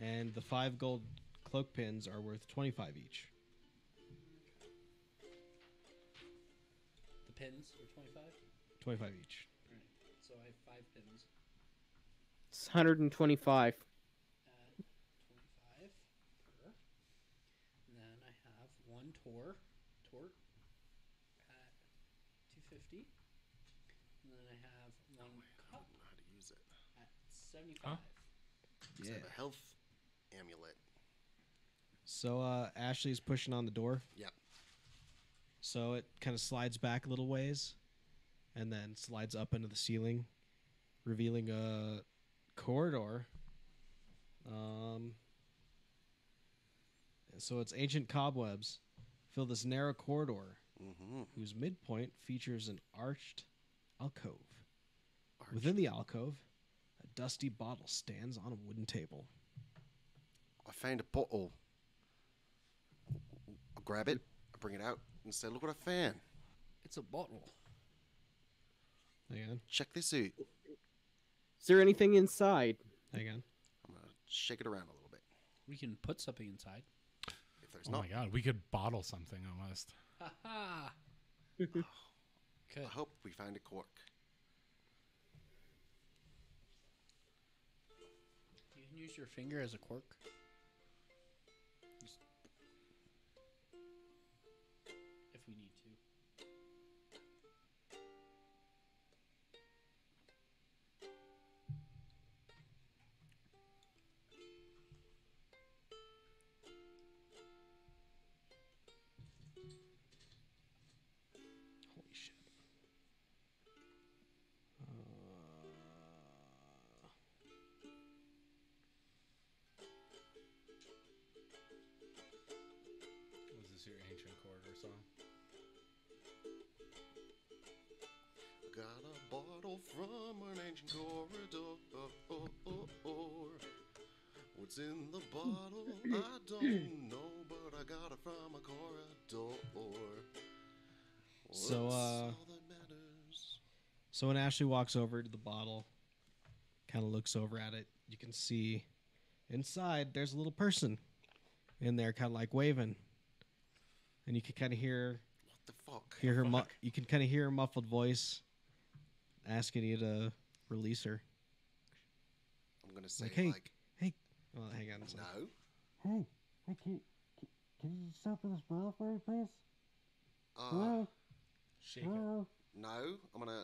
S4: And the 5 gold cloak pins are worth 25 each.
S3: The pins are 25?
S4: 25 each.
S3: Alright. So I have 5 pins.
S5: It's 125.
S3: At 25. Sure. And then I have 1 tort at 250. And then I have 1
S1: I
S3: cup
S1: don't know how to use it.
S3: at 75.
S1: I have a health amulet.
S4: So Ashley's pushing on the door.
S1: Yep.
S4: So it kind of slides back a little ways and then slides up into the ceiling, revealing a corridor. So it's ancient cobwebs fill this narrow corridor whose midpoint features an arched alcove. Within the alcove, a dusty bottle stands on a wooden table.
S1: I found a bottle. I'll grab it. I bring it out and say, "Look what I found.
S3: It's a bottle.
S4: Hang on,
S1: Check this out."
S5: Is there anything inside?
S4: hang on.
S1: I'm gonna shake it around a little bit.
S3: We can put something inside.
S1: If there's
S2: Oh
S1: not,
S2: my god, we could bottle something almost.
S3: Ha ha!
S1: I
S3: Good.
S1: hope we find a cork.
S3: You can use your finger as a cork. Just- if we need to.
S4: Holy shit.
S2: Was this your ancient corridor song?
S1: Got a bottle from an ancient corridor. What's in the bottle? I don't know, but I got it from a corridor.
S4: So,
S1: What's all that matters?
S4: So when Ashley walks over to the bottle, kind of looks over at it, you can see inside there's a little person in there, kind of like waving, and you can kind of hear
S1: What the fuck?
S4: her. You can kind of hear her muffled voice asking you to release her.
S1: I'm gonna say
S4: Like, hey,
S1: like
S4: hey. Well, hang on. a second.
S1: no.
S6: Hey, can you just open this bottle for me, please?
S2: Shake it.
S6: Hello?
S1: No. I'm gonna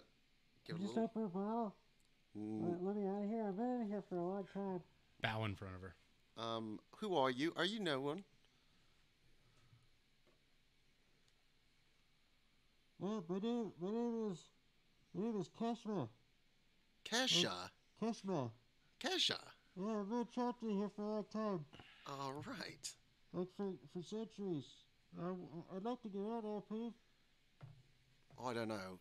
S1: give it a
S6: Just
S1: little.
S6: open a bottle? Let me out of here. I've been in here for a long time.
S2: Bow in front of her.
S1: Who are you? Are you no one?
S6: My name is Keshma.
S1: Kesha.
S6: Keshma.
S1: Kesha.
S6: Yeah, I've been trapped in here for a long time.
S1: All right.
S6: Like for centuries. I'd like to get out of there, please.
S1: Oh, I don't know.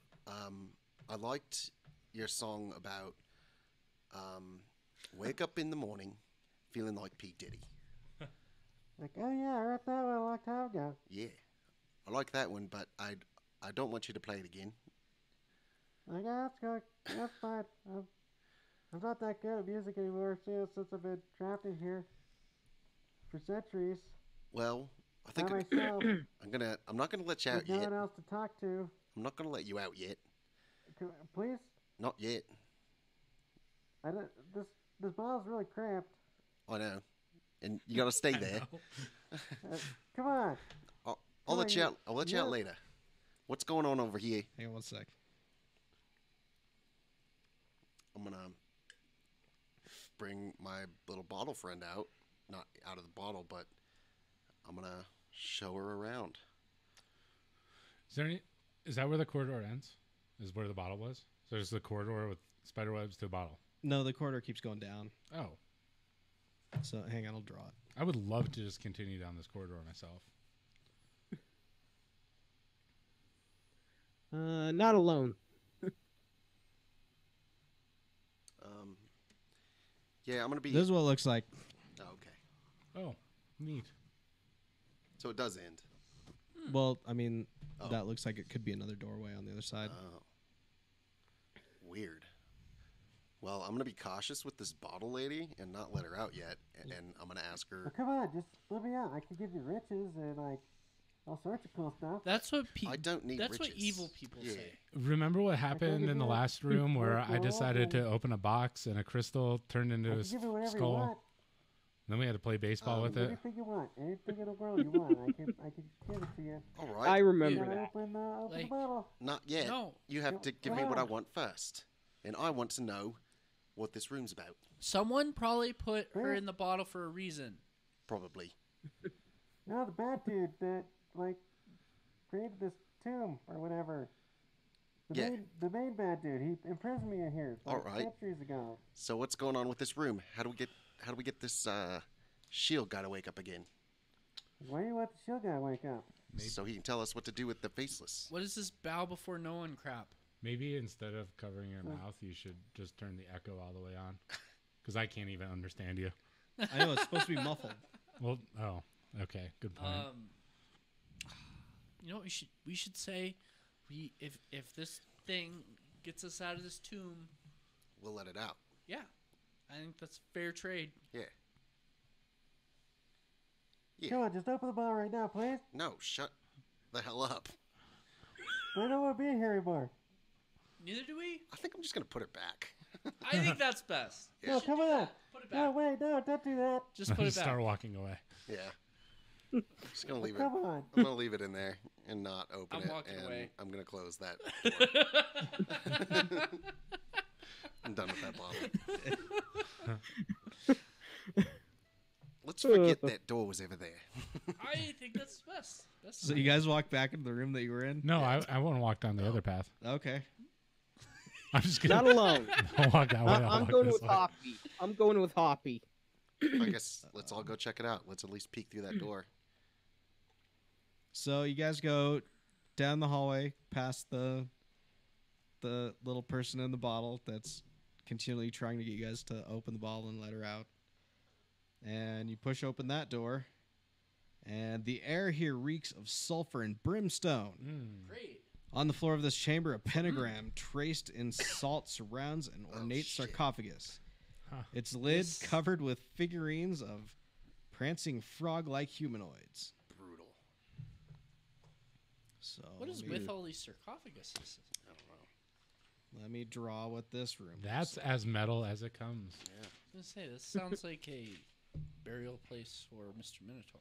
S1: I liked your song about wake up in the morning feeling like P. Diddy.
S6: Like, oh yeah, I wrote that one a long time ago.
S1: Yeah. I like that one, but I don't want you to play it again.
S6: Like, yeah, that's good. That's fine. I'm not that good at music anymore since I've been trapped in here for centuries.
S1: Well, I
S6: By
S1: think
S6: myself,
S1: I'm not gonna let you out
S6: with no
S1: yet.
S6: one else to talk to.
S1: I'm not gonna let you out yet.
S6: Please?
S1: Not yet.
S6: I don't, this bottle's really cramped.
S1: I know. And you gotta stay there.
S6: Come on.
S1: I'll let you
S6: on,
S1: out. I'll let you out later. What's going on over here?
S4: Hang on one sec.
S1: I'm gonna bring my little bottle friend out. Not out of the bottle, but I'm gonna show her around.
S2: Is that where the corridor ends? Is where the bottle was? So there's the corridor with spider webs to a bottle.
S4: No, the corridor keeps going down.
S2: Oh,
S4: So hang on, I'll draw it.
S2: I would love to just continue down this corridor myself.
S5: Not alone.
S1: Yeah, I'm gonna be.
S4: This is what it looks like.
S1: Oh, okay.
S2: Oh, neat.
S1: So it does end.
S4: Well, I mean,
S1: Oh.
S4: that looks like it could be another doorway on the other side.
S1: Oh. Weird. Well, I'm gonna be cautious with this bottle lady and not let her out yet. And I'm gonna ask her.
S6: Well, come on, just let me out. I can give you riches and like all sorts of cool stuff.
S3: That's what
S1: I don't need
S3: That's what
S1: riches.
S3: evil people
S1: Yeah.
S3: say.
S2: Remember what happened in the last room where I decided to
S6: and-
S2: open a box and a crystal turned into
S6: I
S2: a
S6: can give you whatever you
S2: skull?
S6: want.
S2: Then we had to play baseball with it.
S6: Anything you want. Anything in the world you want. I can give it to you.
S1: All
S5: I
S1: right.
S5: remember
S3: Dude.
S5: that.
S6: Open the
S3: Like-
S6: bottle.
S1: Not yet.
S3: No.
S1: You have to give me what I
S6: Come on.
S1: want first, and I want to know what this room's about.
S3: Someone probably put her in the bottle for a reason.
S1: Probably.
S6: No, the bad dude that like created this tomb or whatever.
S1: Yeah.
S6: The main bad dude. He imprisoned me in here like
S1: All right.
S6: centuries ago.
S1: So what's going on with this room? How do we get this shield guy to wake up again?
S6: Why do you want the shield guy to wake up?
S1: So he can tell us what to do with the faceless.
S3: What is this bow before no one crap?
S2: Maybe instead of covering your mouth, you should just turn the echo all the way on. Because I can't even understand you.
S4: I know it's supposed to be muffled.
S2: Well, oh, okay. Good point.
S3: You know what we should say? If this thing gets us out of this tomb,
S1: We'll let it out.
S3: yeah, I think that's fair trade.
S1: Yeah. Yeah.
S6: Come on, just open the bottle right now, please.
S1: No, shut the hell up.
S6: I don't want to be here anymore.
S3: Neither do we.
S1: I think I'm just gonna put it back.
S3: I think that's best.
S6: No, come on.
S3: Put it
S6: No,
S3: back.
S6: wait, no, don't do that.
S3: Just put it
S2: Start
S3: back.
S2: walking away.
S1: Yeah. Just gonna leave it.
S6: Come on.
S1: I'm gonna leave it in there and not open
S3: I'm
S1: it.
S3: walking
S1: and
S3: away.
S1: I'm gonna close that door. I'm done with that bottle. Let's forget that door was ever there.
S3: I think that's best. That's
S4: So you guys walk back into the room that you were in?
S2: No, I won't walk down the other path.
S4: Okay.
S2: I'm just gonna
S5: Not alone.
S2: I'll walk that way. I'll
S5: I'm
S2: walk
S5: going
S2: this
S5: with
S2: way.
S5: Hoppy. I'm going with Hoppy.
S1: I guess let's all go check it out. Let's at least peek through that door.
S4: So you guys go down the hallway past the little person in the bottle that's continually trying to get you guys to open the bottle and let her out. And you push open that door, and the air here reeks of sulfur and brimstone.
S3: great.
S4: On the floor of this chamber, a pentagram traced in salt surrounds an ornate
S1: shit.
S4: sarcophagus.
S2: Huh.
S4: Its lid
S3: This-
S4: covered with figurines of prancing frog-like humanoids.
S1: Brutal.
S4: So
S3: What is
S4: let me-
S3: with all these sarcophaguses?
S1: I don't know.
S4: Let me draw what this room
S2: That's
S4: looks
S2: as metal as it comes.
S1: Yeah.
S3: I was gonna say this sounds like a burial place for Mr. Minotaur.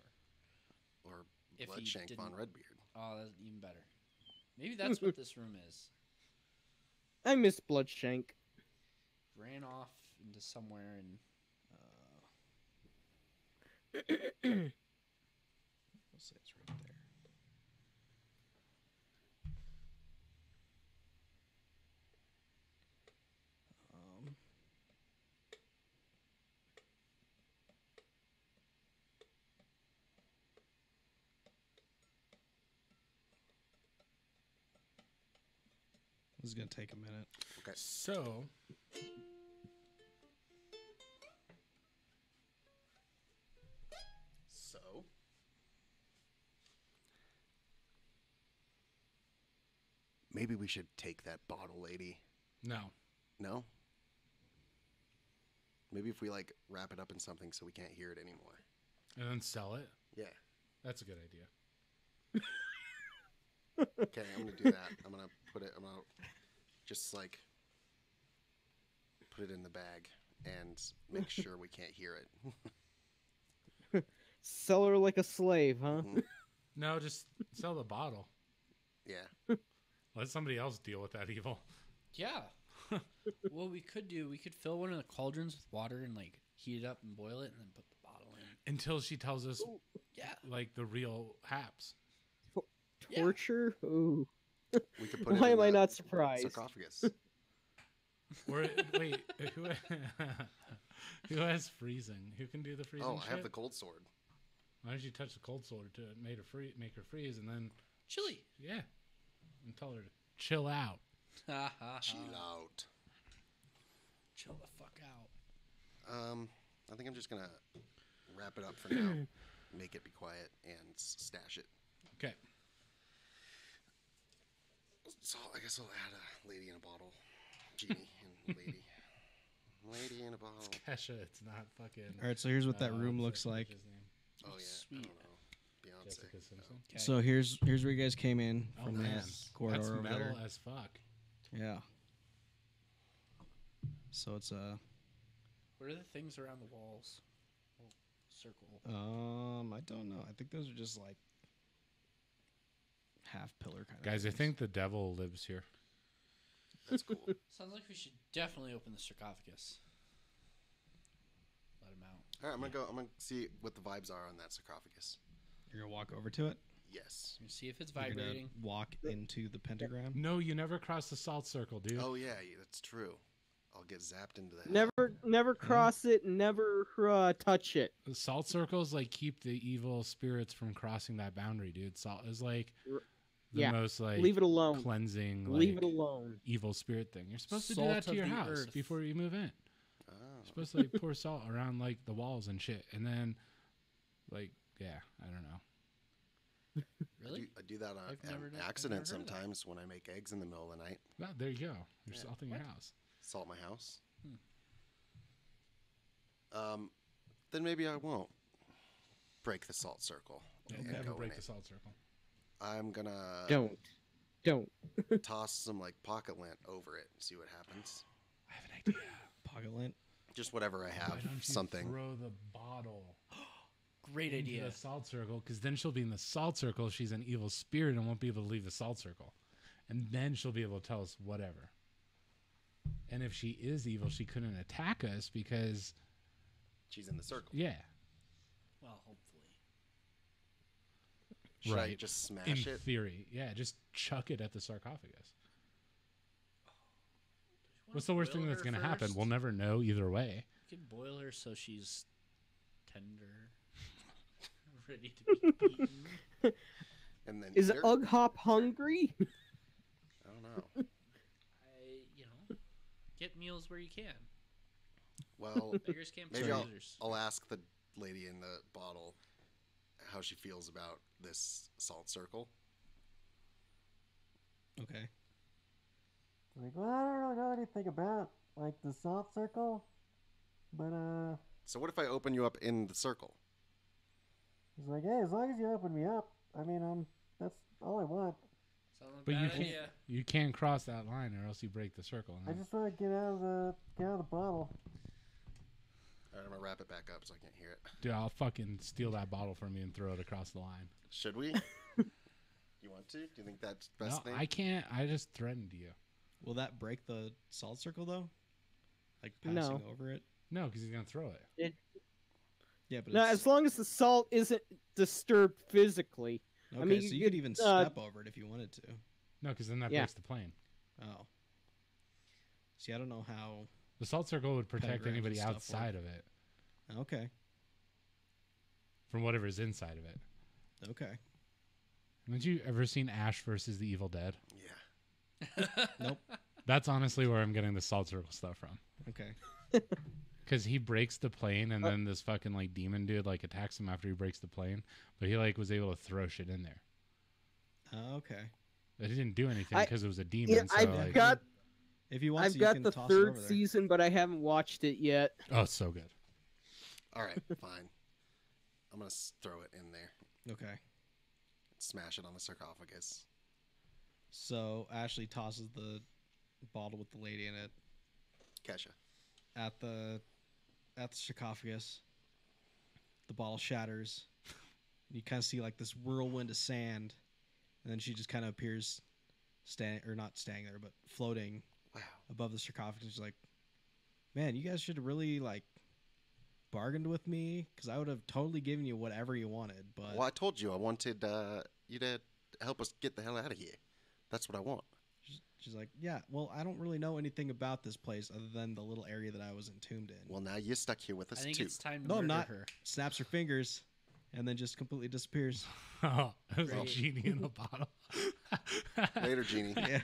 S1: Or
S3: If he
S1: Bloodshank von
S3: didn't-
S1: Redbeard.
S3: Oh, that's even better. Maybe that's what this room is.
S5: I miss Bloodshank.
S3: Ran off into somewhere and
S4: We'll say it's right there. This is gonna take a minute.
S1: Okay.
S2: So,
S1: So. Maybe we should take that bottle, lady.
S2: no.
S1: No? Maybe if we like wrap it up in something so we can't hear it anymore.
S2: And then sell it.
S1: Yeah.
S2: That's a good idea.
S1: Okay, I'm gonna do that. I'm gonna just like put it in the bag and make sure we can't hear it.
S5: Sell her like a slave, huh?
S2: No, just sell the bottle.
S1: Yeah.
S2: Let somebody else deal with that evil.
S3: Yeah. What we could do, we could fill one of the cauldrons with water and like heat it up and boil it, and then put the bottle in.
S2: Until she tells us,
S3: Yeah.
S2: like, the real haps.
S5: Torture? Ooh.
S1: We could put
S5: Why
S1: it in
S5: am I
S1: the
S5: not surprised?
S1: sarcophagus.
S2: Or, wait, who has freezing? Who can do the freezing
S1: Oh, I have
S2: shit?
S1: the cold sword.
S2: Why don't you touch the cold sword to make her freeze, and then,
S3: Chili.
S2: yeah, and tell her to chill out.
S1: Chill out.
S3: Chill the fuck out.
S1: I think I'm just gonna wrap it up for now, make it be quiet, and stash it.
S2: Okay.
S1: So I guess I'll add a lady in a bottle, genie and lady, lady in a bottle.
S2: Kesha, it's not fucking.
S4: All right, so here's what that room
S2: what's
S4: looks
S2: that
S4: like.
S2: bitch's name?
S1: Oh yeah,
S3: Sweet.
S1: I don't know, Beyonce.
S2: Jessica Simpson.
S3: Okay.
S4: So here's where you guys came in
S2: Oh,
S4: from
S2: man.
S4: that corridor
S2: That's
S4: over
S2: metal
S4: there.
S2: as fuck.
S4: Yeah. So it's a
S3: What are the things around the walls? Oh, circle.
S4: I don't know. I think those are just like half pillar kind of
S2: Guys, I
S4: things.
S2: think the devil lives here.
S1: That's cool.
S3: Sounds like we should definitely open the sarcophagus. Let him out.
S1: All right, I'm gonna see what the vibes are on that sarcophagus.
S4: You're gonna walk over to it.
S1: Yes.
S3: You see if it's
S4: You're gonna
S3: vibrating.
S4: walk into the pentagram.
S2: No, you never cross the salt circle, dude.
S1: Oh yeah, that's true. I'll get zapped into that.
S5: Never cross it. Never touch it.
S2: The salt circles like keep the evil spirits from crossing that boundary, dude. Salt is like the
S5: Yeah.
S2: most like
S5: Leave it alone.
S2: cleansing,
S5: Leave
S2: like,
S5: it alone.
S2: evil spirit thing. You're supposed to do
S3: Salt
S2: that to
S3: of
S2: your
S3: the
S2: house
S3: earth.
S2: before you move in.
S1: Oh.
S2: You're supposed to like pour salt around like the walls and shit, and then like yeah, I don't know.
S3: Really?
S1: I do that on
S3: I've never
S1: an
S3: I've
S1: accident
S3: never heard of that.
S1: sometimes when I make eggs in the middle of the night.
S2: Well, there you go. You're
S1: Yeah.
S2: salting your house.
S1: Salt my house. Then maybe I won't break the salt circle.
S2: Yeah,
S1: and
S2: never
S1: go
S2: break
S1: in
S2: the
S1: it.
S2: salt circle.
S1: I'm gonna
S5: Don't.
S1: toss some like pocket lint over it and see what happens.
S2: I have an idea.
S4: Pocket lint.
S1: Just whatever I
S2: Why
S1: have,
S2: don't you
S1: something.
S2: throw the bottle
S3: Great
S2: into
S3: idea.
S2: the salt circle? Because then she'll be in the salt circle. She's an evil spirit and won't be able to leave the salt circle, and then she'll be able to tell us whatever. And if she is evil, she couldn't attack us because
S1: She's in the circle.
S2: yeah,
S3: Well, hopefully.
S1: Should I
S2: right.
S1: just
S2: in
S1: smash it?
S2: theory, yeah, just chuck it at the sarcophagus. What's the worst thing that's going to happen? We'll never know either way.
S3: You can boil her so she's tender, ready to be eaten.
S1: And then
S5: Is
S1: eat her?
S5: Ugghop hungry?
S1: I don't know.
S3: Get meals where you can.
S1: Well,
S3: Beggars can't be
S1: maybe
S3: choosers.
S1: I'll ask the lady in the bottle how she feels about this salt circle.
S4: Okay.
S6: Like, well, I don't really know anything about like the salt circle, but
S1: So what if I open you up in the circle?
S6: he's like, hey, as long as you open me up, I mean, that's all I want.
S3: Sounds like a
S2: But
S3: bad idea.
S2: you can't cross that line, or else you break the circle.
S6: I just want to get out of the bottle.
S1: All right, I'm gonna wrap it back up so I can't hear it.
S2: Dude, I'll fucking steal that bottle from you and throw it across the line.
S1: Should we? You want to? Do you think that's the best
S2: No,
S1: thing?
S2: I can't. I just threatened you.
S4: Will that break the salt circle though? Like
S5: No.
S4: passing over it?
S2: No, because he's gonna throw it.
S4: Yeah, but
S5: No,
S4: it's,
S5: as long as the salt isn't disturbed physically.
S4: okay.
S5: mean,
S4: so
S5: you
S4: you could even
S5: uh,
S4: step over it if you wanted to.
S2: No, because then that
S5: Yeah.
S2: breaks the plane.
S4: Oh. See, I don't know how.
S2: The salt circle would protect
S4: Pentagrams
S2: anybody
S4: and stuff
S2: outside of it
S4: Okay.
S2: from whatever's inside of it.
S4: Okay.
S2: Haven't you ever seen Ash versus the Evil Dead?
S1: Yeah.
S4: Nope.
S2: That's honestly where I'm getting the salt circle stuff from.
S4: Okay.
S2: Because he breaks the plane, and then this fucking like demon dude like attacks him after he breaks the plane, but he like was able to throw shit in there.
S4: Okay.
S2: But he didn't do anything
S5: I-
S2: because it was a demon.
S5: Yeah,
S2: so
S5: I've
S2: like,
S5: got
S4: If you want
S5: I've
S4: to,
S5: got
S4: you can
S5: the
S4: toss it
S5: third
S4: over there.
S5: season, but I haven't watched it yet.
S2: oh, it's so good.
S1: All right, fine. I'm gonna throw it in there.
S4: Okay.
S1: Smash it on the sarcophagus.
S4: So Ashley tosses the bottle with the lady in it
S1: Kesha.
S4: at the sarcophagus. The bottle shatters. You kind of see like this whirlwind of sand, and then she just kind of appears, not standing there, but floating
S1: Wow.
S4: above the sarcophagus. She's like, "Man, you guys should have really like bargained with me, because I would have totally given you whatever you wanted." But
S1: Well, I told you I wanted you to help us get the hell out of here. That's what I want.
S4: she's like, "Yeah, well, I don't really know anything about this place other than the little area that I was entombed in."
S1: Well, now you're stuck here with
S3: I
S1: us
S3: think
S1: too.
S3: it's time to
S4: No, I'm
S3: murder
S4: not.
S3: her.
S4: Snaps her fingers, and then just completely disappears.
S2: Oh, it was a
S3: Great.
S2: genie in the bottle.
S1: Later, Genie.
S4: Yeah,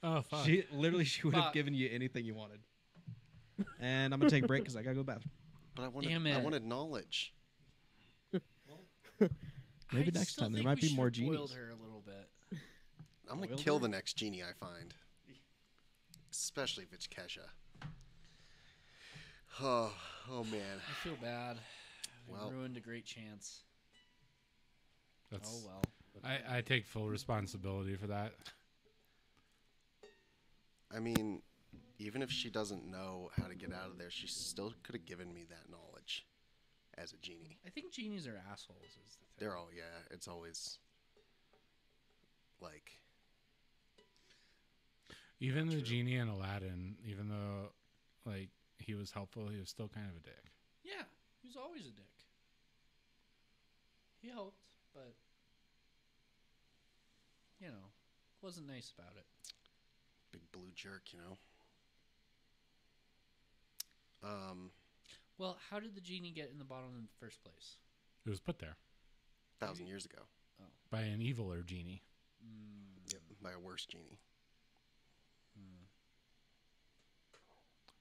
S2: Oh fuck.
S4: she would have
S3: Fuck.
S4: given you anything you wanted. And I'm gonna take a break because I gotta go to the bathroom.
S1: But I
S3: Damn
S1: wanted, I
S3: it.
S1: wanted knowledge.
S4: Maybe
S3: I
S4: next
S3: still
S4: time there
S3: think
S4: might
S3: we
S4: be more
S3: should've boiled
S4: genies.
S3: her a little bit.
S1: I'm gonna
S4: Boiled
S1: kill
S4: her?
S1: the next genie I find, especially if it's Kesha. Oh man.
S3: I feel bad. We
S1: Well.
S3: ruined a great chance.
S2: That's,
S3: Oh well.
S2: I take full responsibility for that.
S1: I mean, even if she doesn't know how to get out of there, she still could have given me that knowledge as a genie.
S3: I think genies are assholes. Is the thing.
S1: They're all, yeah, it's always like,
S2: Even the
S1: True.
S2: genie in Aladdin, even though like he was helpful, he was still kind of a dick.
S3: Yeah, he was always a dick. He helped, but you know, wasn't nice about it.
S1: big blue jerk, you know?
S3: Well, how did the genie get in the bottle in the first place?
S2: It was put there
S1: 1,000 years ago
S2: by an eviler genie.
S1: by a worse genie.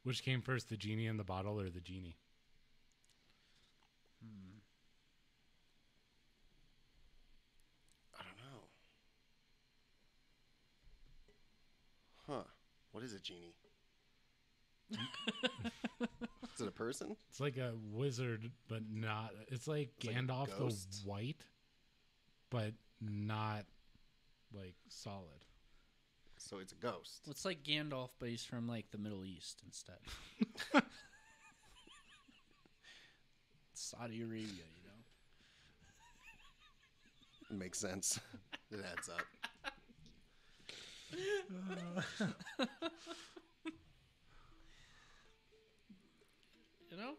S2: Which came first, the genie in the bottle or the genie?
S1: I don't know. Huh. What is a genie? Is it a person?
S2: It's like a wizard, but not. It's like
S1: It's like a
S2: Gandalf
S1: ghost?
S2: the White, but not like solid.
S1: So it's a ghost.
S3: Well, it's like Gandalf, but he's from like the Middle East instead. Saudi Arabia, you know.
S1: It makes sense. It adds up.
S3: You know,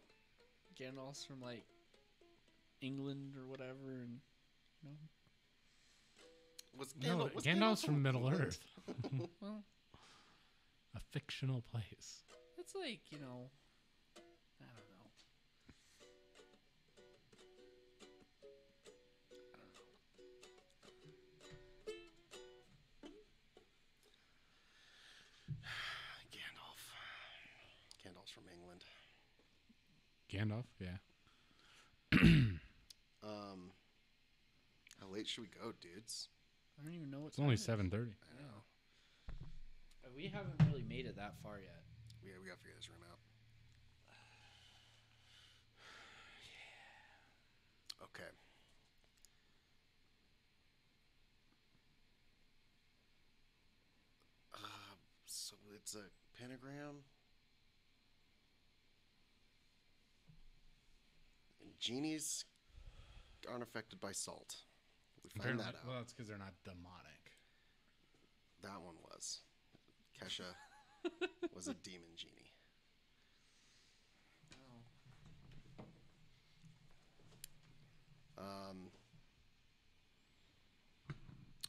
S3: Gandalf's from like England or whatever, and you know,
S1: Was
S2: No,
S1: was
S2: Gandalf's from Middle
S1: England?
S2: Earth,
S3: well,
S2: a fictional place.
S3: it's like I don't know.
S1: Gandalf's from England.
S2: Gandalf, yeah.
S1: How late should we go, dudes?
S3: I don't even know what.
S2: It's only
S3: time it is.
S2: 7:30.
S1: I know.
S3: We haven't really made it that far yet.
S1: We gotta figure this room out. Okay. So it's a pentagram. And genies aren't affected by salt. We find that out.
S2: Well, that's because they're not demonic.
S1: That one was. Kesha was a demon genie.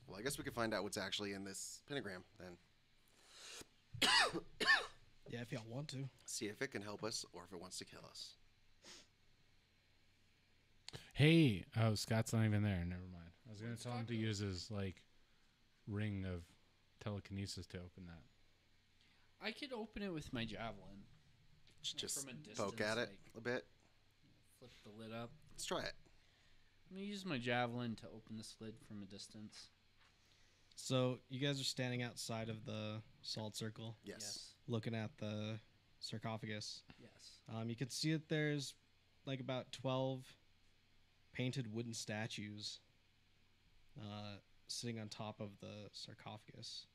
S1: Well, I guess we could find out what's actually in this pentagram then.
S4: Yeah, if y'all want to.
S1: See if it can help us or if it wants to kill us.
S2: Hey, oh, Scott's not even there. Never mind. I was gonna
S3: What's
S2: tell him
S3: Scott
S2: to
S3: doing?
S2: use his like ring of telekinesis to open that.
S3: I could open it with my javelin.
S1: Just
S3: From a
S1: poke
S3: distance,
S1: at it
S3: like-
S1: a bit.
S3: Flip the lid up.
S1: Let's try it.
S3: I'm gonna use my javelin to open this lid from a distance.
S4: So you guys are standing outside of the salt circle,
S1: Yes.
S4: looking at the sarcophagus.
S3: Yes.
S4: You can see that there's like about 12 painted wooden statues sitting on top of the sarcophagus.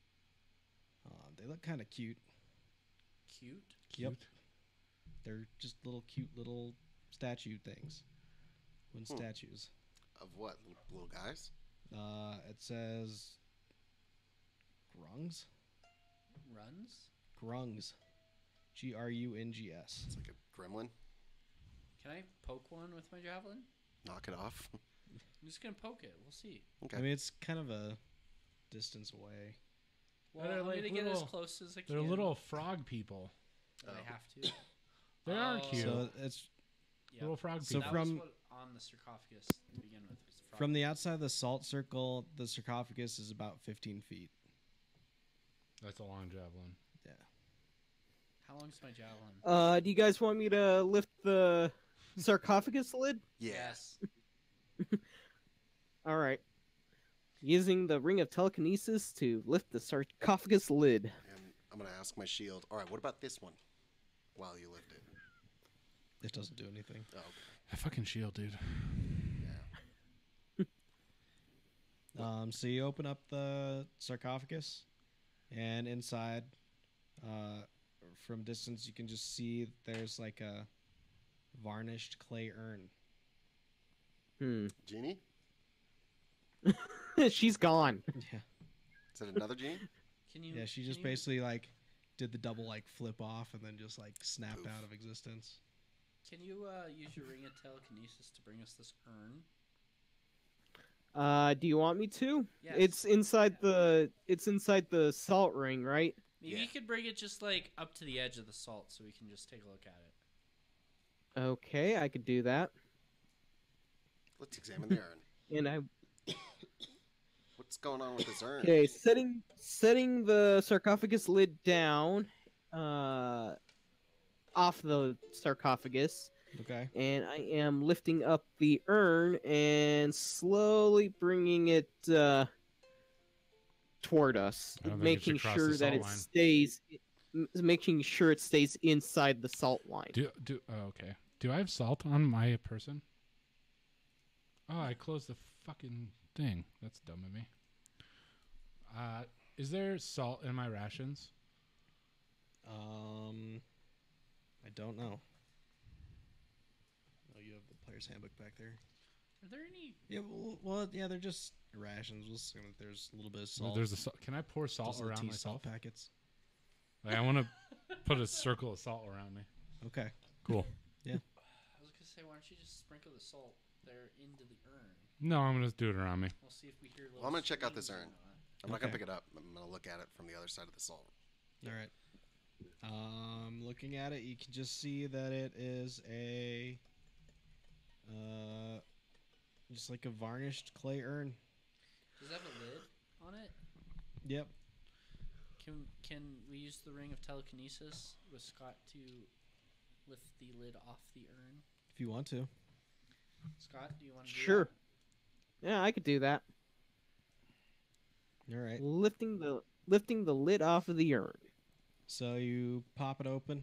S4: They look kind of cute.
S3: Cute.
S4: Yep. They're just little cute little statue things. Wooden statues.
S1: Of what? Little guys?
S4: It says grungs?
S3: Runs.
S4: Grungs. Grungs.
S1: It's like a gremlin.
S3: Can I poke one with my javelin?
S1: Knock it off.
S3: I'm just gonna poke it. We'll see.
S1: Okay.
S4: I mean, it's kind of a distance away.
S3: Well,
S2: They're
S3: I'm
S2: like
S3: gonna get as
S2: little-
S3: close as I can.
S2: They're little frog people.
S3: But I have to.
S2: They are
S3: Oh.
S2: cute.
S4: So it's
S3: Yep.
S2: Little frog
S4: So
S2: people.
S3: that was
S4: from-
S3: what on the sarcophagus to begin with. Was the frog.
S4: from the outside of the salt circle, the sarcophagus is about 15 feet.
S2: That's a long javelin.
S4: Yeah.
S3: How long's my javelin?
S5: Do you guys want me to lift the sarcophagus lid?
S1: Yeah.
S3: Yes.
S5: All right. Using the ring of telekinesis to lift the sarcophagus lid.
S1: And I'm going to ask my shield. All right, what about this one? While you lift it.
S4: It doesn't do anything.
S1: Oh, okay.
S2: That fucking shield, dude.
S1: Yeah.
S4: So you open up the sarcophagus, and inside, from distance, you can just see there's like a varnished clay urn.
S1: Genie?
S5: She's gone.
S4: Yeah.
S1: Is it another genie?
S3: Can you?
S4: Yeah, she
S3: can
S4: just
S3: you-
S4: basically like did the double like flip off and then just like snapped
S1: Poof.
S4: out of existence.
S3: Can you use your ring of telekinesis to bring us this urn?
S5: Do you want me to?
S3: Yes.
S5: It's inside the salt ring, right?
S3: Maybe
S1: Yeah.
S3: you could bring it just like up to the edge of the salt so we can just take a look at it.
S5: Okay, I could do that.
S1: Let's examine the urn.
S5: And I
S1: What's going on with this urn?
S5: okay, setting the sarcophagus lid down off the sarcophagus,
S4: Okay.
S5: and I am lifting up the urn and slowly bringing it toward us,
S2: I don't think it should
S5: making
S2: cross
S5: sure
S2: the
S5: that
S2: salt
S5: it
S2: line.
S5: stays making sure it stays inside the salt line.
S2: Okay. Do I have salt on my person? Oh, I closed the fucking thing. That's dumb of me. Is there salt in my rations?
S4: I don't know. Oh, you have the player's handbook back there.
S3: Are there any?
S4: Yeah, well, yeah, they're just rations. We'll assume that there's a little bit of salt.
S2: There's a salt. Can I pour salt
S4: Just little
S2: around
S4: tea
S2: myself?
S4: salt packets.
S2: Like, I want to put a circle of salt around me.
S4: Okay.
S2: Cool.
S3: I was gonna say, why don't you just sprinkle the salt there into the urn?
S2: No, I'm gonna do it around me.
S3: We'll see if we hear.
S1: Well, I'm gonna check out this
S3: screams or
S1: urn.
S3: not.
S1: I'm not going to
S4: Okay.
S1: pick it up. I'm going to look at it from the other side of the salt.
S4: All right. Looking at it, you can just see that it is just like a varnished clay urn.
S3: Does it have a lid on it?
S4: Yep.
S3: Can we use the ring of telekinesis with Scott to lift the lid off the urn?
S4: If you want to.
S3: Scott, do you want to do
S5: Sure. Yeah, I could do that.
S4: All right.
S5: Lifting the lid off of the urn.
S4: So you pop it open.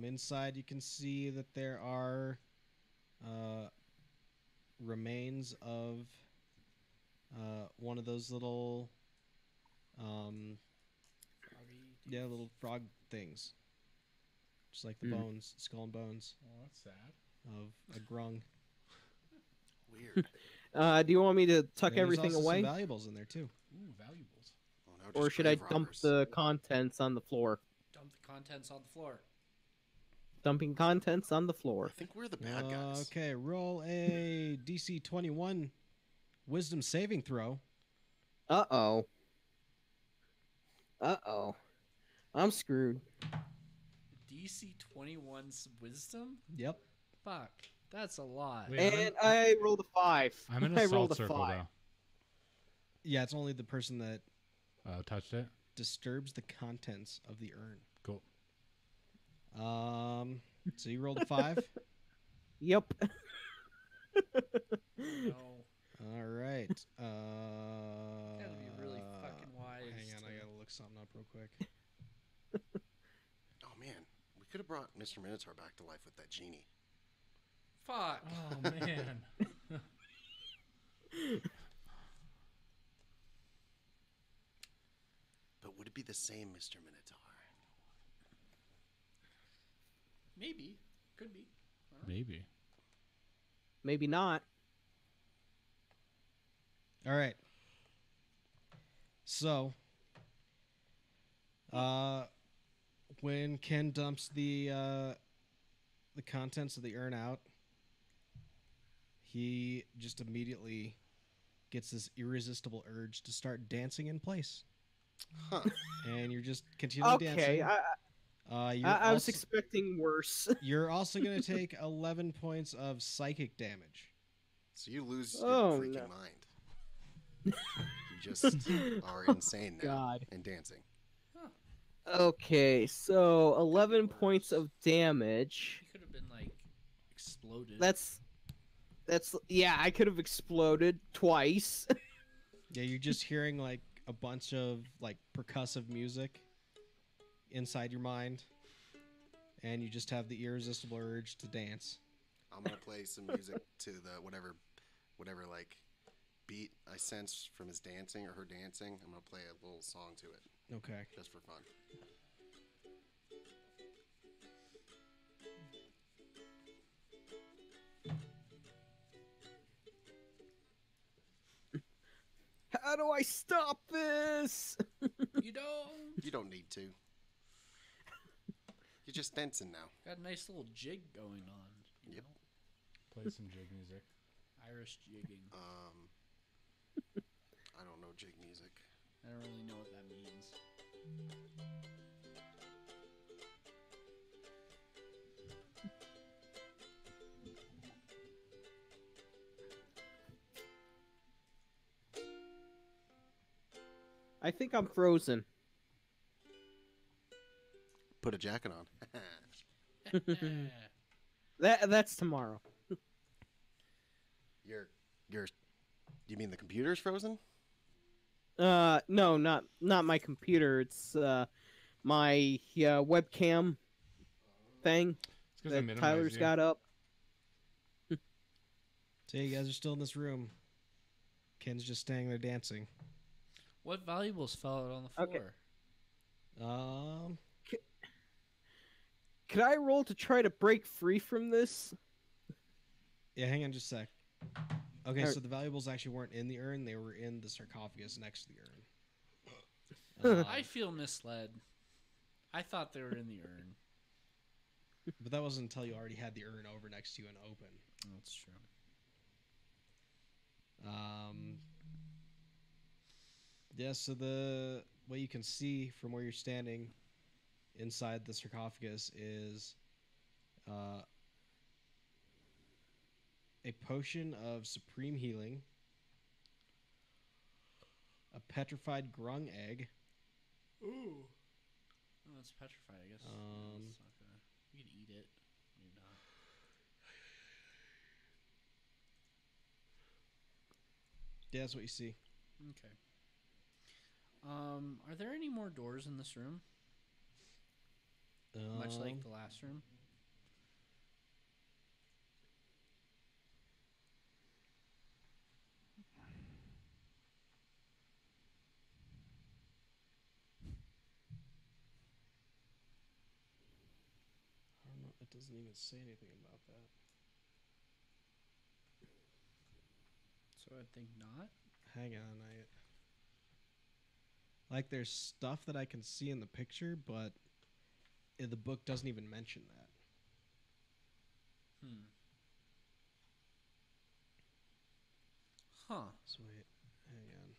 S4: Inside, you can see that there are remains of one of those little, little frog things, just like the bones, skull and bones
S2: Oh, that's sad.
S4: of a grung.
S1: Weird.
S5: Do you want me to tuck
S4: And there's
S5: everything
S4: also
S5: away,
S4: some valuables in there too.
S2: Ooh, valuables.
S1: Oh, no,
S5: or
S1: just
S5: should I
S1: grave
S5: dump
S1: robbers.
S5: the contents on the floor?
S3: Dump the contents on the floor.
S5: Dumping contents on the
S1: I
S5: floor.
S1: think we're the bad guys.
S4: Okay, roll a DC 21 Wisdom saving throw.
S5: Uh-oh. I'm screwed.
S3: DC 21's wisdom?
S4: Yep.
S3: Fuck. That's a lot.
S2: Wait,
S5: And I rolled a 5.
S2: I'm in
S5: I
S2: a
S5: rolled
S2: salt circle
S5: 5.
S2: though.
S4: Yeah, it's only the person that
S2: Touched it.
S4: disturbs the contents of the urn.
S2: Cool.
S4: So you rolled a 5.
S5: Yep.
S3: No.
S4: All right.
S3: Gotta be really fucking wise.
S4: Hang on, I gotta look something up real quick.
S1: Oh man, we could have brought Mr. Minotaur back to life with that genie.
S3: Fuck.
S2: Oh man.
S1: But would it be the same Mr. Minotaur?
S3: Maybe. Could be.
S2: Maybe.
S5: Maybe not.
S4: All right. So, when Ken dumps the contents of the urn out, he just immediately gets this irresistible urge to start dancing in place.
S1: Huh.
S4: And you're just continuing
S5: Okay,
S4: dancing.
S5: I was expecting worse.
S4: You're also going to take 11 points of psychic damage.
S1: So you lose
S5: Oh,
S1: your freaking
S5: no.
S1: mind. You just are insane now
S5: God.
S1: and dancing.
S5: Okay, so 11 points of damage.
S3: He could have been like exploded.
S5: That's yeah, I could have exploded twice.
S4: Yeah, you're just hearing like a bunch of like percussive music inside your mind, and you just have the irresistible urge to dance.
S1: I'm gonna play some music to the whatever like beat I sense from his dancing or her dancing. I'm gonna play a little song to it
S4: Okay.
S1: just for fun.
S5: How do I stop this?
S3: You don't.
S1: You don't need to. You're just dancing now.
S3: Got a nice little jig going on. You
S1: Yep.
S3: know?
S2: Play some jig music.
S3: Irish jigging.
S1: I don't know jig music.
S3: I don't really know what that means.
S5: I think I'm frozen.
S1: Put a jacket on.
S5: That's tomorrow.
S1: you're you mean the computer's frozen?
S5: No, not my computer. It's my webcam thing
S2: It's 'cause I
S5: that
S2: minimized
S5: Tyler's
S2: you.
S5: got up.
S4: So you guys are still in this room. Ken's just standing there dancing.
S3: What valuables fell out on the floor?
S5: Okay. Could I roll to try to break free from this?
S4: Yeah, hang on just a sec. Okay,
S5: Alright.
S4: so the valuables actually weren't in the urn; they were in the sarcophagus next to the urn.
S3: I feel misled. I thought they were in the urn.
S4: But that wasn't until you already had the urn over next to you and open.
S3: That's true.
S4: Yeah, so the what you can see from where you're standing inside the sarcophagus is a potion of supreme healing, a petrified grung egg,
S3: Ooh. Oh, it's petrified, I guess.
S4: Um,
S3: It's not gonna... You can eat it. Maybe not.
S4: yeah, that's what you see.
S3: Okay. Are there any more doors in this room? Much like the last room?
S4: I don't know. It doesn't even say anything about that.
S3: So I think not.
S4: Hang on, like there's stuff that I can see in the picture, but the book doesn't even mention that.
S3: Huh.
S4: So wait, hang on.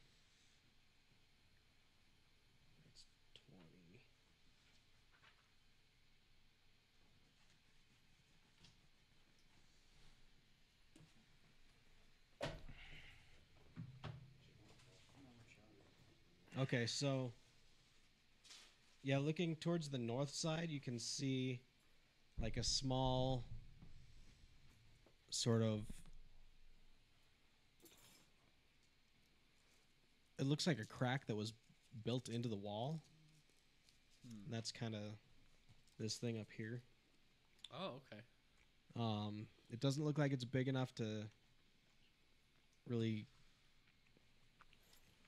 S4: That's 20. Okay, so yeah, looking towards the north side, you can see like a small sort of. It looks like a crack that was built into the wall. And that's kind of this thing up here.
S3: Oh, okay.
S4: It doesn't look like it's big enough to really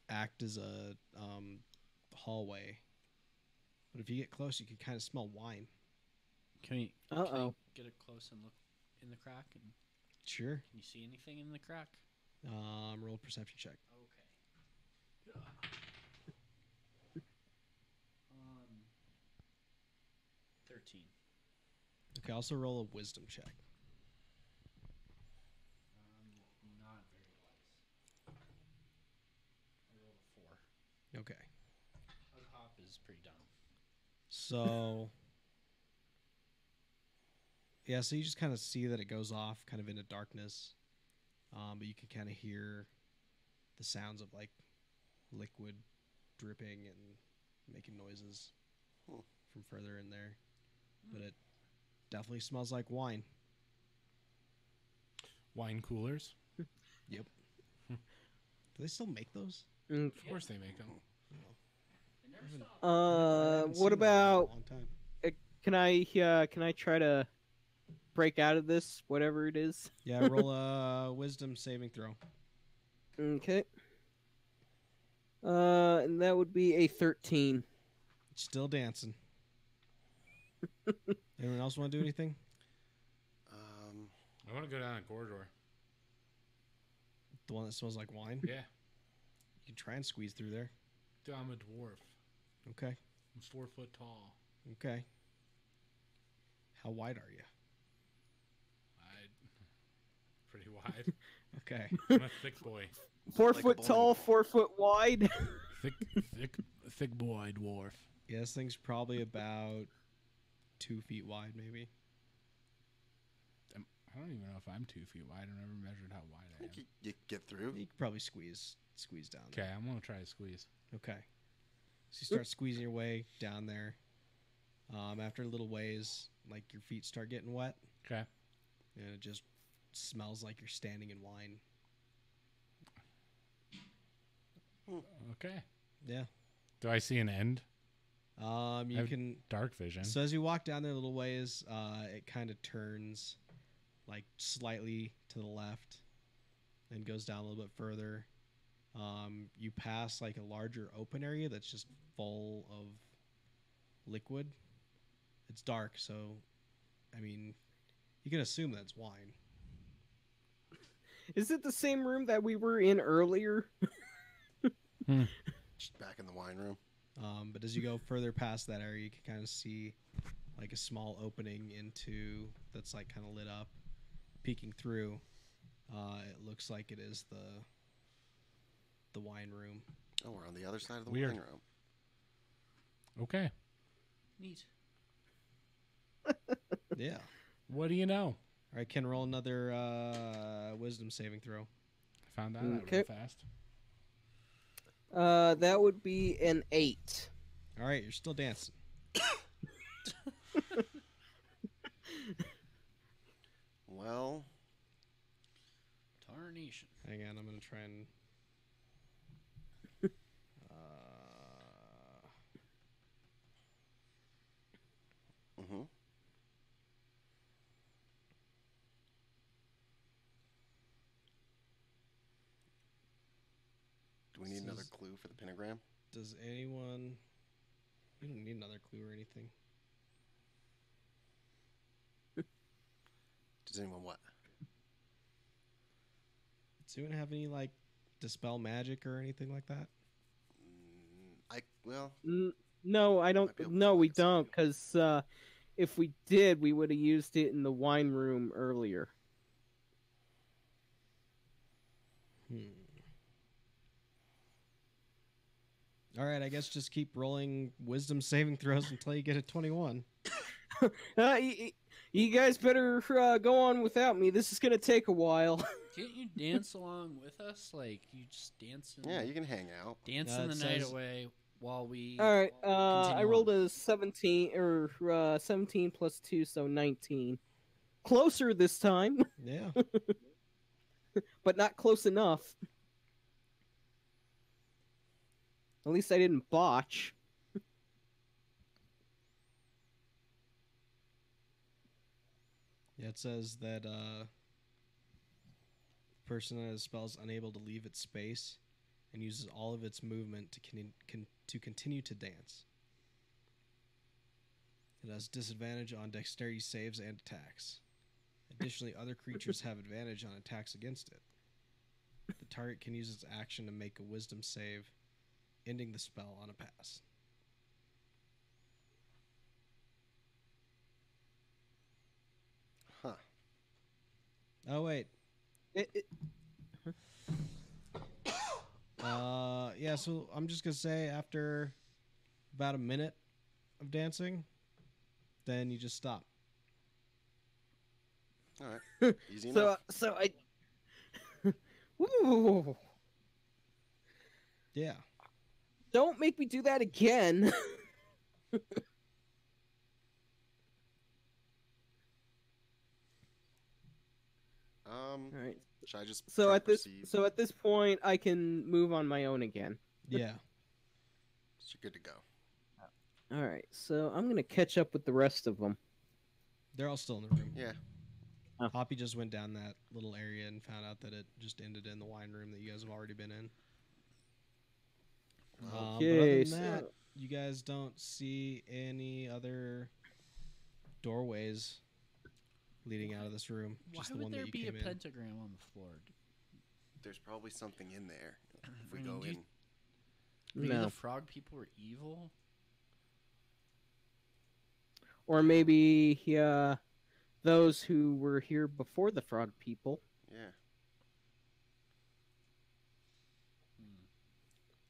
S4: act as a hallway. But if you get close, you can kind of smell wine.
S3: Can I
S5: Uh-oh.
S3: get it close and look in the crack? And
S4: Sure.
S3: can you see anything in the crack?
S4: Roll a perception check.
S3: Okay. 13.
S4: Okay, also roll a wisdom check.
S3: Not very wise. I rolled a 4.
S4: Okay.
S3: Ugghop is pretty dumb.
S4: So, yeah, so you just kind of see that it goes off kind of into darkness. But you can kind of hear the sounds of like liquid dripping and making noises from further in there. But it definitely smells like wine.
S2: Wine coolers.
S4: Yep. Do they still make those?
S5: Mm.
S2: Of course they make them.
S4: I haven't seen
S5: What
S4: that in a
S5: about?
S4: long time.
S5: Can I try to break out of this, whatever it is?
S4: Yeah, roll a wisdom saving throw.
S5: Okay. And that would be a 13.
S4: Still dancing. Anyone else want to do anything?
S2: I want to go down a corridor.
S4: The one that smells like wine?
S2: Yeah.
S4: You can try and squeeze through there.
S2: Dude, I'm a dwarf.
S4: Okay.
S2: I'm 4 foot tall.
S4: Okay. How wide are you?
S2: Pretty wide.
S4: Okay.
S2: I'm a thick boy.
S5: 4
S1: Like a
S5: foot
S1: bowling
S5: tall,
S1: ball.
S5: 4 foot wide.
S2: thick boy dwarf.
S4: Yeah, this thing's probably about 2 feet wide, maybe.
S2: I don't even know if I'm 2 feet wide. I've never measured how wide I am.
S1: You get through.
S4: You could probably squeeze down there.
S2: Okay, I'm gonna try to squeeze.
S4: Okay. So you start squeezing your way down there. After a little ways, like your feet start getting wet,
S2: Okay.
S4: and it just smells like you're standing in wine.
S2: Okay.
S4: Yeah.
S2: Do I see an end?
S4: You
S2: have
S4: can.
S2: Dark vision.
S4: So as you walk down there a little ways, it kind of turns, like slightly to the left, and goes down a little bit further. You pass like a larger open area that's just full of liquid. It's dark, so I mean, you can assume that's wine.
S5: Is it the same room that we were in earlier?
S1: Just back in the wine room.
S4: But as you go further past that area, you can kind of see like a small opening into that's like kind of lit up, peeking through. It looks like it is the wine room.
S1: Oh, we're on the other side of the
S2: Weird.
S1: wine room.
S2: Okay.
S3: Neat.
S4: Yeah.
S2: What do you know?
S4: All right, Ken, roll another wisdom saving throw.
S2: I found that out
S5: Okay.
S2: real fast.
S5: That would be an 8.
S4: All right, you're still dancing.
S1: Well,
S3: Tarnation.
S4: Hang on, I'm gonna try and.
S1: mm-hmm. Do we need
S4: This
S1: another
S4: is-
S1: clue for the pentagram?
S4: Does anyone? We don't need another clue or anything.
S1: Does anyone what?
S4: Does anyone have any like dispel magic or anything like that?
S5: No, I don't.
S1: Might be able to
S5: No, we
S1: focus on
S5: don't.
S1: you.
S5: Because if we did, we would have used it in the wine room earlier.
S4: All right, I guess just keep rolling wisdom saving throws until you get a 21.
S5: You guys better go on without me. This is gonna take a while.
S3: Can't you dance along with us? Like you just dancing.
S1: Yeah, you can hang out.
S3: Dancing the
S4: it
S3: night
S4: says-
S3: away while we.
S5: All right.
S3: Continue
S5: I rolled
S3: on.
S5: a 17 or 17 plus 2, so 19. Closer this time,
S4: Yeah.
S5: but not close enough. At least I didn't botch.
S4: Yeah, it says that person that has spells unable to leave its space and uses all of its movement to continue to dance. It has disadvantage on dexterity saves and attacks. Additionally, other creatures have advantage on attacks against it. The target can use its action to make a wisdom save, ending the spell on a pass.
S1: Huh.
S4: Oh, wait. Yeah, so I'm just going to say after about a minute of dancing, then you just stop.
S1: All right. Easy enough.
S5: So I. Ooh,
S4: Yeah.
S5: don't make me do that again. All right.
S1: Should I just
S5: So
S1: try
S5: at this
S1: proceed?
S5: so at this point, I can move on my own again.
S4: Yeah.
S1: So you're good to go.
S5: All right. So I'm gonna catch up with the rest of them.
S4: They're all still in the room.
S1: Yeah.
S5: Oh.
S4: Hoppy just went down that little area and found out that it just ended in the wine room that you guys have already been in. But other
S5: Okay,
S4: than that,
S5: so-
S4: you guys don't see any other doorways leading out of this room.
S3: Why
S4: Just the
S3: would
S4: one
S3: there
S4: that you
S3: be a
S4: came in.
S3: pentagram on the floor?
S1: There's probably something in there if we
S3: I mean,
S1: go
S3: do you-
S1: in.
S3: Maybe
S5: No.
S3: the frog people were evil.
S5: Or maybe those who were here before the frog people.
S1: Yeah.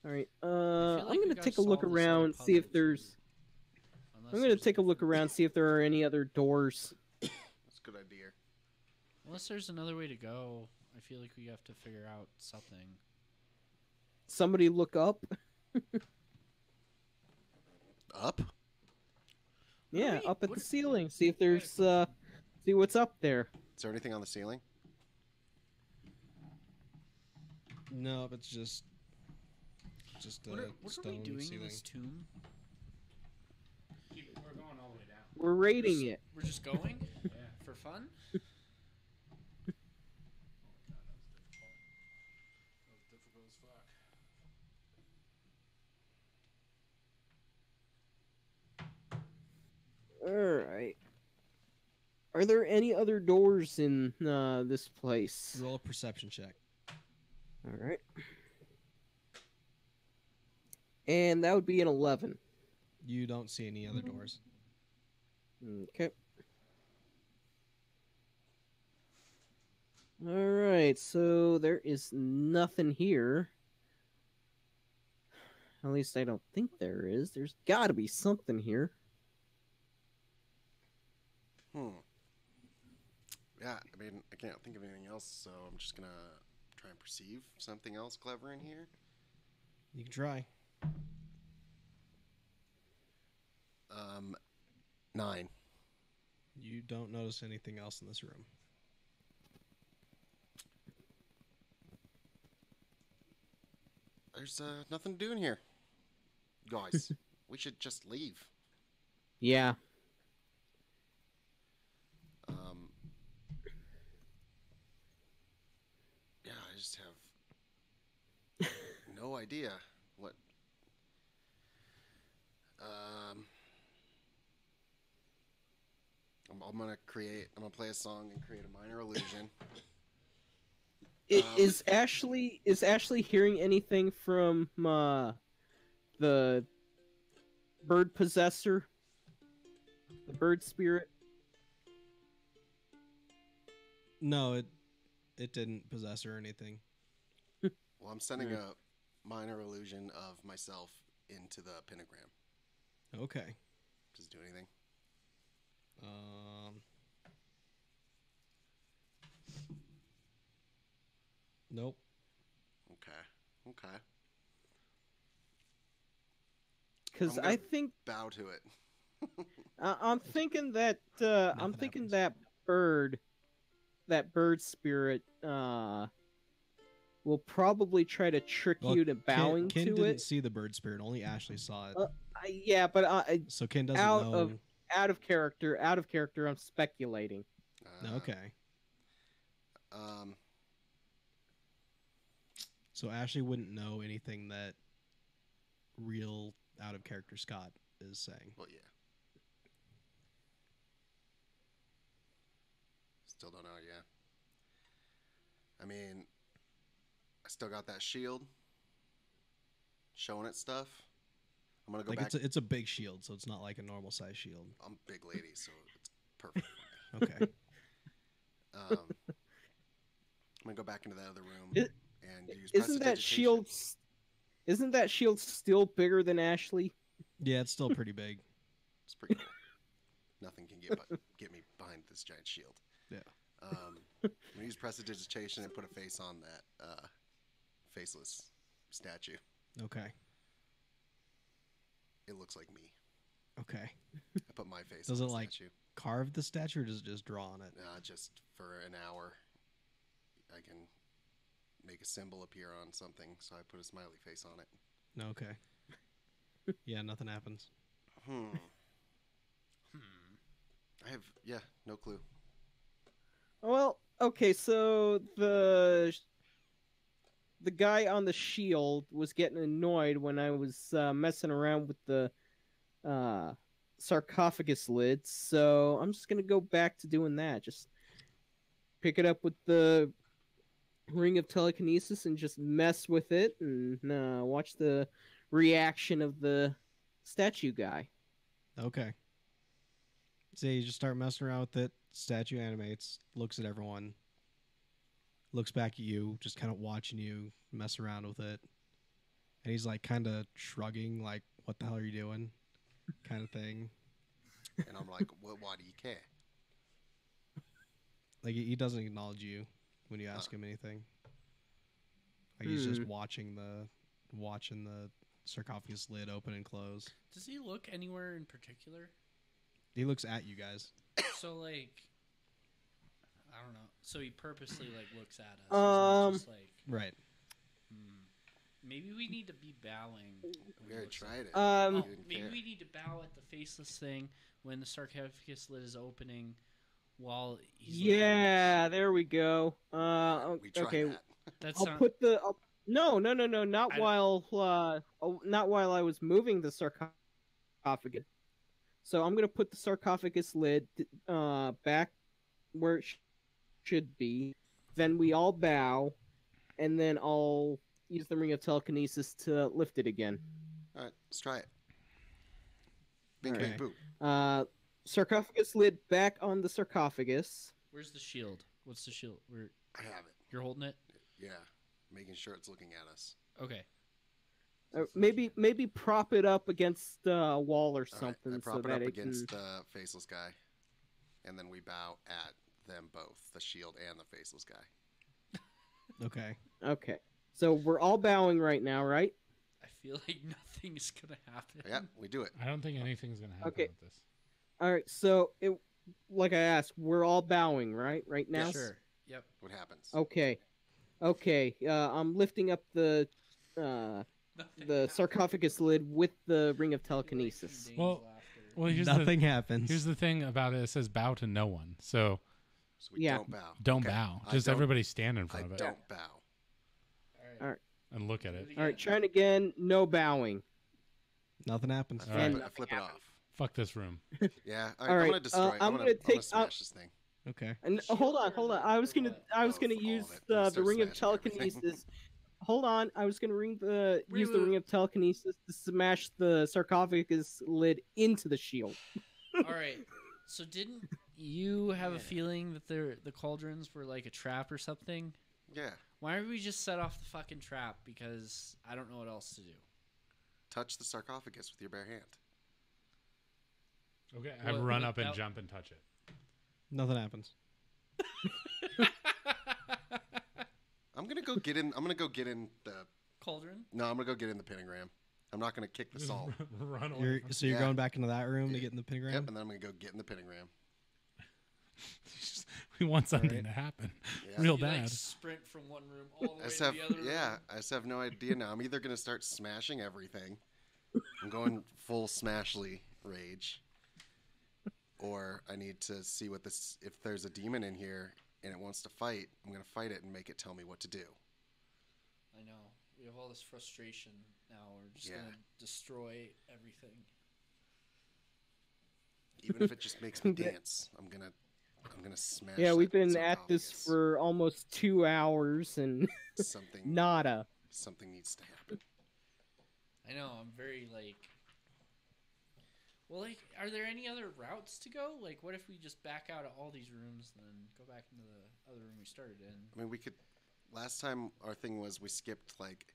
S5: All right.
S3: I feel like
S5: I'm
S3: we
S5: gonna
S3: gotta
S5: take a look
S3: solve this whole
S5: around, see if
S3: puzzle,
S5: there's.
S3: too. Unless
S5: I'm gonna
S3: there's
S5: take a look around, see if there are any other doors.
S1: That's a good idea.
S3: Unless there's another way to go, I feel like we have to figure out something.
S5: Somebody look up.
S1: Up?
S5: Yeah,
S3: we-
S5: up at
S3: what-
S5: the ceiling. See if there's see what's up there.
S1: Is there anything on the ceiling?
S4: No, it's just
S3: What
S4: a
S3: are we
S4: stone
S3: doing
S4: ceiling.
S3: in this tomb?
S2: We're going all the way down.
S5: We're raiding it.
S3: We're just going
S2: Yeah.
S3: for fun.
S2: That was difficult as fuck.
S5: All right. Are there any other doors in this place?
S4: Roll a perception check.
S5: All right. And that would be an 11.
S4: You don't see any other doors.
S5: Okay. All right, so there is nothing here. At least I don't think there is. There's got to be something here.
S1: Yeah, I mean, I can't think of anything else, so I'm just gonna try and perceive something else clever in here.
S4: You can try.
S1: 9.
S4: You don't notice anything else in this room.
S1: There's nothing to do in here. Guys, we should just leave.
S5: Yeah.
S1: Yeah, I just have no idea what. I'm gonna play a song and create a minor illusion.
S5: Is Ashley hearing anything from the bird possessor? The bird spirit?
S4: No, it didn't possess her or anything.
S1: Well, I'm sending a minor illusion of myself into the pentagram.
S4: Okay.
S1: Does it do anything?
S4: Nope.
S1: Okay.
S5: Because
S1: I'm gonna
S5: I think
S1: bow to it.
S5: I'm thinking that
S4: Nothing happens.
S5: that bird spirit will probably try to trick
S4: Well,
S5: you to bowing
S4: Ken
S5: to
S4: didn't
S5: it.
S4: see the bird spirit. Only Ashley saw it.
S5: Yeah, but
S4: So Ken doesn't
S5: out
S4: know.
S5: of out of character, I'm speculating.
S4: Okay.
S1: Um.
S4: So Ashley wouldn't know anything that real out of character Scott is saying.
S1: Well, yeah. Still don't know. Yeah. I mean, I still got that shield. Showing it stuff. I'm gonna go
S4: Like
S1: back.
S4: it's a big shield, so it's not like a normal size shield.
S1: I'm a big lady, so it's perfect for me.
S4: Okay.
S1: I'm gonna go back into that other room
S5: It-
S1: and use
S5: Isn't that
S1: prestidigitation.
S5: shield? Isn't that shield still bigger than Ashley?
S4: Yeah, it's still pretty big.
S1: It's pretty cool. Nothing can get me behind this giant shield.
S4: Yeah.
S1: I'm gonna use prestidigitation and put a face on that faceless statue.
S4: Okay.
S1: It looks like me.
S4: Okay.
S1: I put my face
S4: Does
S1: on
S4: it
S1: the
S4: like
S1: statue.
S4: carve the statue or does it just draw on it?
S1: Just for an hour, I can make a symbol appear on something, so I put a smiley face on it.
S4: Okay. Yeah, nothing happens.
S1: I have, no clue.
S5: Well, okay, so the guy on the shield was getting annoyed when I was messing around with the sarcophagus lid, so I'm just gonna go back to doing that. Just pick it up with the ring of telekinesis and just mess with it and watch the reaction of the statue guy.
S4: Okay. So you just start messing around with it. Statue animates, looks at everyone, looks back at you, just kind of watching you mess around with it. And he's like kind of shrugging, like, what the hell are you doing? Kind of thing.
S1: And I'm like, well, why do you care?
S4: Like, he doesn't acknowledge you when you ask him anything. Like, he's just watching the sarcophagus lid open and close.
S3: Does he look anywhere in particular?
S4: He looks at you guys.
S3: So like, I don't know. So he purposely like looks at us. He's not just like,
S4: Right.
S3: maybe we need to be bowing.
S1: We already tried it.
S3: Oh,
S1: You didn't
S3: maybe
S1: care.
S3: we need to bow at the faceless thing when the sarcophagus lid is opening, while he's looking at us.
S5: Yeah, there we go.
S1: We tried
S5: Okay,
S1: that.
S3: That's
S5: I'll
S3: not.
S5: put the no, not
S3: I-
S5: not while I was moving the sarcophagus. So I'm gonna put the sarcophagus lid back where it should be. Then we all bow, and then I'll use the ring of telekinesis to lift it again.
S1: All right, let's try it. Bing,
S4: Okay.
S1: bing, boom.
S5: Sarcophagus lid back on the sarcophagus.
S3: Where's the shield? What's the shield?
S1: I have it.
S3: You're holding it.
S1: Yeah, making sure it's looking at us.
S3: Okay.
S5: Maybe prop it up against a wall or
S1: All right,
S5: something
S1: I
S5: so
S1: prop it
S5: that
S1: up
S5: it
S1: against
S5: can.
S1: the faceless guy, and then we bow at them both, the shield and the faceless guy.
S4: Okay.
S5: Okay, so we're all bowing right now, right?
S3: I feel like nothing's gonna happen.
S1: Yeah, we do it.
S2: I don't think anything's gonna happen
S5: Okay.
S2: with this.
S5: All right, so like I asked, we're all bowing, right? Right now.
S3: Sure. Yep.
S1: What happens?
S5: Okay. I'm lifting up the sarcophagus lid with the ring of telekinesis.
S2: Well, here's
S4: Nothing happens.
S2: Here's the thing about it. It says bow to no one. So
S1: So we
S5: Yeah.
S1: don't bow.
S2: don't
S1: Okay,
S2: bow.
S1: I
S2: Just
S1: don't-
S2: everybody stand in
S1: I
S2: front of it
S1: don't bow.
S3: All right.
S2: and look at it.
S5: All right, trying again. No bowing.
S4: Nothing happens.
S1: I
S2: All right.
S1: flip, I flip it off.
S2: Fuck this room.
S1: Yeah.
S5: All
S1: I'm
S5: right,
S1: gonna destroy.
S5: I'm
S1: I'm
S5: gonna
S1: gonna
S5: take-
S1: smash this thing.
S4: Okay.
S5: And hold on. I was gonna
S1: Both,
S5: use
S1: all of it.
S5: the
S1: Start
S5: ring of
S1: smashing everything.
S5: telekinesis. Hold on, I was gonna use the ring of telekinesis to smash the sarcophagus lid into the shield.
S3: All right. So didn't you have a feeling that the cauldrons were like a trap or something?
S1: Yeah.
S3: Why don't we just set off the fucking trap? Because I don't know what else to do.
S1: Touch the sarcophagus with your bare hand.
S2: Okay, I
S3: What-
S2: run
S3: what-
S2: up and
S3: that-
S2: jump and touch it.
S4: Nothing happens.
S1: I'm gonna go get in. I'm gonna go get in the.
S3: Cauldron.
S1: No, I'm gonna go get in the pentagram. I'm not gonna kick the salt.
S2: Run away.
S4: You're
S1: Yeah.
S4: going back into that room to get in the pentagram?
S1: Yep, and then I'm gonna go get in the pentagram.
S2: We want something
S4: Alright.
S2: to happen,
S1: Yeah.
S2: real
S3: You, like,
S2: bad.
S3: sprint from one room all the
S1: I
S3: way
S1: just
S3: to
S1: have,
S3: the other room.
S1: yeah, I just have no idea now. I'm either gonna start smashing everything. I'm going full Smashly rage, or I need to see what this. If there's a demon in here and it wants to fight, I'm gonna fight it and make it tell me what to do.
S3: I know. We have all this frustration now. We're just
S1: Yeah.
S3: gonna destroy everything.
S1: Even if it just makes me dance, I'm gonna smash.
S5: Yeah, we've
S1: that
S5: been at this
S1: sarcophagus.
S5: for almost 2 hours and
S1: something.
S5: nada.
S1: Something needs to happen.
S3: I know. I'm very like. Well, like, are there any other routes to go? Like, what if we just back out of all these rooms and then go back into the other room we started in?
S1: I mean, we could. Last time our thing was we skipped like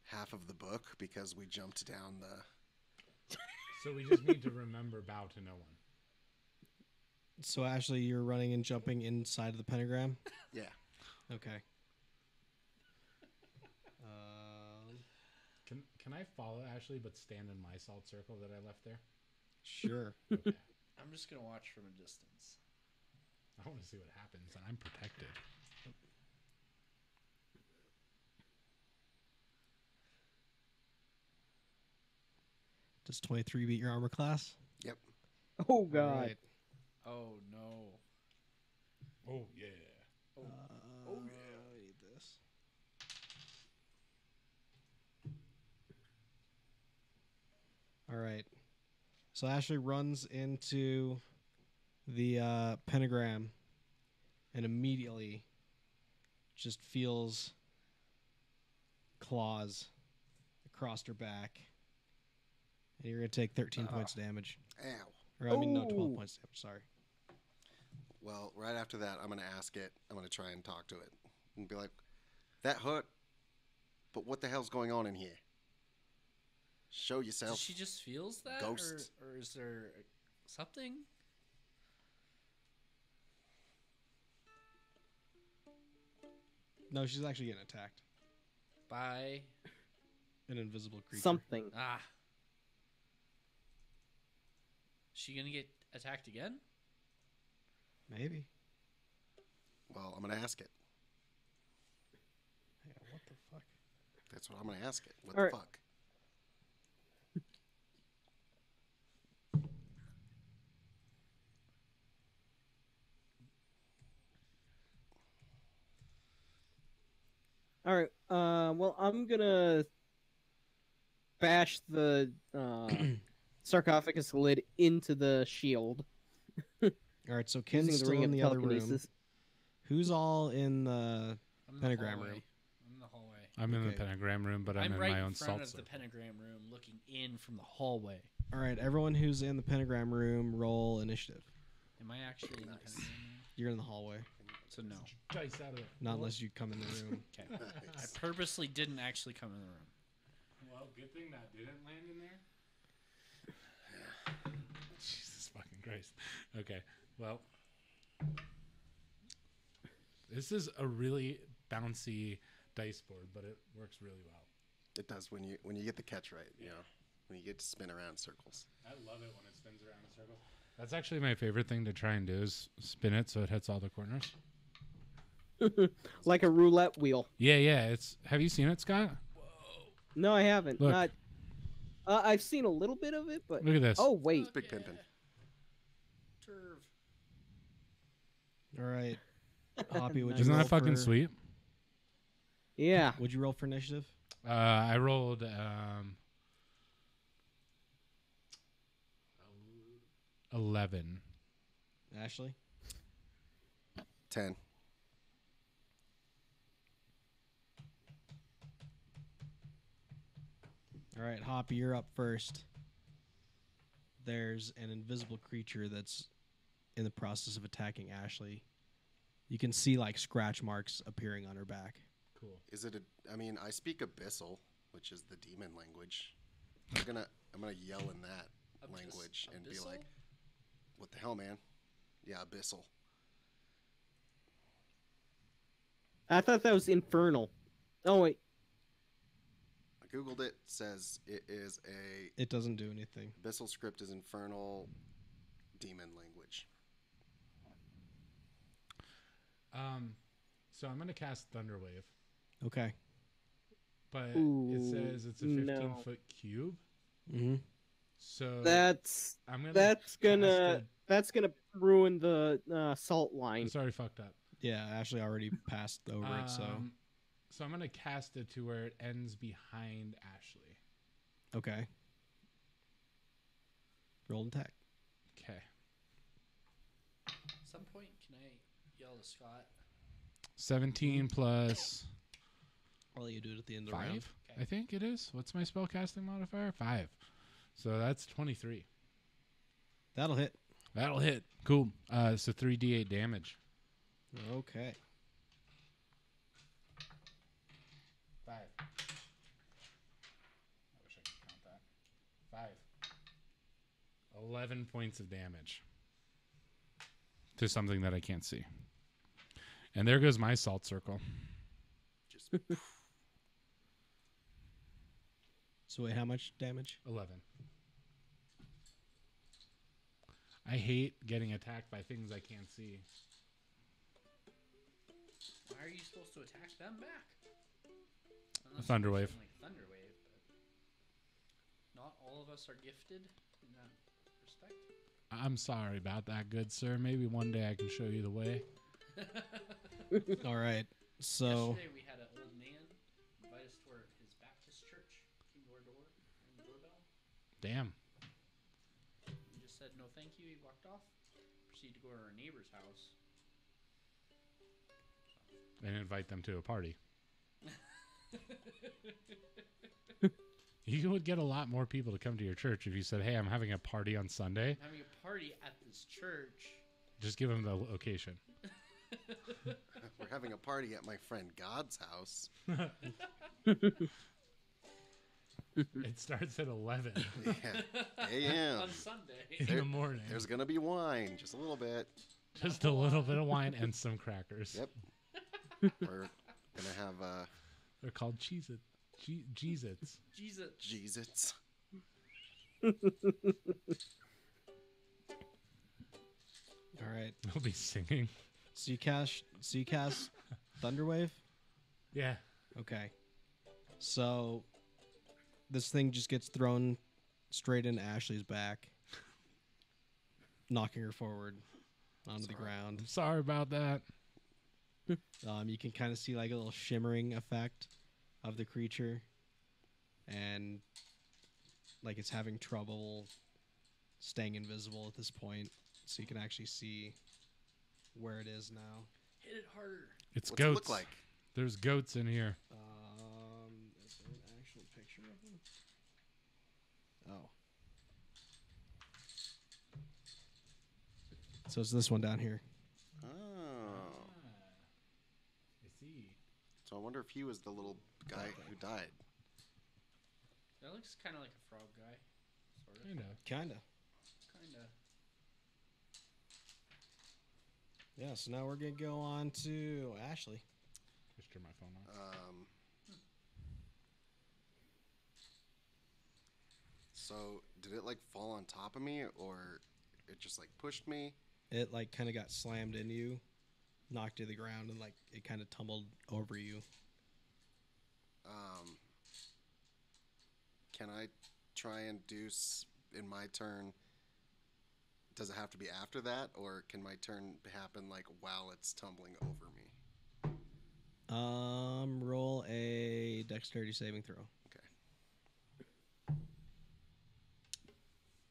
S1: half of the book because we jumped down the.
S2: So we just need to remember bow to no one.
S4: So, Ashley, you're running and jumping inside of the pentagram?
S1: Yeah.
S4: Okay.
S2: Can I follow Ashley but stand in my salt circle that I left there?
S4: Sure.
S2: Okay.
S3: I'm just gonna watch from a distance.
S2: I want to see what happens, and I'm protected.
S4: Does 23 beat your armor class?
S1: Yep.
S5: Oh god.
S4: Alright.
S3: Oh no.
S2: Oh yeah.
S3: Oh,
S4: Oh,
S3: yeah.
S4: I need this. All right. So Ashley runs into the pentagram and immediately just feels claws across her back. And you're going to take 13 points damage.
S1: Ow.
S4: Or, I mean, no, 12
S5: Ooh.
S4: points damage. Sorry.
S1: Well, right after that, I'm gonna ask it. I'm gonna try and talk to it and be like, "That hurt, but what the hell's going on in here? Show yourself."
S3: She just feels that,
S1: Ghost.
S3: or is there something?
S4: No, she's actually getting attacked.
S3: By
S4: An invisible creature.
S5: Something.
S3: She gonna get attacked again?
S4: Maybe.
S1: Well, I'm gonna ask it.
S4: Yeah, what the fuck?
S1: That's what I'm gonna ask it. What
S5: All
S1: the
S5: right.
S1: fuck?
S5: All right. Well, I'm gonna bash the sarcophagus lid into the shield.
S4: All right, so Ken's
S5: using the
S4: still
S5: ring
S4: in
S5: of
S4: the other room.
S5: telekinesis.
S4: Who's all in the
S3: I'm in
S4: Pentagram
S3: the hallway.
S4: room.
S3: I'm in the hallway.
S2: I'm in the
S4: Okay.
S2: pentagram room, but I'm in
S3: right
S2: my
S3: in
S2: own
S3: front
S2: salt
S3: of the
S2: circle.
S3: pentagram room, looking in from the hallway.
S4: All right, everyone who's in the pentagram room, roll initiative.
S3: Am I actually in the pentagram room?
S4: You're in the hallway,
S3: So no.
S2: Dice out of there.
S4: not unless you come in the room.
S3: Okay. I
S1: Nice.
S3: purposely didn't actually come in the room.
S2: Well, good thing that didn't land in there. Jesus fucking Christ. Okay, well, this is a really bouncy dice board, but it works really well.
S1: It does when you get the catch right. You know, when you get to spin around in circles.
S2: I love it when it spins around in a circle. That's actually my favorite thing to try and do is spin it so it hits all the corners.
S5: Like a roulette wheel.
S2: Yeah, yeah. It's. Have you seen it, Scott?
S5: No, I haven't.
S2: Look.
S5: Not. I've seen a little bit of it, but
S2: Look at this.
S5: oh wait,
S1: Big pimpin'.
S3: Turv.
S4: All right, Hoppy, would you
S2: Isn't
S4: roll
S2: that fucking
S4: for-
S2: sweet?
S5: yeah.
S4: Would you roll for initiative?
S2: I rolled 11.
S4: Ashley?
S1: 10.
S4: All right, Hoppy, you're up first. There's an invisible creature that's in the process of attacking Ashley. You can see like scratch marks appearing on her back.
S2: Cool.
S1: Is it a? I mean, I speak Abyssal, which is the demon language. I'm gonna yell in that language and be like, "What the hell, man? Yeah, Abyssal."
S5: I thought that was infernal. Oh wait,
S1: I googled it. Says it is a
S4: It doesn't do anything.
S1: abyssal script is infernal demon language.
S2: So I'm gonna cast Thunderwave,
S4: Okay.
S2: but it
S5: Ooh,
S2: says it's a
S5: no.
S2: 15-foot cube.
S4: Mm-hmm.
S2: So
S5: that's
S2: I'm gonna
S5: that's gonna
S2: cast
S5: that's gonna ruin the salt line.
S2: it's already fucked up.
S4: Yeah, Ashley already passed over it, so
S2: So I'm gonna cast it to where it ends behind Ashley.
S4: okay. Roll and attack.
S2: Okay.
S3: At some point, can I yell to Scott?
S2: 17 plus
S4: I'll let you do it at the end of the round.
S2: 5,
S3: Okay.
S2: I think it is. What's my spell casting modifier? 5. So that's 23.
S4: That'll hit.
S2: That'll hit. Cool. So 3d8 damage.
S4: Okay.
S2: 5. I wish I could count that. 5. 11 points of damage to something that I can't see. And there goes my salt circle.
S1: Just
S4: So wait, how much damage?
S2: 11. I hate getting attacked by things I can't see.
S3: Why are you supposed to attack them back?
S2: A Thunderwave.
S3: Like Thunderwave, but not all of us are gifted in that respect.
S2: I'm sorry about that, good sir. Maybe one day I can show you the way.
S4: All right. So
S3: Yesterday we had an old man invite us to his Baptist church. Came to our door, rang the doorbell.
S2: Damn.
S3: We just said no, thank you. He walked off. Proceeded to go to our neighbor's house.
S2: And invite them to a party. You would get a lot more people to come to your church if you said, hey, I'm having a party on Sunday.
S3: I'm having a party at this church.
S2: Just give them the location.
S1: we're having a party at my friend God's house.
S2: It starts at 11
S1: Yeah, a.m.
S3: On Sunday.
S2: in the morning.
S1: There's gonna be wine, just a little bit.
S2: Just a little bit of wine and some crackers.
S1: Yep. We're gonna have
S2: They're called Cheez-Its. Cheez-Its.
S3: Jesus.
S1: Jesus.
S4: all right.
S2: They'll be singing.
S4: So you cast Thunderwave?
S2: Yeah.
S4: Okay. So this thing just gets thrown straight into Ashley's back, knocking her forward onto the ground.
S2: Sorry about that.
S4: You can kind of see like a little shimmering effect of the creature, and like it's having trouble staying invisible at this point, so you can actually see where it is now.
S3: Hit it harder.
S2: It's
S1: What's it
S2: goats.
S1: look like?
S2: There's goats in here.
S4: Is there an actual picture of them? Oh. So it's this one down here.
S1: Oh.
S2: I see.
S1: So I wonder if he was the little guy who died.
S3: That looks kind of like a frog guy. Sort of.
S2: Kinda.
S4: Kinda.
S3: Kind of.
S4: Yeah, so now we're gonna go on to Ashley.
S2: Just turn my phone on.
S1: So did it like fall on top of me, or it just like pushed me?
S4: It like kind of got slammed into you, knocked you to the ground, and like it kind of tumbled over you.
S1: Can I try and do in my turn? Does it have to be after that, or can my turn happen like while it's tumbling over me?
S4: Roll a dexterity saving throw.
S1: Okay.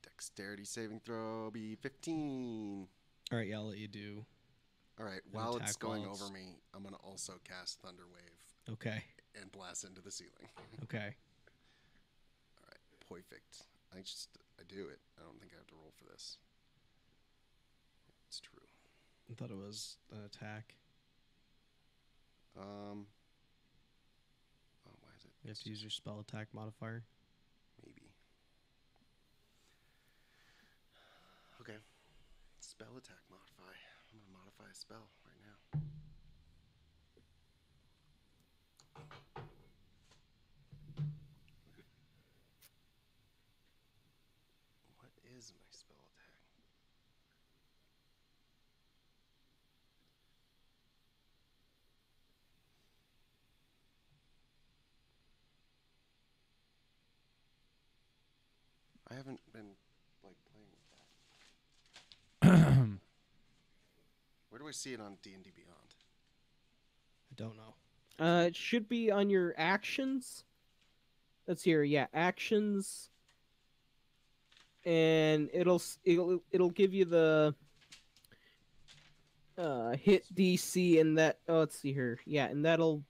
S1: Dexterity saving throw be 15.
S4: All right, yeah, I'll let you do.
S1: All right, while it's
S4: attack
S1: going
S4: while it's-
S1: over me, I'm gonna also cast Thunder Wave
S4: Okay.
S1: and blast into the ceiling.
S4: Okay.
S1: All right, perfect. I do it. I don't think I have to roll for this. It's true.
S4: I thought it was an attack.
S1: Oh, why is it?
S4: You have to use your spell attack modifier.
S1: Maybe. Okay. Spell attack modify. I'm gonna modify a spell right now. haven't been like playing with that. Where do I see it on D&D Beyond?
S4: I don't know.
S5: It should be on your actions. That's here, yeah, actions, and it'll give you the hit DC, and that. Oh, let's see here, yeah, and that'll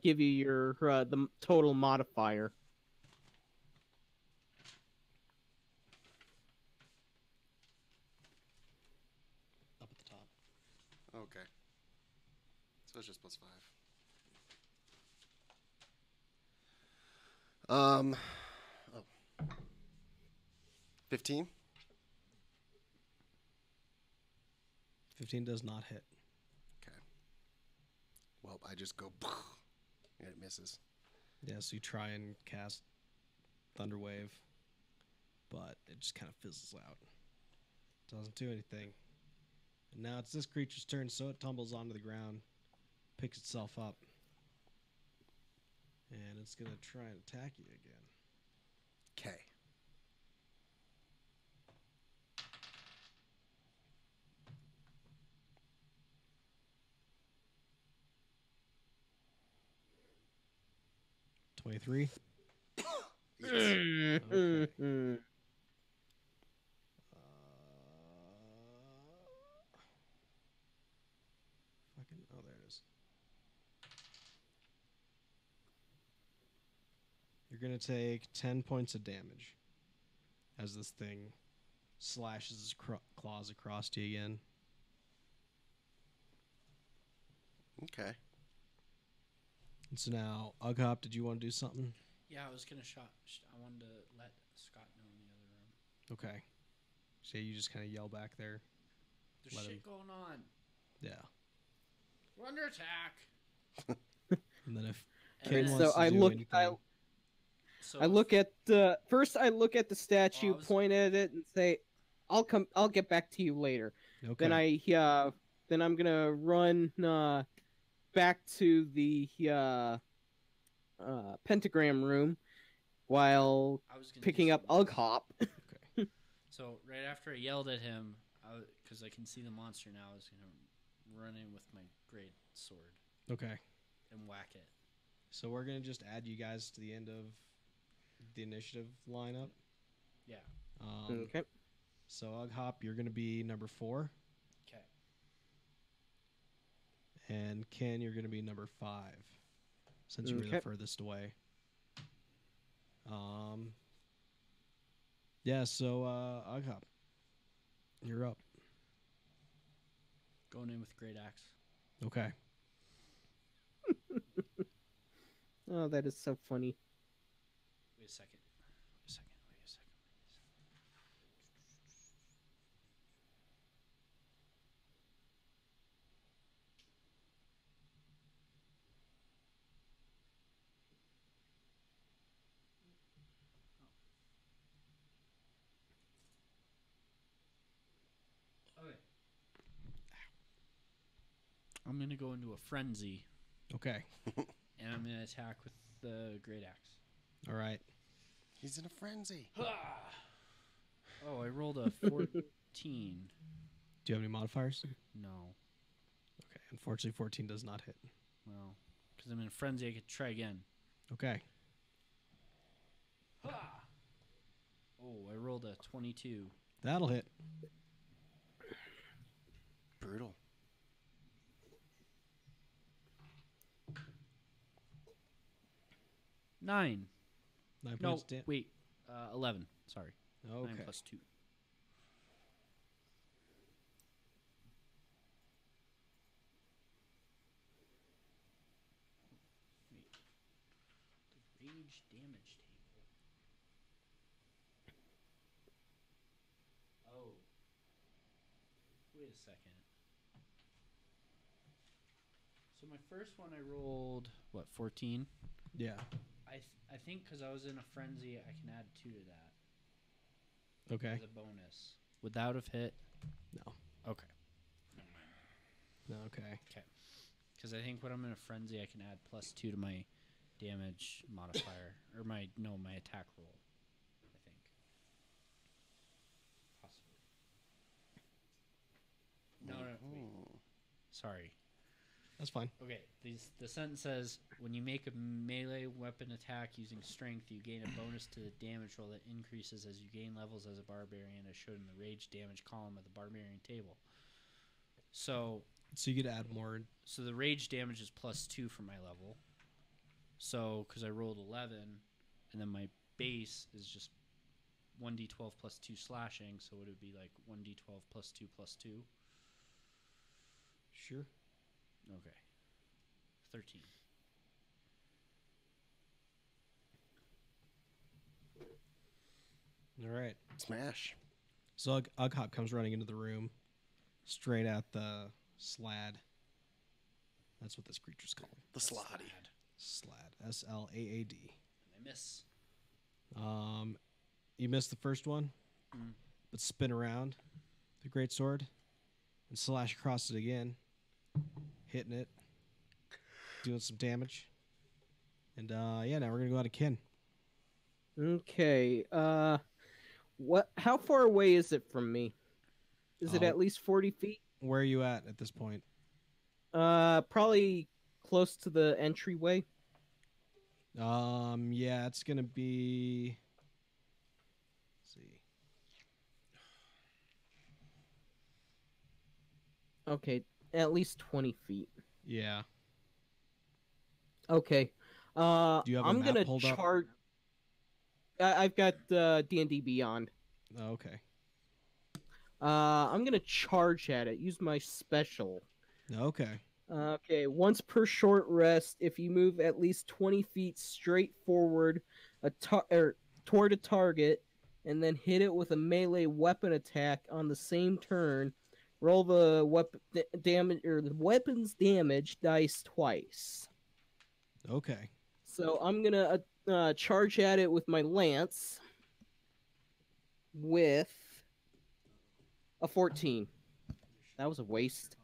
S5: give you your the total modifier.
S4: Up at the top.
S1: Okay. So it's just +5. 15?
S4: 15 does not hit.
S1: Okay. Well, I just go, and it misses.
S4: Yeah, so you try and cast Thunderwave, but it just kind of fizzles out. Doesn't do anything. And now it's this creature's turn, so it tumbles onto the ground, picks itself up, and it's going to try and attack you again.
S1: Okay.
S4: $23.
S5: Okay.
S4: Fucking, oh, there it is. You're going to take 10 points of damage as this thing slashes its claws across you again.
S1: Okay.
S4: And so now, Ugghop, did you want to do something?
S3: Yeah, I was gonna I wanted to let Scott know in the other room.
S4: Okay. So you just kind of yell back there.
S3: There's
S4: Let
S3: shit
S4: him-
S3: going on.
S4: Yeah.
S3: We're under attack.
S4: And then if
S3: And
S4: Kane
S3: then-
S4: wants
S5: So
S4: to
S5: I
S4: do
S5: look,
S4: anything,
S3: So
S5: I look at first. I look at the statue,
S3: was-
S5: point at it, and say, "I'll come. I'll get back to you later."
S4: okay.
S5: Then I'm gonna run back to the pentagram room while
S3: I was gonna do
S5: picking up
S3: something else.
S5: Ugghop.
S3: So right after I yelled at him, because I can see the monster now, I was gonna run in with my great sword
S4: Okay.
S3: and whack it.
S4: So we're going to just add you guys to the end of the initiative lineup.
S3: Yeah.
S5: Okay.
S4: So Ugghop, you're going to be number 4.
S3: Okay.
S4: And Ken, you're going to be number 5. Since you were the
S5: Okay.
S4: furthest away. Yeah, so Ugghop, you're up.
S3: Going in with great axe.
S4: Okay.
S5: Oh, that is so funny.
S3: Wait a second. Wait a second. Wait a second. Okay. I'm gonna go into a frenzy,
S4: Okay.
S3: and I'm gonna attack with the great axe.
S4: All right.
S1: He's in a frenzy.
S3: Oh, I rolled a 14.
S4: Do you have any modifiers?
S3: No.
S4: Okay. Unfortunately, 14 does not hit.
S3: Well, because I'm in a frenzy, I could try again.
S4: Okay.
S3: Oh, I rolled a 22.
S4: That'll hit.
S1: Brutal.
S3: Nine.
S4: 9
S3: No,
S4: points damage.
S3: wait. 11. Sorry.
S4: Okay.
S3: 9 plus 2. Wait. The rage damage table. Oh. Wait a second. So my first one I rolled, what, 14?
S4: Yeah.
S3: I think because I was in a frenzy, I can add 2 to that
S4: Okay.
S3: as a bonus. Would that have hit?
S4: No.
S3: Okay.
S4: No. Okay.
S3: Because I think when I'm in a frenzy, I can add +2 to my damage modifier. Or my attack roll, I think. Sorry.
S4: That's fine.
S3: Okay, the sentence says, when you make a melee weapon attack using strength, you gain a bonus to the damage roll that increases as you gain levels as a barbarian, as shown in the rage damage column of the barbarian table. So
S4: So you could add more.
S3: So the rage damage is +2 for my level. So, because I rolled 11, and then my base is just 1d12 plus 2 slashing, so it would be like 1d12 plus 2 plus 2.
S4: Sure.
S3: Okay. 13.
S4: All right.
S1: Smash.
S4: So Ugghop comes running into the room, straight at the slad. That's what this creature's called.
S1: The slotty.
S4: Slad. S-L-A-A-D.
S3: And I miss.
S4: You missed the first one, but spin around the great sword and slash across it again, hitting it, doing some damage. And yeah, now we're gonna go out of kin.
S5: Okay. What? How far away is it from me? Is it at least 40 feet?
S4: Where are you at this point?
S5: Probably close to the entryway.
S4: Yeah, it's gonna be. Let's see.
S5: Okay, at least 20 feet.
S4: Yeah.
S5: Okay.
S4: Do you have a
S5: I'm
S4: map
S5: gonna
S4: pulled up?
S5: charge. I've got D&D Beyond.
S4: Oh, okay.
S5: I'm gonna charge at it. Use my special.
S4: Okay.
S5: Okay, once per short rest, if you move at least 20 feet straight forward, toward a target, and then hit it with a melee weapon attack on the same turn, roll the damage or the weapon's damage dice twice.
S4: Okay.
S5: So I'm gonna charge at it with my lance with a 14. That was a waste.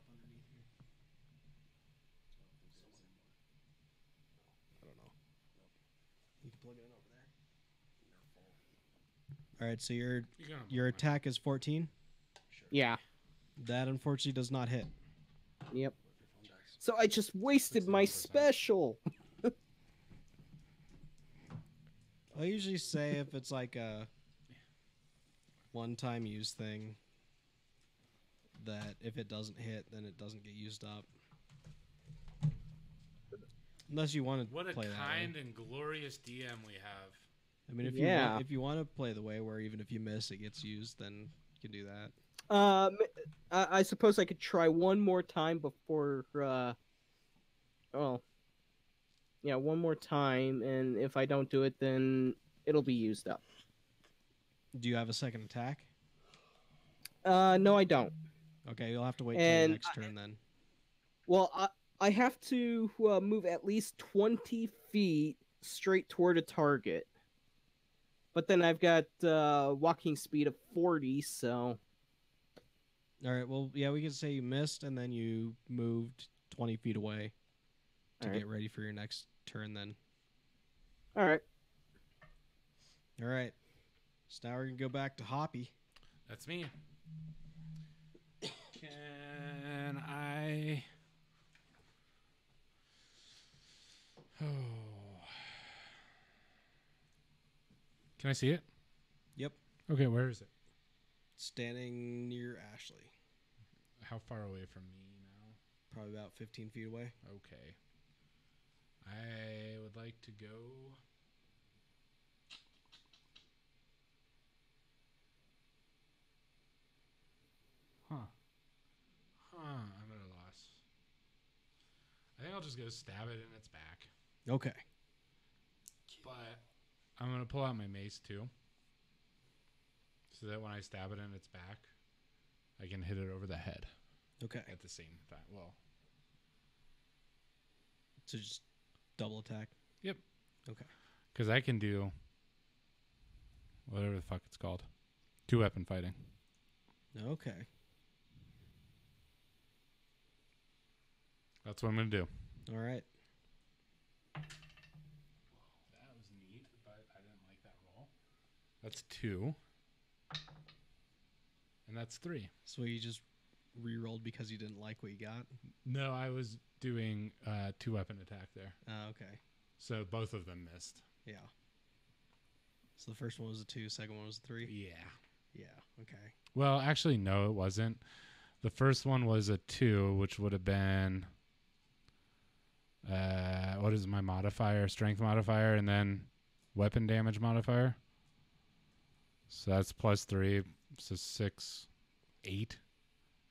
S4: All right. So your
S2: You're gonna
S4: your attack is 14.
S5: Yeah.
S4: That unfortunately does not hit.
S5: Yep. So I just wasted my
S2: 61%.
S5: special.
S4: I usually say if it's like a one-time use thing, that if it doesn't hit, then it doesn't get used up. Unless you want to
S2: What a
S4: play that
S2: kind
S4: way.
S2: and glorious DM we have.
S4: I mean,
S5: Yeah.
S4: if you want to play the way where even if you miss, it gets used, then you can do that.
S5: I suppose I could try one more time before. Yeah, one more time, and if I don't do it, then it'll be used up.
S4: Do you have a second attack?
S5: No, I don't.
S4: Okay, you'll have to wait till
S5: And
S4: your next turn then.
S5: Well, I have to move at least 20 feet straight toward a target. But then I've got walking speed of 40, so...
S4: All right, well, yeah, we can say you missed and then you moved 20 feet away to
S5: All right.
S4: get ready for your next turn then.
S5: All right.
S4: All right. So now we're going to go back to Hoppy.
S2: That's me. Can I? Oh. Can I see it?
S4: Yep.
S2: Okay, where is it?
S4: Standing near Ashley.
S2: How far away from me now?
S4: Probably about 15 feet away.
S2: Okay. I would like to go. I'm at a loss. I think I'll just go stab it in its back.
S4: Okay.
S2: But I'm going to pull out my mace too. So that when I stab it in its back, I can hit it over the head
S4: Okay.
S2: at the same time. Well,
S4: So just double attack.
S2: yep.
S4: Okay.
S2: Because I can do whatever the fuck it's called. 2-weapon fighting.
S4: Okay.
S2: That's what I'm going to do.
S4: All right.
S2: That was neat, but I didn't like that roll. That's 2. And that's 3.
S4: So you just re-rolled because you didn't like what you got?
S2: No, I was doing 2-weapon attack there.
S4: Okay.
S2: So both of them missed.
S4: Yeah. So the first one was a 2, second one was a 3?
S2: Yeah.
S4: Yeah, okay.
S2: Well, actually, no, it wasn't. The first one was a 2, which would have been... what is my modifier? Strength modifier, and then weapon damage modifier. So that's +3, so 6, 8.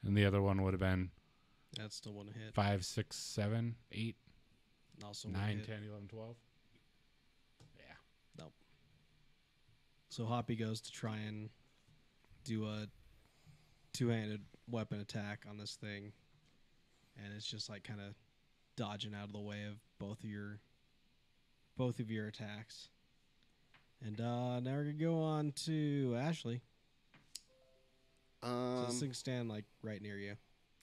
S2: And the other one would have been
S4: That's still one hit.
S2: 5, 6, 7, 8,
S4: And also one
S2: 9,
S4: hit.
S2: 10, 11, 12. Yeah.
S4: Nope. So Hoppy goes to try and do a 2-handed weapon attack on this thing, and it's just like kind of dodging out of the way of both of your attacks. And now we're gonna go on to Ashley. So this thing stand like right near you,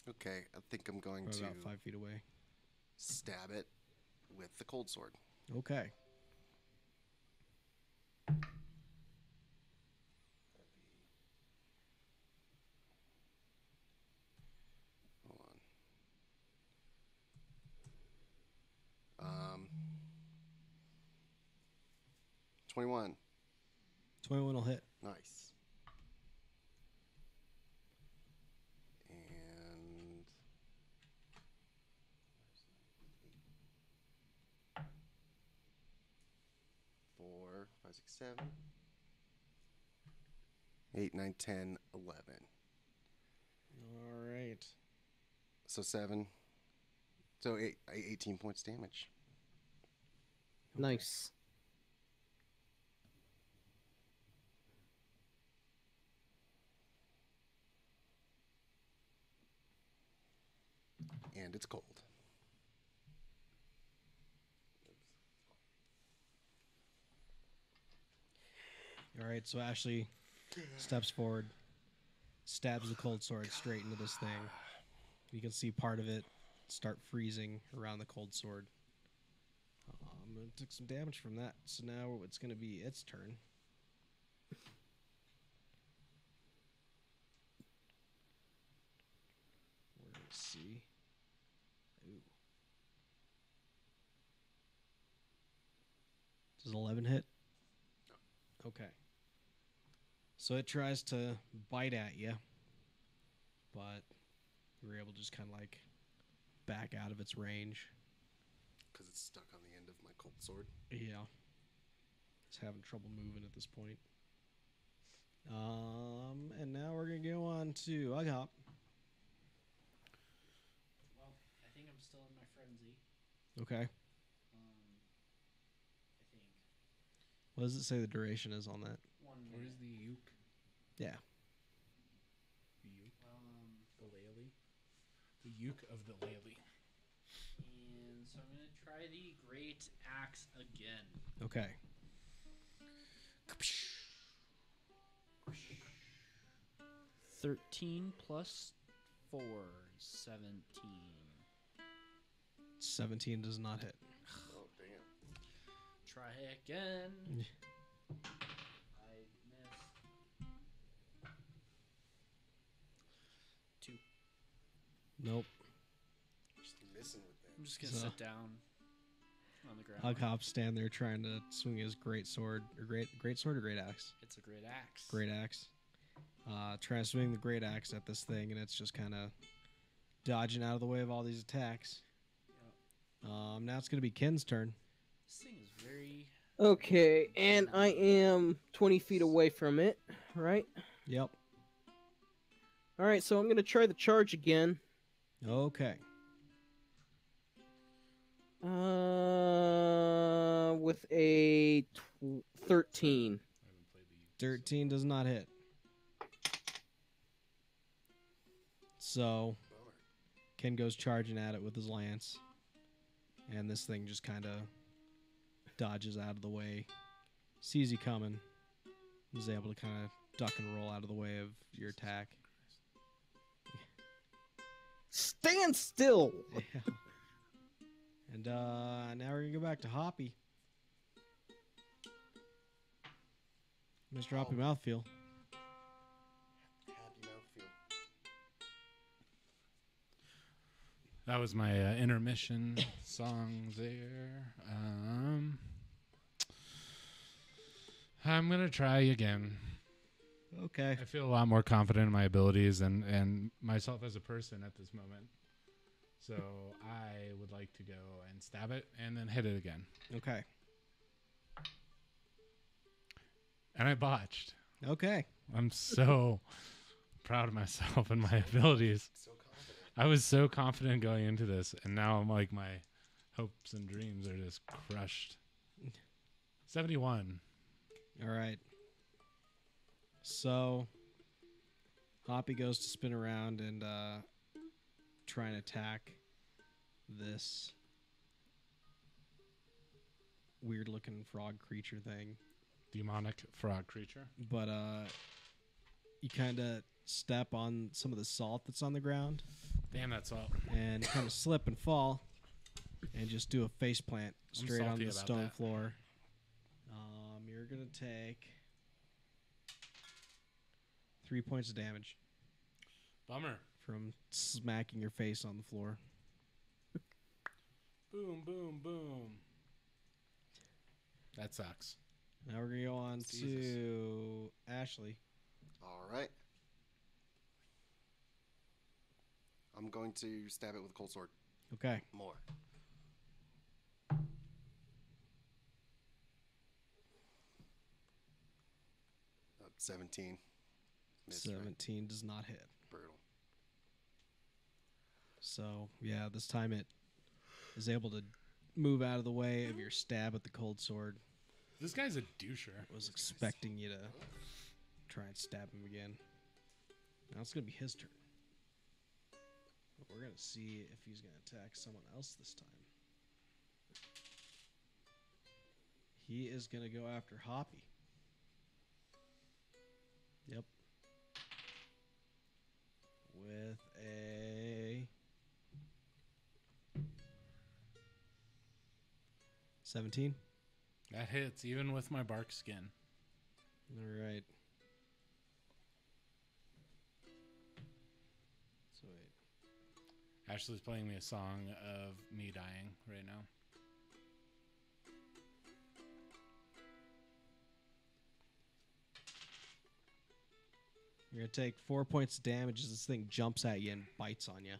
S1: Okay, I think I'm going
S4: or
S1: to
S4: about 5 feet away.
S1: stab it with the cold sword.
S4: Okay.
S1: Hold on. 21.
S4: 21 will hit.
S1: Nice. And 4, 5, 6, 7, 8, 9, 10, 11.
S4: All right.
S1: So 7. So 18 points damage.
S5: Nice.
S1: And it's cold.
S4: All right. So Ashley steps forward, stabs the cold sword straight into this thing. You can see part of it start freezing around the cold sword. It took some damage from that, so now it's going to be its turn. Let's see. Ooh. Does 11 hit? Okay. So it tries to bite at you, but you're able to just kind of like back out of its range.
S1: Because it's stuck on the end of my cold sword.
S4: Yeah. It's having trouble moving at this point. And now we're going to go on to Ugghop.
S3: Well, I think I'm still in my frenzy.
S4: Okay.
S3: I think
S4: What does it say the duration is on that?
S3: 1
S2: Where's
S3: minute.
S2: the uke?
S4: Yeah.
S2: The uke? The lily? The uke of the lily.
S3: And so I'm gonna try the great axe again.
S4: Okay.
S3: 13 plus 4, 17.
S4: 17 does not hit.
S1: Oh, damn.
S3: Try again. I missed. 2.
S4: Nope.
S1: Just missing with that.
S3: I'm just gonna
S4: So-
S3: sit down on the ground.
S4: Ugghop stand there trying to swing his great sword or great sword or great axe.
S3: It's a great axe.
S4: Great axe. Trying to swing the great axe at this thing, and it's just kind of dodging out of the way of all these attacks. Now it's gonna be Ken's turn.
S3: This thing is very.
S5: Okay, and I am 20 feet away from it, right?
S4: Yep.
S5: All right, so I'm going to try the charge again.
S4: Okay.
S5: With a 13.
S2: I haven't played the uke.
S4: 13 does not hit. So
S1: Bummer.
S4: Ken goes charging at it with his lance, and this thing just kind of dodges out of the way, sees you coming, is able to kind of duck and roll out of the way of your attack.
S5: Stand still!
S4: Yeah. And now we're gonna go back to Hoppy. Mr. Hoppy Mouthfeel.
S1: Happy Mouthfeel.
S2: That was my intermission songs there. I'm going to try again.
S4: Okay.
S2: I feel a lot more confident in my abilities and myself as a person at this moment. So I would like to go and stab it and then hit it again.
S4: Okay.
S2: And I botched.
S4: Okay.
S2: I'm so proud of myself and my abilities.
S1: So confident.
S2: I was so confident going into this, and now I'm like, my hopes and dreams are just crushed. 71.
S4: All right. So, Hoppy goes to spin around and try and attack this weird-looking frog creature thing.
S2: Demonic frog creature.
S4: But you kind of step on some of the salt that's on the ground
S2: Damn, that's all.
S4: and kind of slip and fall and just do a face plant straight on
S2: salty
S4: the
S2: about
S4: stone
S2: that.
S4: floor. You're going to take 3 points of damage
S2: Bummer.
S4: from smacking your face on the floor.
S2: Boom, boom, boom. That sucks.
S4: Now we're going to go on
S2: Jesus.
S4: to Ashley.
S1: All right. I'm going to stab it with a cold sword.
S4: Okay.
S1: More. 17. Missed, right?
S4: 17 does not hit.
S1: Brutal.
S4: So, yeah, this time it is able to move out of the way of your stab with the cold sword.
S2: This guy's a doucher.
S4: I was expecting you to try and stab him again. Now it's going to be his turn. But we're going to see if he's going to attack someone else this time. He is going to go after Hoppy. Yep. With a 17.
S2: That hits, even with my bark skin.
S4: All right. So wait.
S2: Ashley's playing me a song of me dying right now.
S4: You're going to take 4 points of damage as this thing jumps at you and bites on you.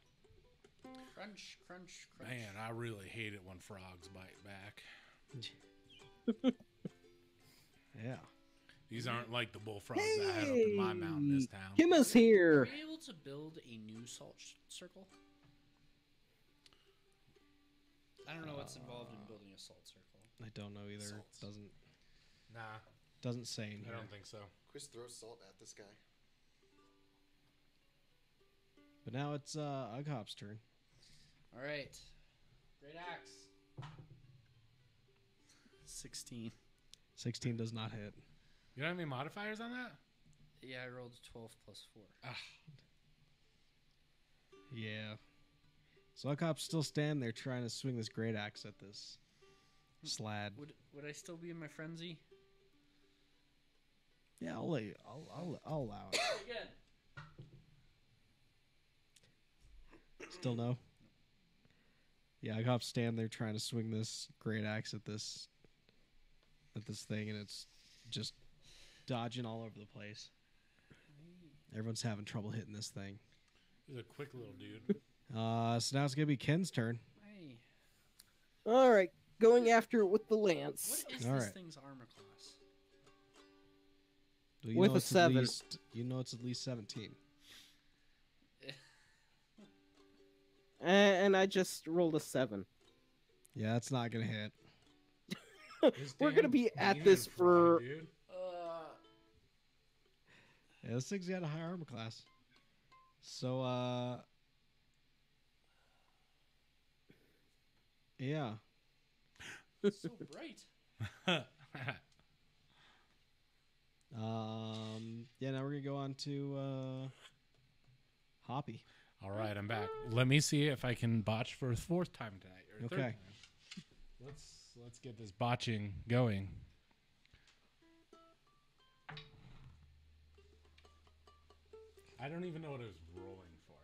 S3: Crunch, crunch, crunch.
S2: Man, I really hate it when frogs bite back.
S4: Yeah.
S2: These aren't like the bullfrogs I had up in my mountain this town.
S5: Kimma's
S3: Are
S5: here.
S3: we able to build a new salt circle? I don't know what's involved in building a salt circle.
S4: I don't know either.
S1: Salts.
S4: Doesn't say in
S2: I
S4: here.
S2: don't think so.
S1: Chris throws salt at this guy.
S4: But now it's Ugghop's turn.
S3: All right. Great axe. 16.
S4: 16 does not hit.
S2: You don't have any modifiers on that?
S3: Yeah, I rolled 12 plus 4.
S4: Yeah. So Ugghop's still standing there trying to swing this great axe at this slad.
S3: Would I still be in my frenzy?
S4: Yeah, I'll let you. I'll allow it.
S3: Again.
S4: Still no. Yeah, Ugghop's standing there trying to swing this great axe at this thing, and it's just dodging all over the place. Everyone's having trouble hitting this thing.
S2: He's a quick little dude.
S4: So now it's gonna be Ken's turn.
S3: Hey.
S5: All right, going after it with the lance.
S3: What is
S4: All
S3: this
S4: right.
S3: thing's armor class?
S4: Well,
S5: With
S4: know
S5: a
S4: it's
S5: 7.
S4: You know it's at least 17.
S5: And I just rolled a 7.
S4: Yeah, that's not gonna hit.
S2: This
S5: We're gonna
S2: damn
S5: be at
S2: demon
S5: this
S2: frog,
S5: for-
S2: dude.
S4: Yeah, this thing's got a high armor class. So yeah.
S3: So bright.
S4: Yeah, now we're gonna go on to Hoppy.
S2: All right, I'm back. Let me see if I can botch for a fourth time tonight. Or third
S4: Okay.
S2: time. Let's get this botching going. I don't even know what I was rolling for.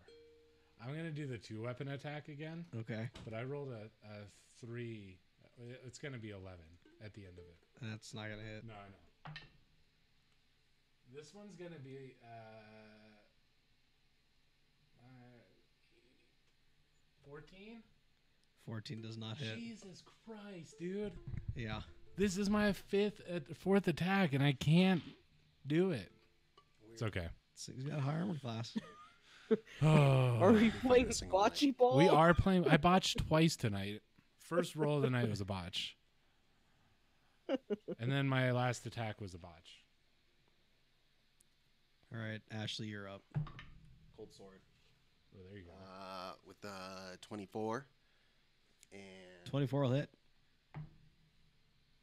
S2: I'm gonna do the 2-weapon attack again,
S4: Okay.
S2: but I rolled a 3. It's gonna be 11 at the end of it.
S4: That's not gonna hit.
S2: No, I know. This one's gonna be 14.
S4: 14 does not hit.
S2: Jesus Christ, dude!
S4: Yeah.
S2: This is my 4th attack, and I can't do it. It's okay.
S4: So he's got a high armor class.
S5: Are we playing
S1: focusing on
S5: bocce ball?
S2: We are playing. I botched twice tonight. First roll of the night was a botch, and then my last attack was a botch.
S4: All right, Ashley, you're up. Cold sword.
S2: Oh, there you go.
S1: With the 24. And
S4: 24 will hit.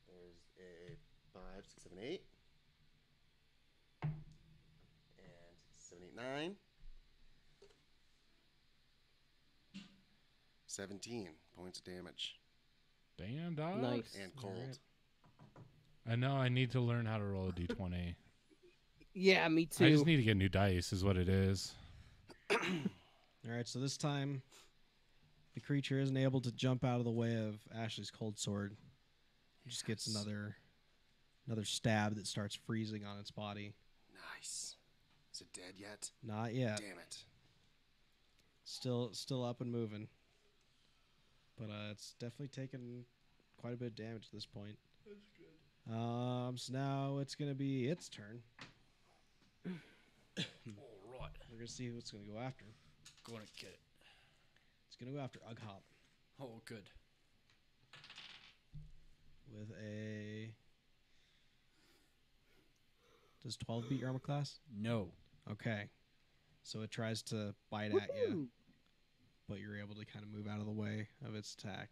S1: there's a 5, 6, 7, 8. And 7, 8, 9. 17 points of damage.
S2: Damn, dog.
S5: Nice.
S1: And cold.
S4: Alright.
S2: I know. I need to learn how to roll a d20.
S5: Yeah, me too.
S2: I just need to get new dice. Is what it is.
S4: All right, so this time the creature isn't able to jump out of the way of Ashley's cold sword. It just gets another stab that starts freezing on its body.
S1: Nice. Is it dead yet?
S4: Not yet.
S1: Damn it.
S4: Still up and moving. But it's definitely taken quite a bit of damage at this point. That's good. So now it's gonna be its turn.
S3: All right.
S4: We're gonna see who it's gonna go after.
S3: Going to get it.
S4: It's gonna go after Ugghop
S3: Oh, good.
S4: with a. Does 12 beat your armor class?
S3: No.
S4: Okay. So it tries to bite at you, but you're able to kind of move out of the way of its attack.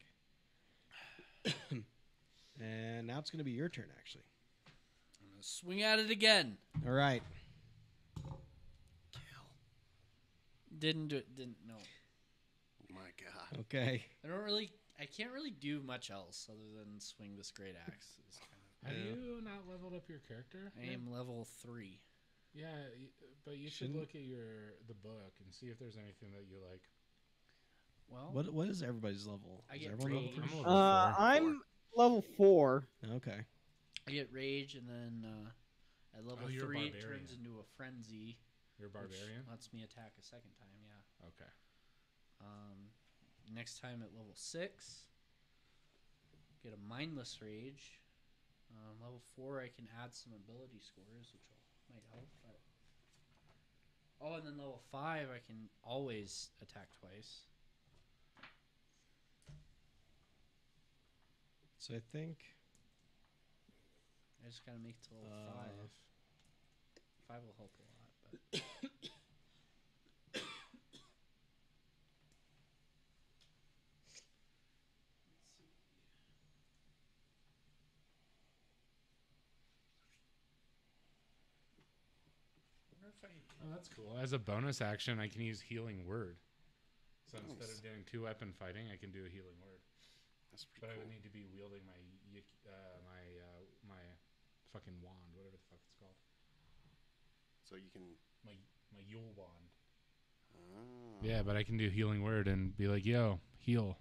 S4: And now it's going to be your turn, actually.
S3: I'm going to swing at it again.
S4: All right.
S3: Didn't do it. Didn't. No.
S1: My God.
S4: Okay.
S3: I can't really do much else other than swing this great axe. It's
S2: Have
S4: Yeah.
S2: you not leveled up your character?
S3: I am level 3.
S2: Yeah, but you should
S4: Shouldn't-
S2: look at the book and see if there's anything that you like.
S3: Well,
S4: What is everybody's level?
S3: I
S4: Is
S3: get
S4: everyone level
S3: rage.
S4: three?
S2: I'm level 4.
S5: I'm level 4.
S4: Okay.
S3: I get rage, and then at level
S2: Oh, you're a
S3: 3 it
S2: barbarian.
S3: turns into a frenzy,
S2: You're a barbarian?
S3: which lets me attack a second time. Yeah.
S2: Okay.
S3: Next time at level 6, get a mindless rage. Level 4, I can add some ability scores, which might help. But... Oh, and then level 5, I can always attack twice.
S4: So I think.
S3: I just gotta make it to level 5. 5 will help a lot, but
S2: Oh, that's cool. As a bonus action, I can use Healing Word. So instead
S1: Nice.
S2: of doing 2-weapon fighting, I can do a Healing Word.
S1: That's
S2: But
S1: pretty
S2: I would
S1: cool.
S2: need to be wielding my fucking wand, whatever the fuck it's called.
S1: So you can.
S2: My Yule wand.
S1: Oh.
S2: Yeah, but I can do Healing Word and be like, yo, heal.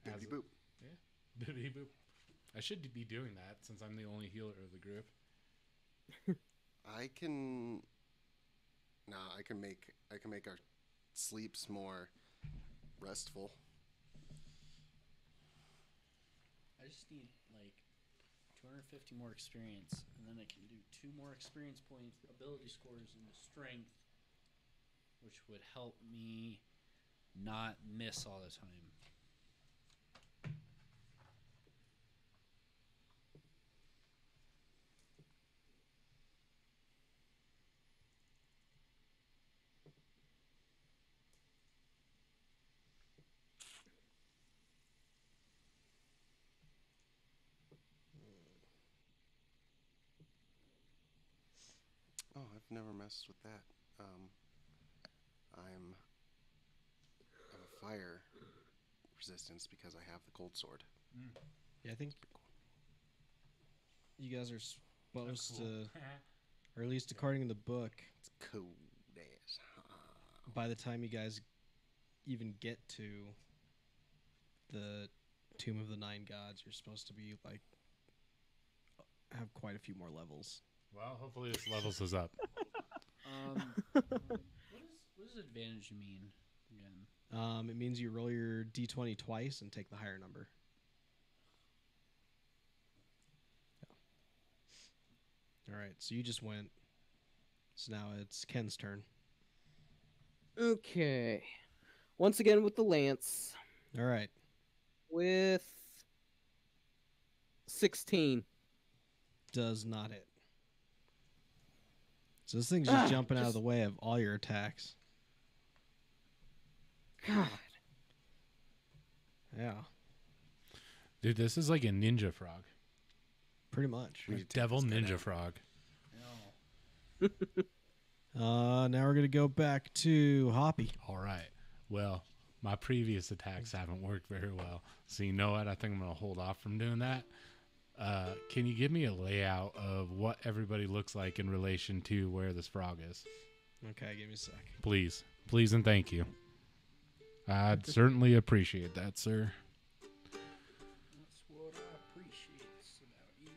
S1: Bippity
S2: As-
S1: boop.
S2: Bippity boop. I should be doing that since I'm the only healer of the group.
S1: I can. No, I can make our sleeps more restful.
S3: I just need like 250 more experience, and then I can do 2 more experience points, ability scores into strength, which would help me not miss all the time.
S1: Oh, I've never messed with that. I have a fire resistance because I have the cold sword.
S4: Yeah, I think you guys are supposed
S2: cool.
S4: to, or at least according to the book,
S1: It's cold as.
S4: by the time you guys even get to the Tomb of the Nine Gods, you're supposed to be like have quite a few more levels.
S2: Well, hopefully this levels us up.
S3: What does advantage mean again?
S4: It means you roll your d20 twice and take the higher number. All right, so you just went. So now it's Ken's turn.
S5: Okay. Once again with the lance.
S4: All right.
S5: With 16.
S4: Does not hit. So this thing's just jumping out of the way of all your attacks.
S5: God.
S4: Yeah,
S2: Dude, this is like a ninja frog.
S4: pretty much.
S1: We need to take
S2: Devil
S1: this guy
S2: ninja
S1: down.
S2: frog.
S3: No.
S4: Now we're going to go back to Hoppy.
S2: All right. Well, my previous attacks haven't worked very well. So you know what? I think I'm going to hold off from doing that. Can you give me a layout of what everybody looks like in relation to where this frog is?
S4: Okay, give me a sec.
S2: Please. Please and thank you. I'd certainly appreciate that, sir.
S3: That's what I appreciate about you.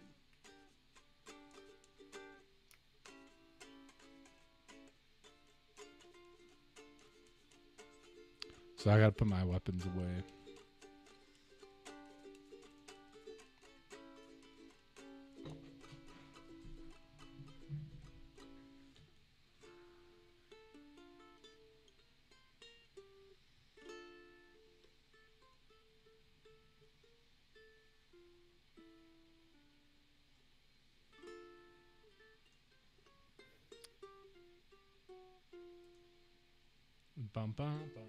S2: So I got to put my weapons away. Bum, bum, bum.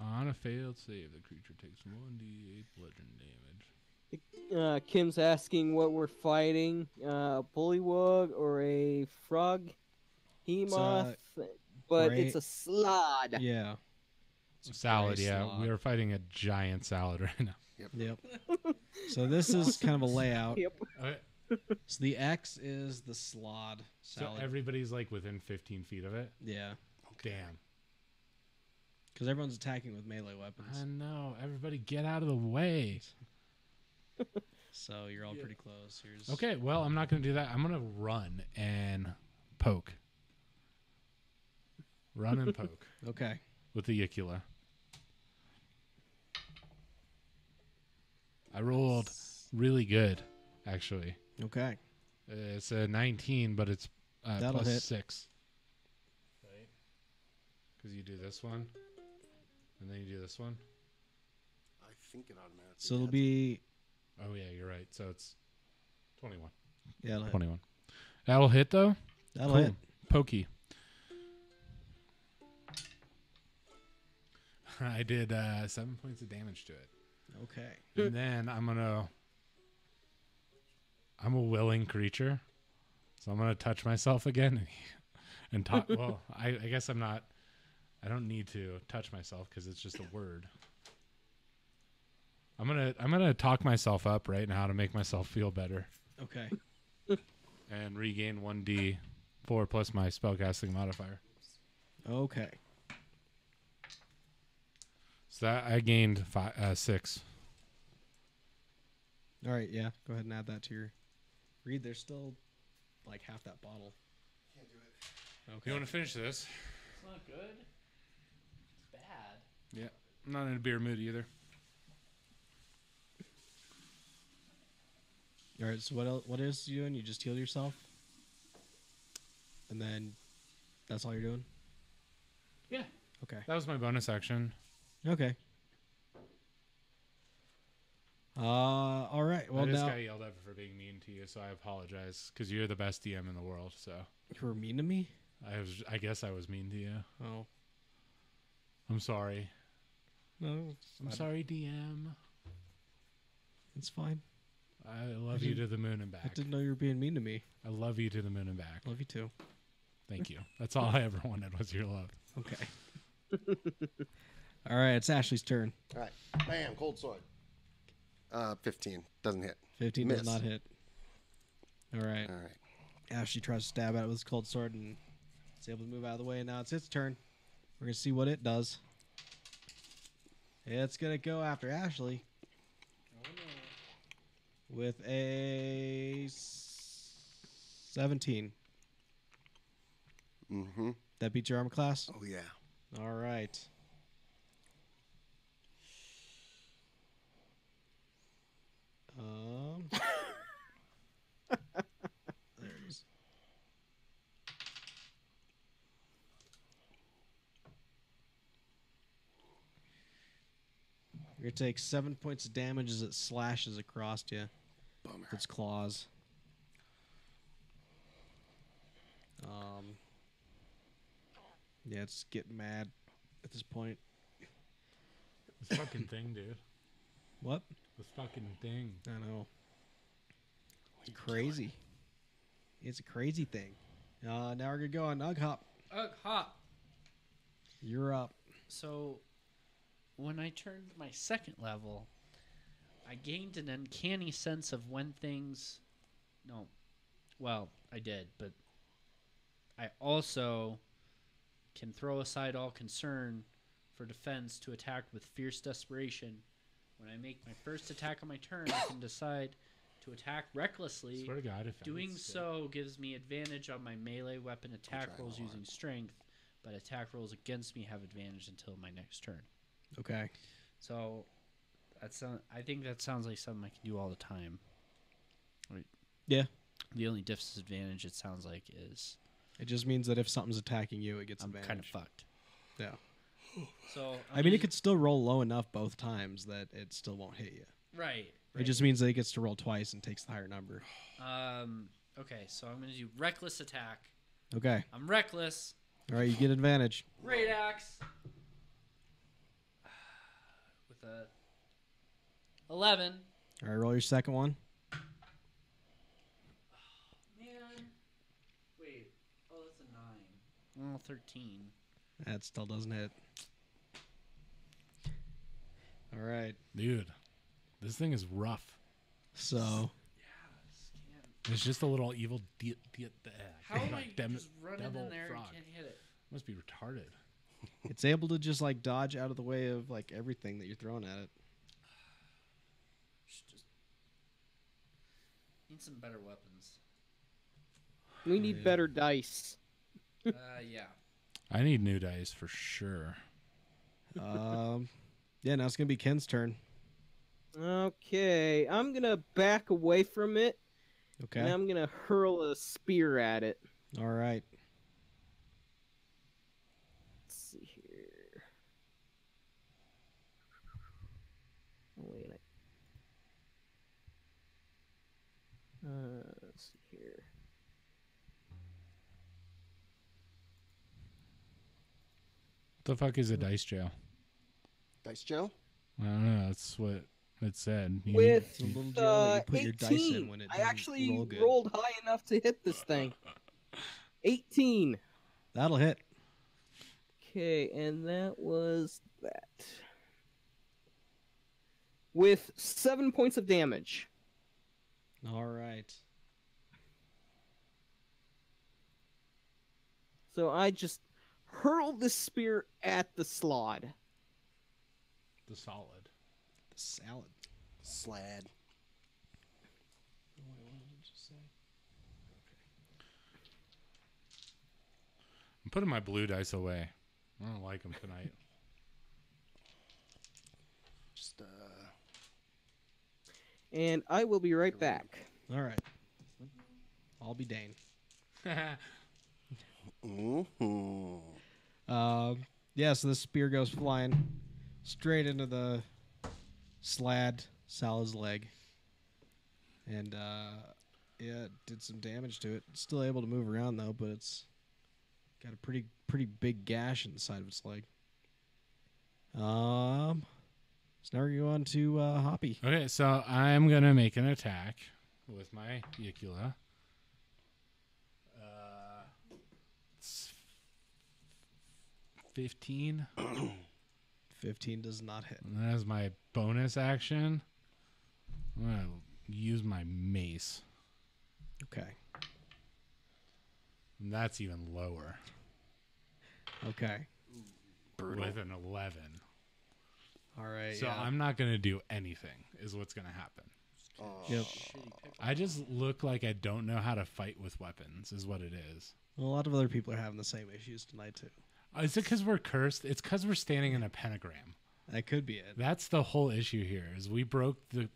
S2: On a failed save, the creature takes 1d8 bludgeon damage.
S5: Kim's asking what we're fighting. A bullywug or a frog? Hemoth. But
S4: gray-
S5: it's a slod.
S4: Yeah.
S2: Salad,
S4: gray
S2: yeah.
S4: slot.
S2: We are fighting a giant salad right now.
S4: Yep. So this is kind of a layout.
S5: Yep.
S2: Okay.
S4: So the X is the slod
S2: So
S4: salad.
S2: everybody's like within 15 feet of it.
S4: Yeah.
S2: Damn.
S4: Because everyone's attacking with melee weapons.
S2: I know. Everybody get out of the way.
S4: So you're all pretty close. Here's
S2: Okay, well, I'm not going to do that. I'm going to run and poke. Run and poke
S4: Okay.
S2: with the Yicula. I rolled really good, actually.
S4: Okay.
S2: It's a 19, but it's
S4: That'll
S2: plus
S4: hit.
S2: 6. Right? Because you do this one, and then you do this one.
S1: I think it automatically.
S4: So it'll
S1: adds.
S4: be
S2: Oh, yeah, you're right. So it's 21.
S4: yeah. It'll hit.
S2: 21. That'll hit, though?
S4: That'll
S2: Cool.
S4: hit.
S2: Pokey. I did 7 points of damage to it.
S4: Okay.
S2: And then I'm a willing creature. So I'm going to touch myself again and talk. Well, I guess I don't need to touch myself because it's just a word. I'm gonna talk myself up right now to make myself feel better
S4: Okay.
S2: and regain 1d4 plus my spellcasting modifier.
S4: Okay.
S2: So that I gained 6.
S4: All right. Yeah. Go ahead and add that to your read. There's still like half that bottle.
S1: Can't do it.
S4: Okay.
S2: You want to finish this?
S3: It's not good. It's bad.
S2: Yeah. I'm not in a beer mood either.
S4: All right. So what else? What is you doing? You just heal yourself, and then that's all you're doing.
S2: Yeah.
S4: Okay.
S2: That was my bonus action.
S4: Okay. All right. Well,
S2: I just
S4: now
S2: got yelled at for being mean to you, so I apologize because you're the best DM in the world. So
S4: you were mean to me.
S2: I guess I was mean to you.
S4: Oh
S2: I'm sorry.
S4: no.
S2: I'm sorry, DM.
S4: It's fine.
S2: I love you to the moon and
S4: I
S2: back.
S4: didn't know you were being mean to me.
S2: I love you to the moon and back.
S4: Love you too.
S2: Thank you. That's all I ever wanted was your love.
S4: Okay. All right, it's Ashley's turn.
S1: All right. Bam. Cold sword. 15 doesn't hit.
S4: 15
S1: Miss.
S4: does not hit. All right.
S1: All right.
S4: Ashley tries to stab at it with his cold sword and it's able to move out of the way. And now it's its turn. We're going to see what it does. It's going to go after Ashley. With a 17.
S1: Mm-hmm.
S4: That beats your armor class?
S1: Oh yeah.
S4: All right. There it is. You're going to take 7 points of damage as it slashes across you
S1: Bummer.
S4: with its claws. Yeah, it's getting mad at this point.
S2: This fucking thing, dude.
S4: What?
S2: This fucking thing.
S4: I know. It's crazy. It's a crazy thing. Now we're going to go on Ugghop.
S3: Ugghop.
S4: You're up.
S3: So, when I turned my second level, I gained an uncanny sense of when things... No. Well, I did, but I also can throw aside all concern for defense to attack with fierce desperation. When I make my first attack on my turn, I can decide to attack recklessly.
S2: Swear to God, if
S3: Doing so gives me advantage on my melee weapon attack rolls using strength, but attack rolls against me have advantage until my next turn.
S4: Okay.
S3: So, I think that sounds like something I can do all the time. Right.
S4: Yeah.
S3: The only disadvantage it sounds like is
S4: It just means that if something's attacking you, it gets
S3: I'm
S4: advantage.
S3: kind of fucked.
S4: Yeah.
S3: So
S4: I mean, it could still roll low enough both times that it still won't hit you.
S3: right.
S4: It just means that it gets to roll twice and takes the higher number.
S3: Okay, so I'm gonna do reckless attack.
S4: Okay.
S3: I'm reckless.
S4: All right, you get advantage.
S3: Great axe. With a 11.
S4: All right, roll your second one.
S3: Man. Wait. Oh, that's a 9. Oh, 13.
S4: That still doesn't hit. All right.
S2: Dude, this thing is rough.
S4: So,
S2: It's just a little evil
S3: How am I just running in there
S2: frog.
S3: and can't hit it?
S2: Must be retarded.
S4: it's able to just like dodge out of the way of like everything that you're throwing at it.
S3: Just need some better weapons.
S5: We need better dice.
S3: Yeah.
S2: I need new dice for sure.
S4: Yeah, now it's going to be Ken's turn.
S5: Okay, I'm gonna back away from it,
S4: Okay.
S5: and I'm gonna hurl a spear at it.
S4: All right.
S5: Let's see here. Oh, wait. Let's see here.
S2: What the fuck is a dice jail?
S1: Dice jail?
S2: I don't know. That's what it said. You
S5: With
S4: It's a little jail that you put your dice in
S5: 18,
S4: when it
S5: I
S4: doesn't
S5: actually
S4: roll good.
S5: rolled high enough to hit this thing. 18.
S4: That'll hit.
S5: Okay, and that was that. With 7 points of damage.
S4: All right.
S5: So I just hurled the spear at the slod.
S2: the solid.
S4: The salad.
S1: Slad.
S4: What did you just say?
S2: I'm putting my blue dice away. I don't like them tonight.
S1: Just
S5: And I will be right back.
S4: All right. I'll be Dane.
S1: mm-hmm.
S4: Yeah, so the spear goes flying straight into the Salad's leg. And, yeah, it did some damage to it. It's still able to move around, though, but it's got a pretty big gash in the side of its leg. So now we're going to Hoppy.
S2: Okay, so I'm going to make an attack with my Yukula. It's 15.
S4: 15 does not hit.
S2: And as my bonus action, I'm going to use my mace.
S4: Okay.
S2: And that's even lower.
S4: Okay.
S1: Brutal.
S2: With an 11.
S4: All right.
S2: So
S4: yeah.
S2: I'm not going to do anything, is what's going to happen.
S1: Oh.
S4: Yep.
S2: I just look like I don't know how to fight with weapons, is what it is.
S4: Well, a lot of other people are having the same issues tonight, too.
S2: Is it because we're cursed? It's because we're standing in a pentagram.
S4: That could be it.
S2: That's the whole issue here, is we broke the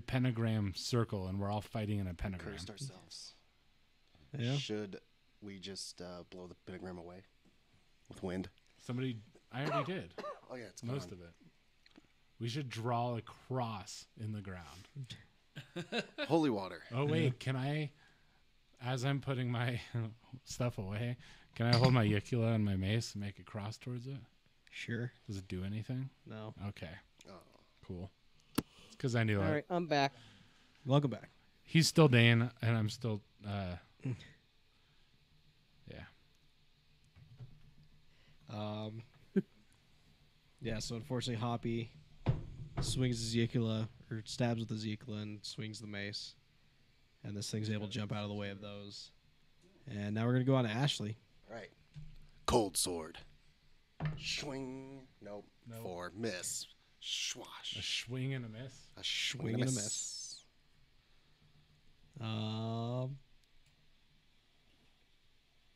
S2: pentagram circle, and we're all fighting in a pentagram.
S1: Cursed ourselves.
S4: Yeah.
S1: Should we just blow the pentagram away with wind?
S2: I already did.
S1: Oh yeah, it's
S2: Most of it. We should draw a cross in the ground.
S1: Holy water.
S2: Oh, wait. Can I, as I'm putting my stuff away, can I hold my Ugghop and my mace and make a cross towards it?
S4: Sure.
S2: Does it do anything?
S4: No.
S2: Okay.
S1: Oh.
S2: Cool. It's because I knew
S5: All right, I'm back.
S4: Welcome back.
S2: he's still Dane, and I'm still, yeah.
S4: Yeah, so unfortunately Hoppy swings his Ugghop, or stabs with his Ugghop and swings the mace. And this thing's able to jump out of the way of those. And now we're going to go on to Ashley.
S1: All right. Cold sword. Swing. Nope.
S2: Nope.
S1: 4. Miss.
S2: A
S1: Schwash.
S2: swing and a miss.
S1: A
S4: Swing and a miss.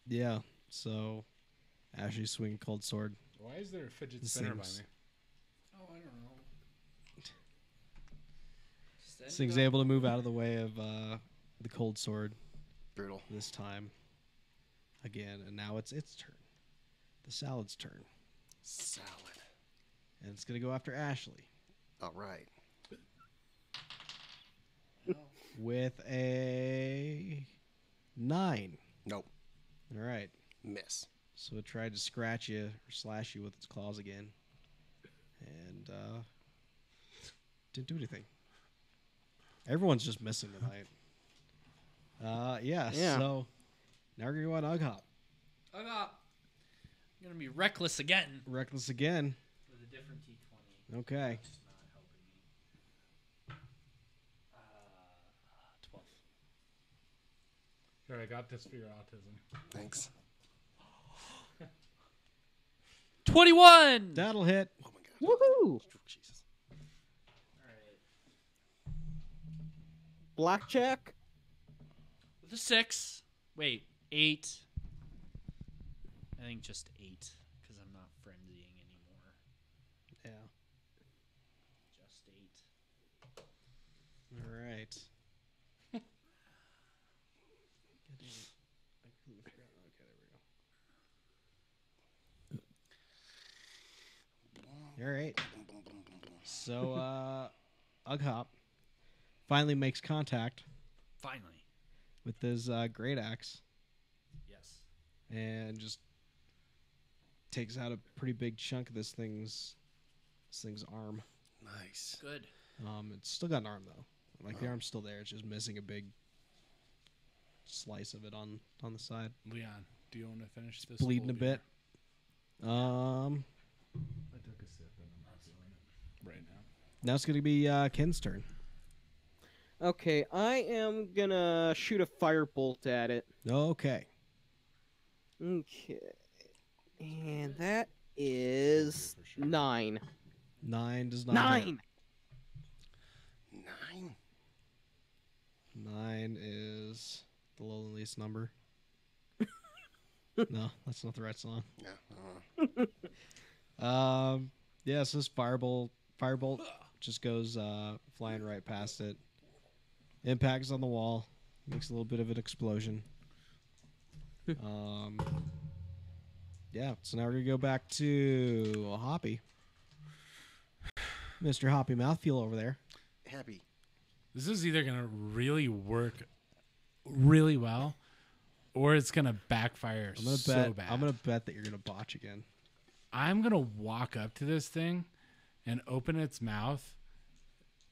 S4: Yeah, so Ashley swinging cold sword.
S2: Why is there a fidget
S4: This
S2: spinner by
S4: thing's-
S2: me?
S3: Oh, I don't know.
S4: This thing's able to move out of the way of the cold sword
S1: Brutal.
S4: this time. Again, and now it's its turn. The salad's turn.
S1: Salad.
S4: And it's going to go after Ashley
S1: All right.
S4: with a 9.
S1: Nope.
S4: All right.
S1: Miss.
S4: So it tried to scratch you or slash you with its claws again. And didn't do anything. Everyone's just missing tonight. Yeah. So now we're going to go on Ugghop.
S3: Ugghop. I'm going to be reckless again.
S4: Reckless again.
S3: With a different D20.
S4: Okay.
S3: It's not helping me. 12.
S2: Here, I got this for your autism.
S1: Thanks.
S3: 21!
S4: That'll hit.
S1: Oh my god.
S5: Woohoo!
S1: Jesus.
S3: Alright.
S5: Blackjack.
S3: With a 6. Wait, 8. I think just 8. Because I'm not frenzying anymore.
S4: Yeah.
S3: Just 8.
S4: All right. All right.
S1: Boom, boom, boom, boom, boom.
S4: So, Ugghop finally makes contact
S3: Finally.
S4: with his great axe
S3: Yes.
S4: and just takes out a pretty big chunk of this thing's arm.
S1: Nice.
S3: Good.
S4: It's still got an arm though. Like the arm's still there. It's just missing a big slice of it on the side.
S2: Leon, do you want to finish this?
S4: Bleeding a
S2: whole beer?
S4: bit.
S2: I took a sip and I'm not feeling it right now.
S4: Now it's gonna be Ken's turn.
S5: Okay, I am gonna shoot a firebolt at it.
S4: Okay.
S5: Okay. And that is 9.
S4: 9 does not hit.
S5: 9!
S1: 9.
S4: 9 is the loneliest number. No, that's not the right song.
S1: Yeah.
S4: Yeah, so this firebolt just goes flying right past it. Impacts on the wall. Makes a little bit of an explosion. Yeah, so now we're going to go back to Hoppy. Mr. Hoppy Mouthfeel over there.
S1: Happy.
S2: This is either going to really work really well, or it's going to backfire
S4: I'm gonna
S2: so
S4: bet.
S2: bad.
S4: I'm gonna bet that you're gonna botch again.
S2: I'm going to walk up to this thing and open its mouth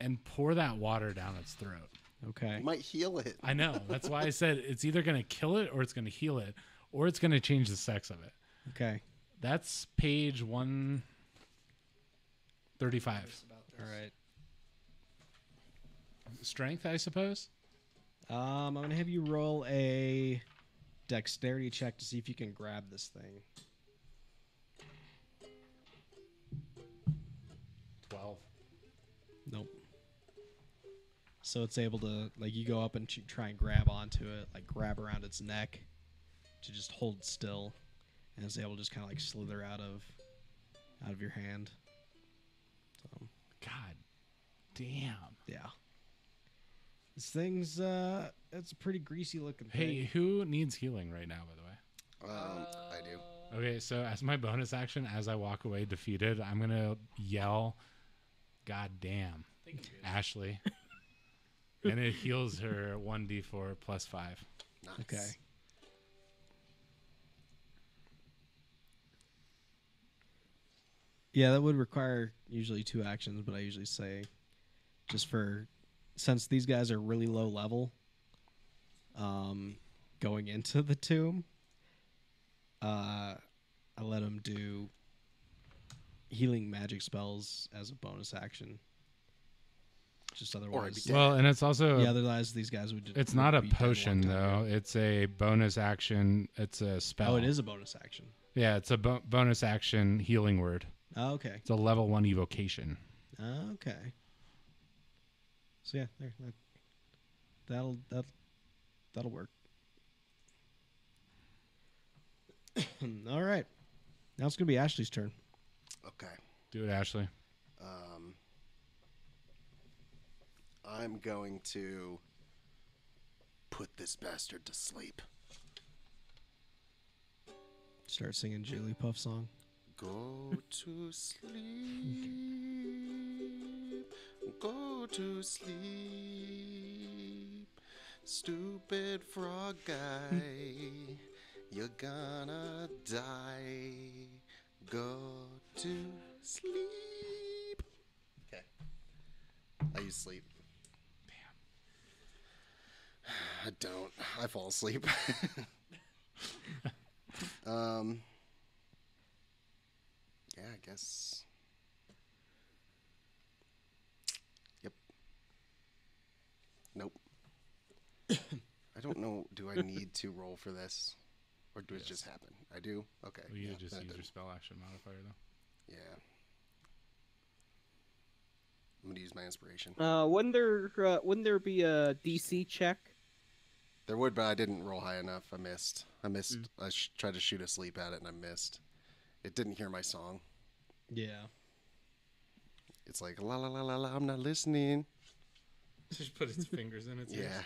S2: and pour that water down its throat.
S4: Okay.
S1: Might heal it.
S2: I know. That's why I said it's either going to kill it or it's going to heal it or it's going to change the sex of it.
S4: Okay.
S2: That's page 1. 35.
S3: Curious about this.
S4: All right.
S2: Strength, I suppose.
S4: I'm gonna have you roll a dexterity check to see if you can grab this thing.
S2: 12.
S4: Nope. So it's able to, like, you go up and try and grab onto it, like grab around its neck to just hold still, and it's able to just kind of like slither out of your hand. So
S2: God damn.
S4: yeah, this thing's it's a pretty greasy looking
S2: Hey,
S4: thing.
S2: who needs healing right now, by the way?
S1: I do.
S2: Okay, so as my bonus action, as I walk away defeated, I'm going to yell, God damn, Ashley. And it heals her 1d4 plus 5.
S1: Nice.
S4: Okay. Yeah, that would require usually 2 actions, but I usually say just for, since these guys are really low level, going into the tomb, I let them do healing magic spells as a bonus action. Just otherwise,
S1: dead.
S2: Well, and it's also
S4: yeah. Otherwise, these guys would.
S2: it's not a
S4: be dead
S2: potion
S4: one time.
S2: though. It's a bonus action. It's a spell.
S4: Oh, it is a bonus action.
S2: Yeah, it's a bonus action healing word.
S4: Oh, okay.
S2: It's a level 1 evocation.
S4: Okay. So yeah, there. That'll work. All right. Now it's gonna be Ashley's turn.
S1: Okay.
S2: Do it, Ashley.
S1: I'm going to put this bastard to sleep.
S4: Start singing Jigglypuff song.
S1: Go to sleep. Go to sleep. Stupid frog guy. You're gonna die. Go to sleep. Okay. I use sleep. I don't. I fall asleep. Yeah, I guess. Yep. Nope. I don't know. Do I need to roll for this? Or do it just happen? I do? Okay.
S2: Well, you
S1: yeah,
S2: just
S1: then it
S2: use your
S1: didn't.
S2: spell action modifier though.
S1: Yeah. I'm going to use my inspiration.
S5: Wouldn't there be a DC check?
S1: There would, but I didn't roll high enough. I missed. I tried to shoot asleep at it, and I missed. It didn't hear my song.
S4: Yeah.
S1: It's like, la la la la la, I'm not listening.
S2: Just put its fingers in its ears.
S1: Yeah.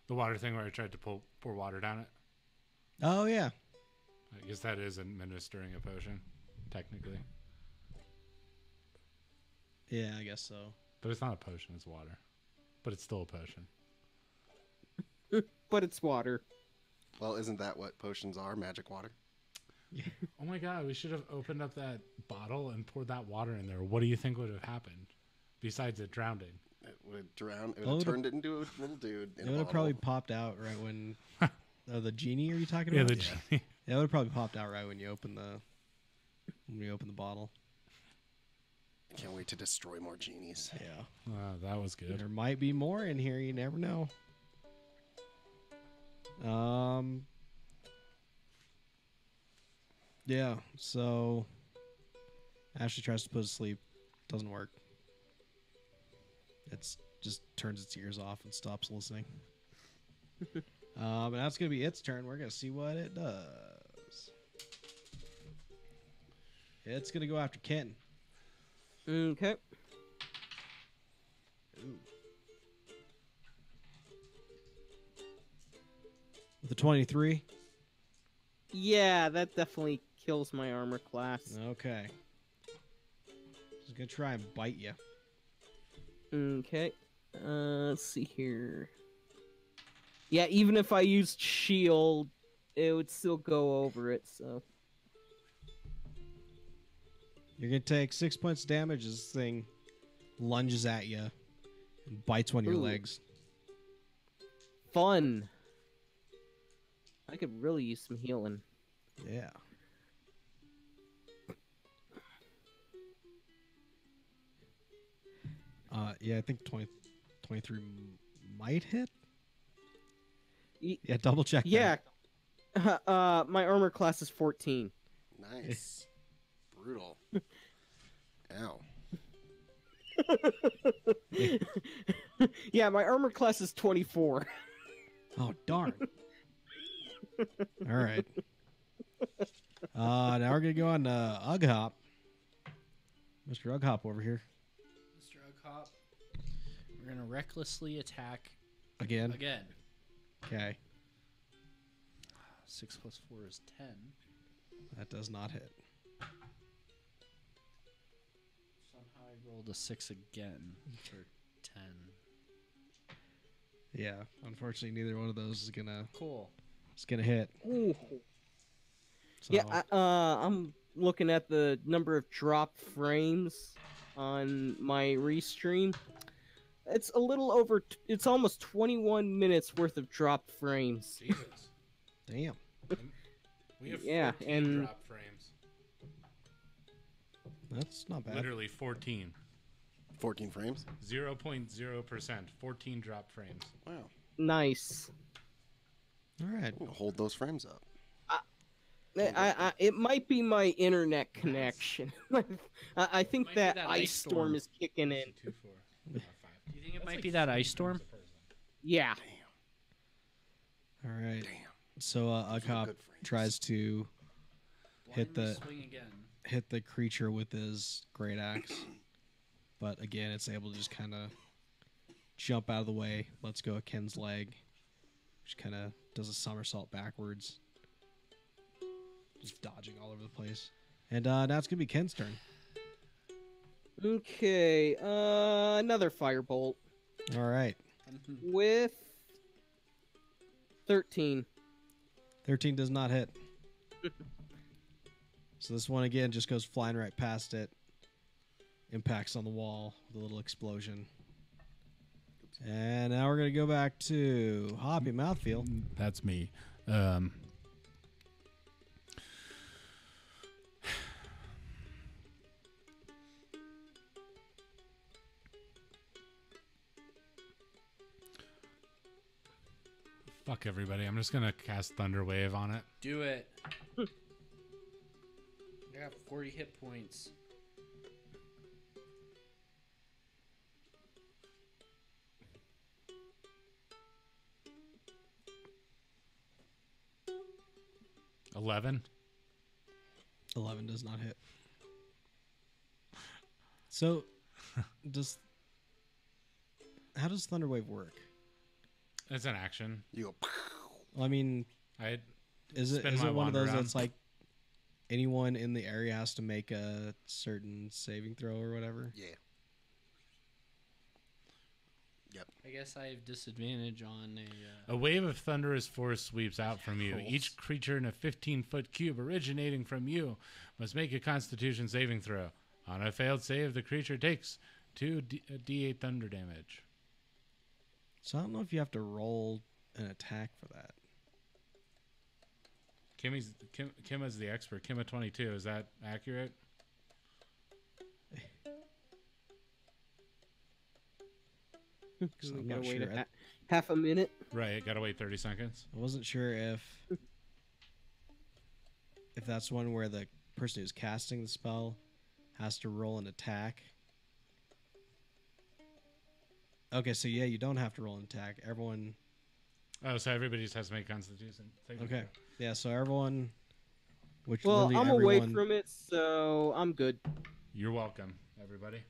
S2: The water thing where I tried to pour water down it.
S4: Oh yeah.
S2: I guess that is administering a potion, technically.
S4: Yeah, I guess so.
S2: But it's not a potion, it's water. But it's still a potion.
S5: But it's water.
S1: Well, isn't that what potions are? Magic water?
S2: Oh my god, we should have opened up that bottle and poured that water in there. What do you think would have happened? Besides it drowning.
S1: It would drown. It
S4: Well,
S1: would have
S4: it
S1: turned it into a little dude.
S4: It would have probably popped out right when. The genie? Are you talking
S2: Yeah,
S4: about?
S2: the genie.
S4: Yeah, it would have probably popped out right when you open the bottle.
S1: I can't wait to destroy more genies.
S4: Yeah.
S2: Wow, that was good.
S4: There might be more in here. You never know. Yeah. So Ashley tries to put it to sleep. Doesn't work. It's just turns its ears off and stops listening. And that's gonna be its turn. We're gonna see what it does. It's gonna go after Ken.
S5: Okay.
S4: With a 23.
S5: Yeah, that definitely kills my armor class.
S4: Okay. He's gonna try and bite you.
S5: Okay. Let's see here. Yeah, even if I used shield, it would still go over it, so.
S4: You're gonna take 6 points of damage as this thing lunges at you and bites one of your
S5: Ooh.
S4: legs.
S5: Fun. I could really use some healing.
S4: Yeah. Yeah, I think 23 might hit.
S5: Y-
S4: Yeah, double check.
S5: Yeah. My armor class is 14.
S1: Nice. Brutal. Ow.
S5: Yeah, my armor class is 24.
S4: Oh darn! All right. Now we're gonna go on Ugghop. Mr. Ugghop over here
S3: Mr. Ugghop. We're gonna recklessly attack
S4: again.
S3: again.
S4: Okay,
S3: 6 plus 4 is 10.
S4: that does not hit.
S3: Somehow I rolled a 6 again for 10.
S4: Yeah, unfortunately, neither one of those is gonna
S3: Cool.
S4: hit.
S5: Ooh.
S4: So,
S5: Yeah, I'm looking at the number of drop frames on my restream. It's a little over. It's almost 21 minutes worth of dropped frames.
S2: Jesus.
S4: damn.
S2: We have
S5: Yeah,
S2: 14
S5: and-
S2: drop frames.
S4: That's not bad.
S2: Literally 14.
S1: 14 frames.
S2: 0.0%. 14 drop frames.
S1: Wow.
S5: Nice.
S4: All right.
S1: I'm gonna hold those frames up.
S5: It might be my internet connection. I think
S3: Might be
S5: that
S3: that
S5: ice
S3: ice
S5: storm
S3: storm.
S5: is kicking in.
S2: 2, 4, 5.
S3: Do you think it might be that ice storm?
S5: Yeah.
S4: All right.
S1: Damn.
S4: So Ugghop
S1: good frames.
S4: tries to Hit
S3: Why don't we
S4: the-
S3: swing again.
S4: hit the creature with his great axe, but again, it's able to just kind of jump out of the way. Let's go at Ken's leg, which kind of does a somersault backwards, just dodging all over the place. And now it's gonna be Ken's turn.
S5: Okay. Another firebolt
S4: All right,
S5: with 13.
S4: 13 does not hit. So this one again just goes flying right past it, impacts on the wall with a little explosion. And now we're gonna go back to Hoppy Mouthfeel.
S2: That's me. Fuck everybody. I'm just going to cast Thunder Wave on it.
S3: Do it. I got 40 hit points.
S2: $11.
S4: 11 does not hit. So, how does Thunderwave work?
S2: It's an action.
S1: You go.
S4: Well, I mean,
S2: I
S4: is it
S2: Spin
S4: is
S2: my
S4: it one of
S2: wand
S4: those
S2: around.
S4: that's like anyone in the area has to make a certain saving throw or whatever?
S1: Yeah. Yep.
S3: I guess I have disadvantage on
S2: A wave of thunderous force sweeps out from you.
S3: Cool.
S2: Each creature in a 15-foot cube originating from you must make a Constitution saving throw. On a failed save, the creature takes 2d8 thunder damage.
S4: So I don't know if you have to roll an attack for that.
S2: Kim is the expert. Kim at 22. Is that accurate?
S4: So
S5: We
S4: I'm
S5: gotta
S4: not
S5: wait
S4: sure.
S5: a half a minute.
S2: Right. Gotta wait 30 seconds.
S4: I wasn't sure if that's one where the person who's casting the spell has to roll an attack. Okay, so yeah, you don't have to roll an attack. Everyone.
S2: Oh, so everybody just has to make Constitution saving
S4: Okay.
S2: throw.
S4: Yeah, so everyone. Which
S5: Well,
S4: literally
S5: I'm away
S4: everyone,
S5: from it, so I'm good.
S2: You're welcome, everybody.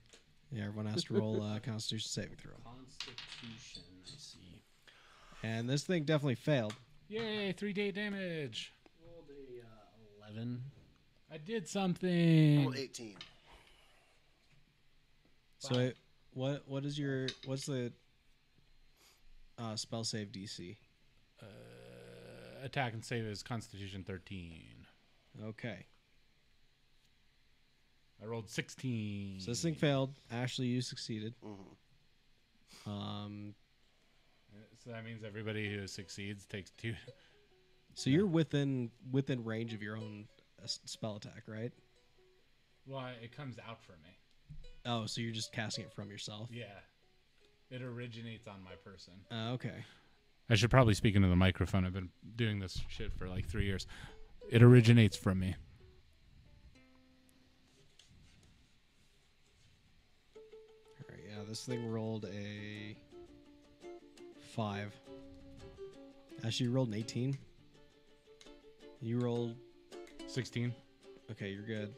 S4: Yeah, everyone has to roll a Constitution saving throw.
S3: Constitution. I see.
S4: And this thing definitely failed.
S2: Yay! 3d damage.
S3: Rolled a 11.
S2: I did something.
S1: Roll 18.
S4: So what's the spell save DC?
S2: Attack and save is Constitution 13.
S4: Okay.
S2: I rolled 16.
S4: So this thing failed. Ashley, you succeeded.
S1: Mm-hmm.
S2: So that means everybody who succeeds takes 2.
S4: So you're within range of your own spell attack, right?
S2: Well, it comes out for me.
S4: Oh, so you're just casting it from yourself.
S2: Yeah. It originates on my person.
S4: Okay.
S2: I should probably speak into the microphone. I've been doing this shit for like 3 years. It originates from me.
S4: All right. Yeah, this thing rolled a 5. Actually, you rolled an 18. You rolled.
S2: 16.
S4: Okay, you're good.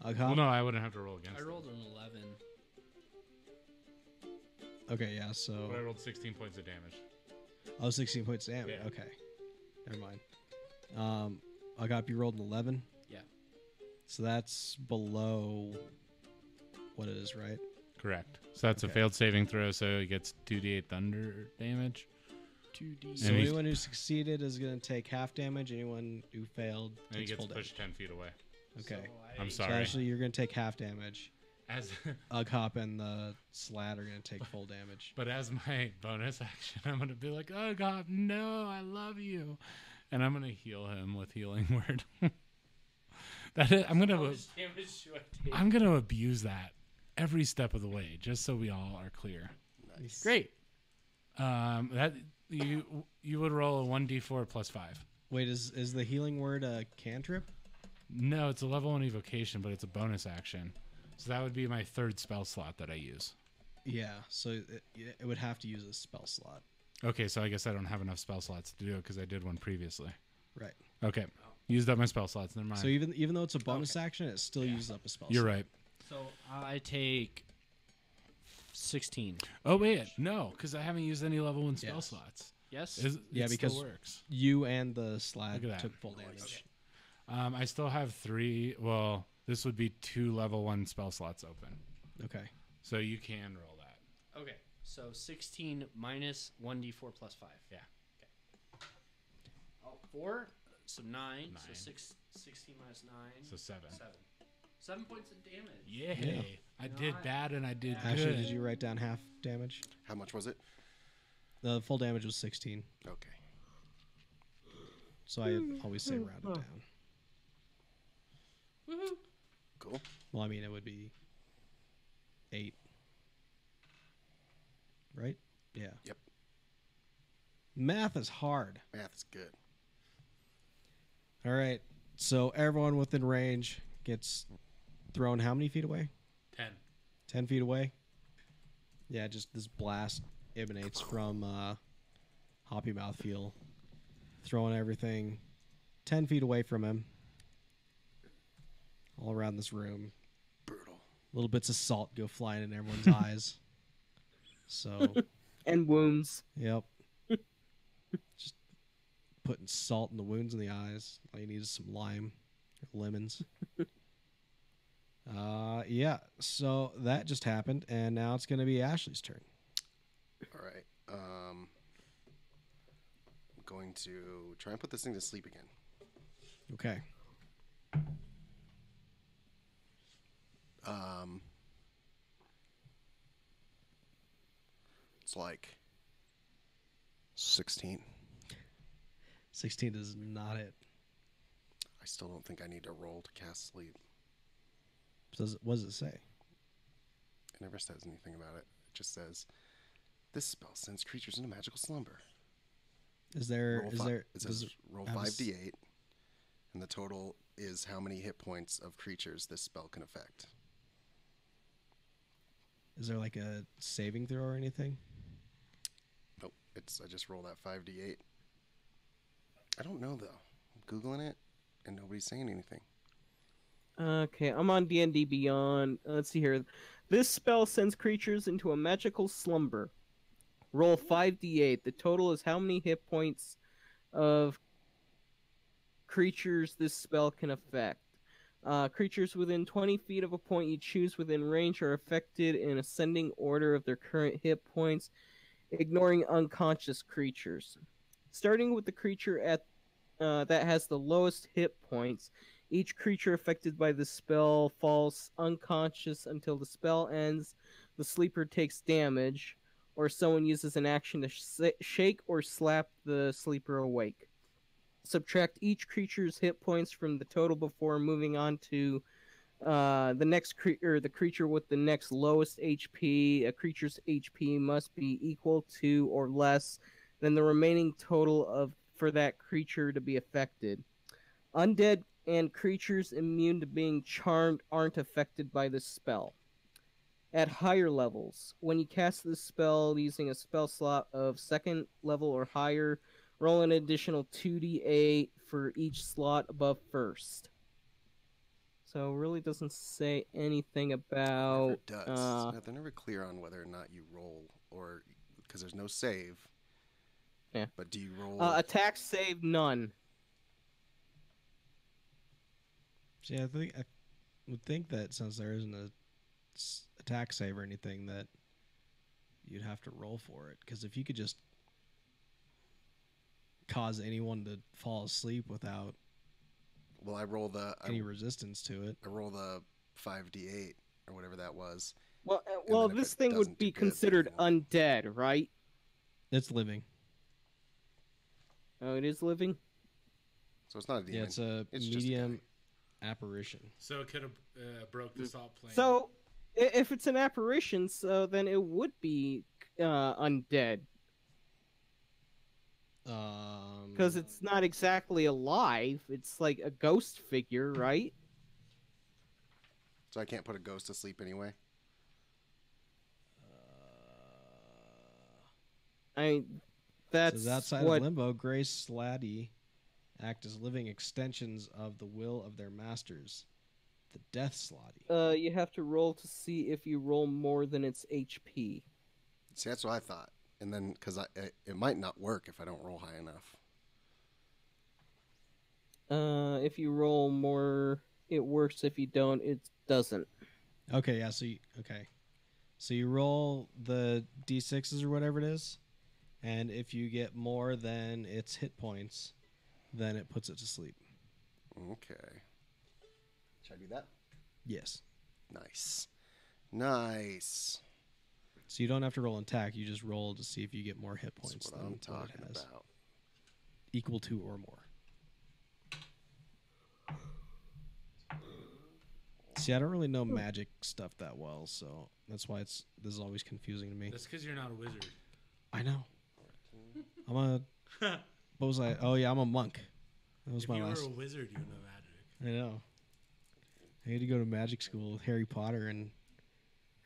S2: Well,
S4: Ugghop?
S2: no, I wouldn't have to roll against
S3: I
S2: it.
S3: rolled an 11.
S4: Okay, yeah, so.
S2: But I rolled 16 points of damage.
S4: Oh, 16 points of damage.
S2: Yeah.
S4: Okay. Never mind. Ugghop, you rolled an 11?
S3: Yeah.
S4: So that's below what it is, right?
S2: Correct. So that's a
S4: Okay.
S2: failed saving throw, so he gets 2d8 thunder damage.
S3: 2D.
S4: So
S2: And he's-
S4: anyone who succeeded is going to take half damage. Anyone who failed
S2: And he
S4: takes
S2: gets
S4: full
S2: pushed
S4: damage.
S2: 10 feet away.
S4: Okay.
S2: I'm
S4: So
S2: sorry.
S4: actually, you're going to take half damage.
S2: As
S4: Ugghop and the Slat are going to take full damage.
S2: But as my bonus action, I'm going to be like, oh, God, no, I love you. And I'm going to heal him with Healing Word. I'm going to abuse that every step of the way, just so we all are clear.
S1: Nice.
S3: Great.
S2: That you would roll a 1d4 plus 5.
S4: Wait, is the Healing Word a cantrip?
S2: No, it's a level 1 evocation, but it's a bonus action. So that would be my third spell slot that I use.
S4: Yeah, so it would have to use a spell slot.
S2: Okay, so I guess I don't have enough spell slots to do it because I did one previously.
S4: Right.
S2: Okay, used up my spell slots. Never mind.
S4: So even though it's a bonus action, it still uses up a spell
S2: You're
S4: slot.
S2: right.
S3: So I take 16.
S2: Oh wait, no, because I haven't used any level 1 spell
S4: Yeah.
S2: slots.
S3: Yes?
S4: Yeah,
S2: it
S4: because
S2: still works.
S4: You and the Slat
S2: Look at that.
S4: took full damage.
S2: I still have 3. Well, this would be 2 level 1 spell slots open,
S4: Okay.
S2: so you can roll that.
S3: Okay. So 16 minus 1d4 plus 5.
S2: Yeah.
S3: Oh, 4. So 9.
S2: 9.
S3: So 16 minus 9.
S2: So 7.
S3: 7 points of damage.
S2: Yay! I did bad and I did
S4: Actually,
S2: good.
S4: did you write down half damage?
S1: How much was it?
S4: The full damage was 16.
S1: Okay.
S4: So I always say round it down.
S3: Woohoo.
S1: Cool.
S4: Well, I mean, it would be 8. Right? Yeah.
S1: Yep.
S4: Math is hard.
S1: Math is good.
S4: All right. So everyone within range gets thrown how many feet away?
S2: 10.
S4: 10 feet away? Yeah, just this blast emanates from Hoppy Mouthfeel, throwing everything 10 feet away from him, all around this room.
S1: Brutal.
S4: Little bits of salt go flying in everyone's eyes. So,
S5: And wounds.
S4: yep. Just putting salt in the wounds in the eyes. All you need is some lime or lemons. Yeah, so that just happened, and now it's going to be Ashley's turn.
S1: All right. I'm going to try and put this thing to sleep again.
S4: Okay.
S1: It's like 16.
S4: 16 is not it.
S1: I still don't think I need to roll to cast sleep.
S4: What does it say?
S1: It never says anything about it. It just says, this spell sends creatures into magical slumber.
S4: Is there?
S1: Roll
S4: Is
S1: fi-
S4: there?
S1: It
S4: does
S1: says
S4: it
S1: roll
S4: have a s-
S1: 5d8, and the total is how many hit points of creatures this spell can affect.
S4: Is there like a saving throw or anything?
S1: Nope. I just roll that 5d8. I don't know, though. I'm Googling it, and nobody's saying anything.
S5: Okay, I'm on D&D Beyond. Let's see here. This spell sends creatures into a magical slumber. Roll 5d8. The total is how many hit points of creatures this spell can affect. Creatures within 20 feet of a point you choose within range are affected in ascending order of their current hit points, ignoring unconscious creatures. Starting with the creature at that has the lowest hit points, each creature affected by the spell falls unconscious until the spell ends. The sleeper takes damage, or someone uses an action to shake or slap the sleeper awake. Subtract each creature's hit points from the total before moving on to the creature with the next lowest HP. A creature's HP must be equal to or less than the remaining total of for that creature to be affected. Undead and creatures immune to being charmed aren't affected by this spell. At higher levels, when you cast this spell using a spell slot of second level or higher, roll an additional 2d8 for each slot above first. So it really doesn't say anything about.
S1: It does. They're never clear on whether or not you roll, or because there's no save.
S5: Yeah.
S1: But do you roll?
S5: Attack save none.
S4: See, I would think that since there isn't a attack save or anything, that you'd have to roll for it. Because if you could just cause anyone to fall asleep without
S1: Well, I roll the
S4: any resistance to it.
S1: I roll the 5d8 or whatever that was.
S5: Well,
S1: then if
S5: this
S1: it
S5: thing would
S1: doesn't
S5: be
S1: do good,
S5: considered
S1: then-
S5: undead, right?
S4: It's living.
S5: Oh, it is living.
S1: So it's not a demon.
S4: Yeah, it's a
S1: It's just a
S4: medium apparition.
S2: So it could have broke the salt plane.
S5: So, if it's an apparition, so then it would be undead because it's not exactly alive. It's like a ghost figure, right?
S1: So I can't put a ghost to sleep anyway.
S5: That's
S4: says outside
S5: what.
S4: of limbo, Grace Sladdy act as living extensions of the will of their masters, the Death Slotty.
S5: You have to roll to see if you roll more than its HP.
S1: See, that's what I thought. And then, because it might not work if I don't roll high enough.
S5: If you roll more, it works. If you don't, it doesn't.
S4: Okay, yeah. So you roll the d6s or whatever it is, and if you get more than its hit points, then it puts it to sleep.
S1: Okay. Should I do that?
S4: Yes.
S1: Nice. Nice.
S4: So you don't have to roll an attack. You just roll to see if you get more hit points
S1: That's what
S4: than
S1: I'm
S4: what
S1: talking
S4: it has.
S1: about.
S4: Equal to or more. See, I don't really know magic stuff that well, so that's why this is always confusing to me.
S2: That's because you're not a wizard.
S4: I know. I'm a. What was I? Oh yeah, I'm a monk. That was
S2: If
S4: my
S2: you
S4: last.
S2: were a wizard, you would know magic.
S4: I know. I had to go to magic school with Harry Potter and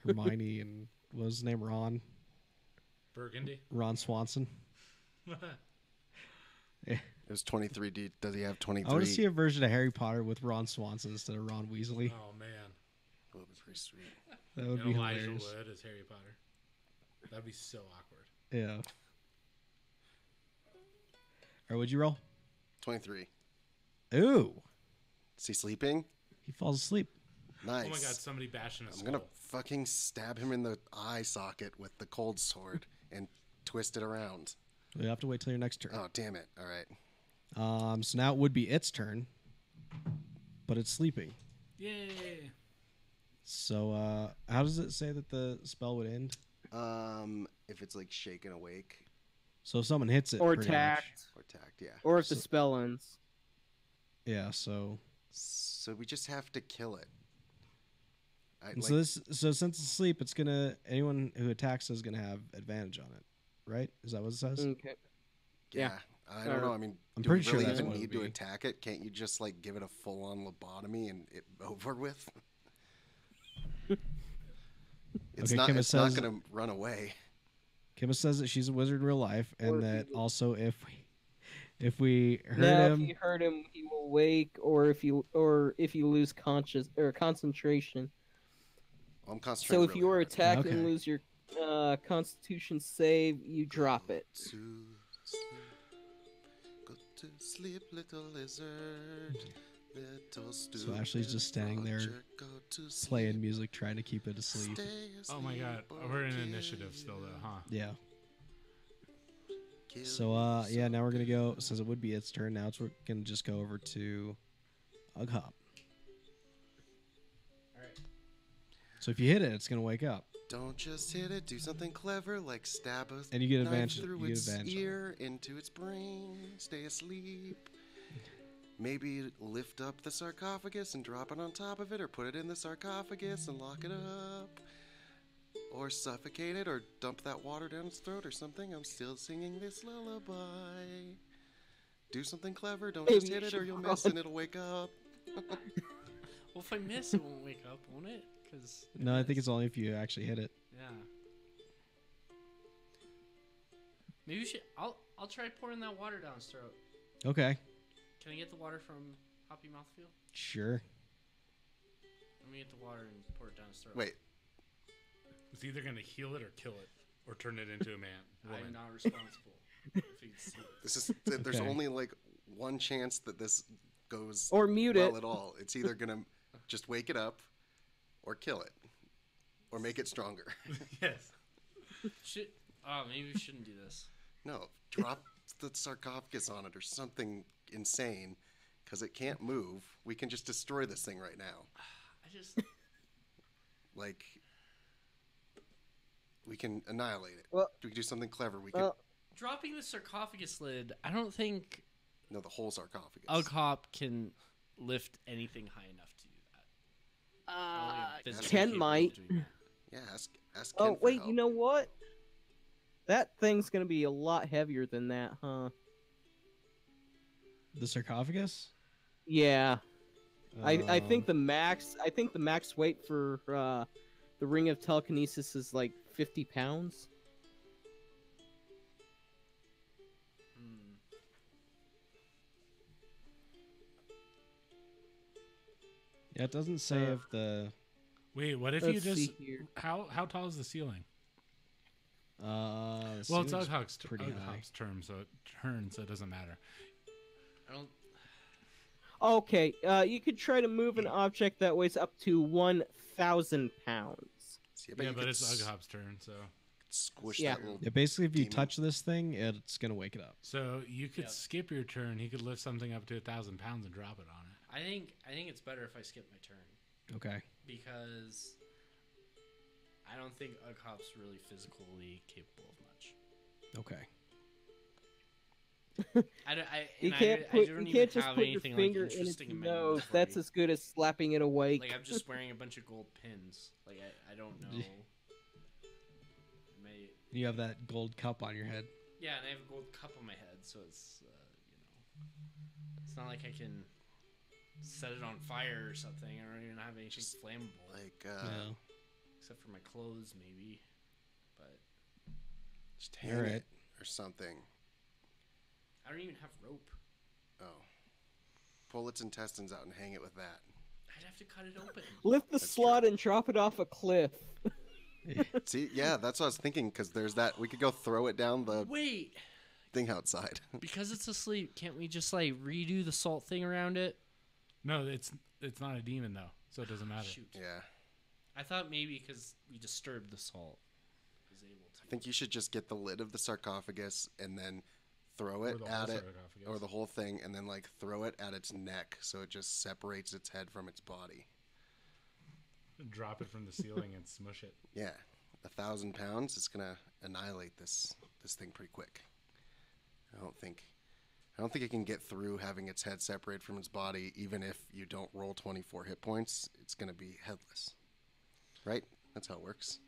S4: Hermione and what was his name? Ron
S2: Burgundy.
S4: Swanson.
S1: It was 23. Does he have 23?
S4: I want to see a version of Harry Potter with Ron Swanson instead of Ron Weasley.
S2: Oh man.
S1: Oh, it was pretty sweet.
S4: That would be
S2: Elijah
S4: hilarious.
S2: Wood as Harry Potter. That'd be so awkward.
S4: Yeah. Or would you roll?
S1: 23.
S4: Ooh,
S1: Is he sleeping?
S4: he falls asleep.
S1: Nice.
S2: Oh my god, somebody bashing his
S1: I'm going to
S2: skull.
S1: fucking stab him in the eye socket with the cold sword and twist it around.
S4: We have to wait till your next turn.
S1: Oh, damn it. All right.
S4: So now it would be its turn, but it's sleeping.
S2: Yay.
S4: So how does it say that the spell would end?
S1: If it's like shaken awake
S4: So if someone hits it,
S5: Or
S4: pretty much.
S5: attacked.
S1: or attacked, yeah.
S5: Or if the spell ends.
S4: Yeah. So
S1: So we just have to kill it.
S4: so since it's asleep, it's gonna anyone who attacks is gonna have advantage on it, right? Is that what it says?
S5: Okay.
S1: yeah. I don't know. I mean,
S4: I'm
S1: do
S4: pretty
S1: we
S4: sure
S1: really
S4: that's
S1: even
S4: what it
S1: need
S4: would
S1: to
S4: be.
S1: attack it? Can't you just like give it a full-on lobotomy and it over with? It's
S4: Okay,
S1: not.
S4: Kimma
S1: It's not
S4: says-
S1: going to run away.
S4: Kimma says that she's a wizard in real life,
S5: Or
S4: and
S5: if
S4: that
S5: you-
S4: also if we hurt
S5: Now,
S4: him,
S5: if you hurt him, he will wake, or if you lose conscious or concentration.
S1: I'm concentrating.
S5: So if you are
S1: really
S5: attacked
S4: Okay.
S5: and lose your Constitution save, you drop it.
S1: Go to sleep, little lizard. Little
S4: So Ashley's just standing there playing music, trying to keep it asleep.
S2: Oh my god. We're in initiative still though, huh?
S4: Yeah. So yeah, now we're gonna go. Since it would be its turn, now we're gonna just go over to Ugghop. So if you hit it, it's gonna wake up.
S1: Don't just hit it. Do something clever like stab a
S4: And you get
S1: knife
S4: advantage-
S1: through
S4: you get
S1: its
S4: advantage on it.
S1: ear into its brain. Stay asleep. maybe lift up the sarcophagus and drop it on top of it, or put it in the sarcophagus and lock it up, or suffocate it, or dump that water down its throat or something. I'm still singing this lullaby. Do something clever. Don't
S5: Maybe
S1: just
S5: you
S1: hit it
S5: should
S1: or you'll
S5: run.
S1: miss and it'll wake up.
S3: Well, if I miss, it won't wake up, won't it? Because
S4: No, I think it's only if you actually hit it.
S3: yeah. Maybe we should. I'll try pouring that water down his throat.
S4: Okay.
S3: Can I get the water from Hoppy Mouthfeel?
S4: Sure.
S3: Let me get the water and pour it down his throat.
S1: Wait,
S2: It's either going to heal it or kill it, or turn it into a man.
S3: I'm
S2: Woman.
S3: not responsible. If you can see it.
S1: this is there's
S4: Okay.
S1: only like one chance that this goes
S5: Or mute
S1: well
S5: it.
S1: at all. It's either gonna just wake it up, or kill it, or make it stronger.
S2: Yes.
S3: Maybe we shouldn't do this.
S1: No, drop the sarcophagus on it or something insane, because it can't move. We can just destroy this thing right now.
S3: I just.
S1: Like, we can annihilate it.
S5: Well-
S1: we can do something clever. We can
S5: Well,
S3: Dropping the sarcophagus lid, I don't think
S1: no, the whole sarcophagus.
S3: Ugghop can lift anything high enough to do that. Only a physically
S5: Ken
S3: capable
S5: might.
S3: of doing that.
S1: Yeah, ask Ken
S5: Oh,
S1: for
S5: wait,
S1: help.
S5: you know what? That thing's gonna be a lot heavier than that, huh?
S4: The sarcophagus?
S5: Yeah. I think
S4: Um,
S5: the max weight for the Ring of Telekinesis is like 50 pounds.
S3: Hmm.
S4: Yeah, it doesn't say if the
S2: Wait, what if you
S5: Let's
S2: just...
S5: see here.
S2: How tall is the ceiling?
S4: the
S2: Well, it's
S4: ceiling's
S2: Ughop's
S4: pretty high.
S2: term, so it doesn't matter.
S3: I don't.
S5: Okay, you could try to move an object that weighs up to 1,000 pounds.
S1: See, I bet
S2: Yeah,
S1: you
S2: but
S1: could
S2: it's Ughop's turn, so...
S1: squish
S5: Yeah.
S1: that little.
S4: Yeah, basically, if you
S1: demon.
S4: touch this thing, it's gonna wake it up.
S2: So you could
S3: Yep.
S2: skip your turn. He could lift something up to 1,000 pounds and drop it on it.
S3: I think it's better if I skip my turn
S4: Okay.
S3: because I don't think Ugghop's really physically capable of much.
S4: Okay.
S3: I don't.
S5: You
S3: I
S5: can't
S3: don't
S5: you
S3: even
S5: can't just
S3: have
S5: put your
S3: anything
S5: finger
S3: like
S5: in its
S3: interesting in my
S5: nose.
S3: inventory.
S5: That's as good as slapping it awake.
S3: Like I'm just wearing a bunch of gold pins. Like I don't know. May,
S4: You have that gold cup on your head.
S3: yeah, and I have a gold cup on my head, so it's it's not like I can set it on fire or something. I don't even have anything flammable,
S1: Like,
S4: No.
S3: except for my clothes maybe. But
S1: just hang
S4: Alright.
S1: it or something.
S3: I don't even have rope.
S1: Oh, pull its intestines out and hang it with that.
S3: I'd have to cut it open.
S5: Lift the
S1: That's
S5: slot and drop it off a cliff.
S1: See, yeah, that's what I was thinking. Because there's that. We could go throw it down the
S3: Wait,
S1: thing outside.
S3: because it's asleep, can't we just like redo the salt thing around it?
S2: No, it's not a demon though, so it doesn't matter.
S3: Shoot.
S1: Yeah,
S3: I thought maybe because we disturbed the salt, it was able to.
S1: I think you should just get the lid of the sarcophagus and then throw
S2: Or
S1: it
S2: the
S1: at
S2: whole
S1: it,
S2: sarcophagus.
S1: or the whole thing, and then like throw it at its neck so it just separates its head from its body.
S2: Drop it from the ceiling and smush it.
S1: Yeah, 1,000 pounds. It's gonna annihilate this thing pretty quick. I don't think it can get through having its head separate from its body. Even if you don't roll 24 hit points, it's gonna be headless. Right? That's how it works.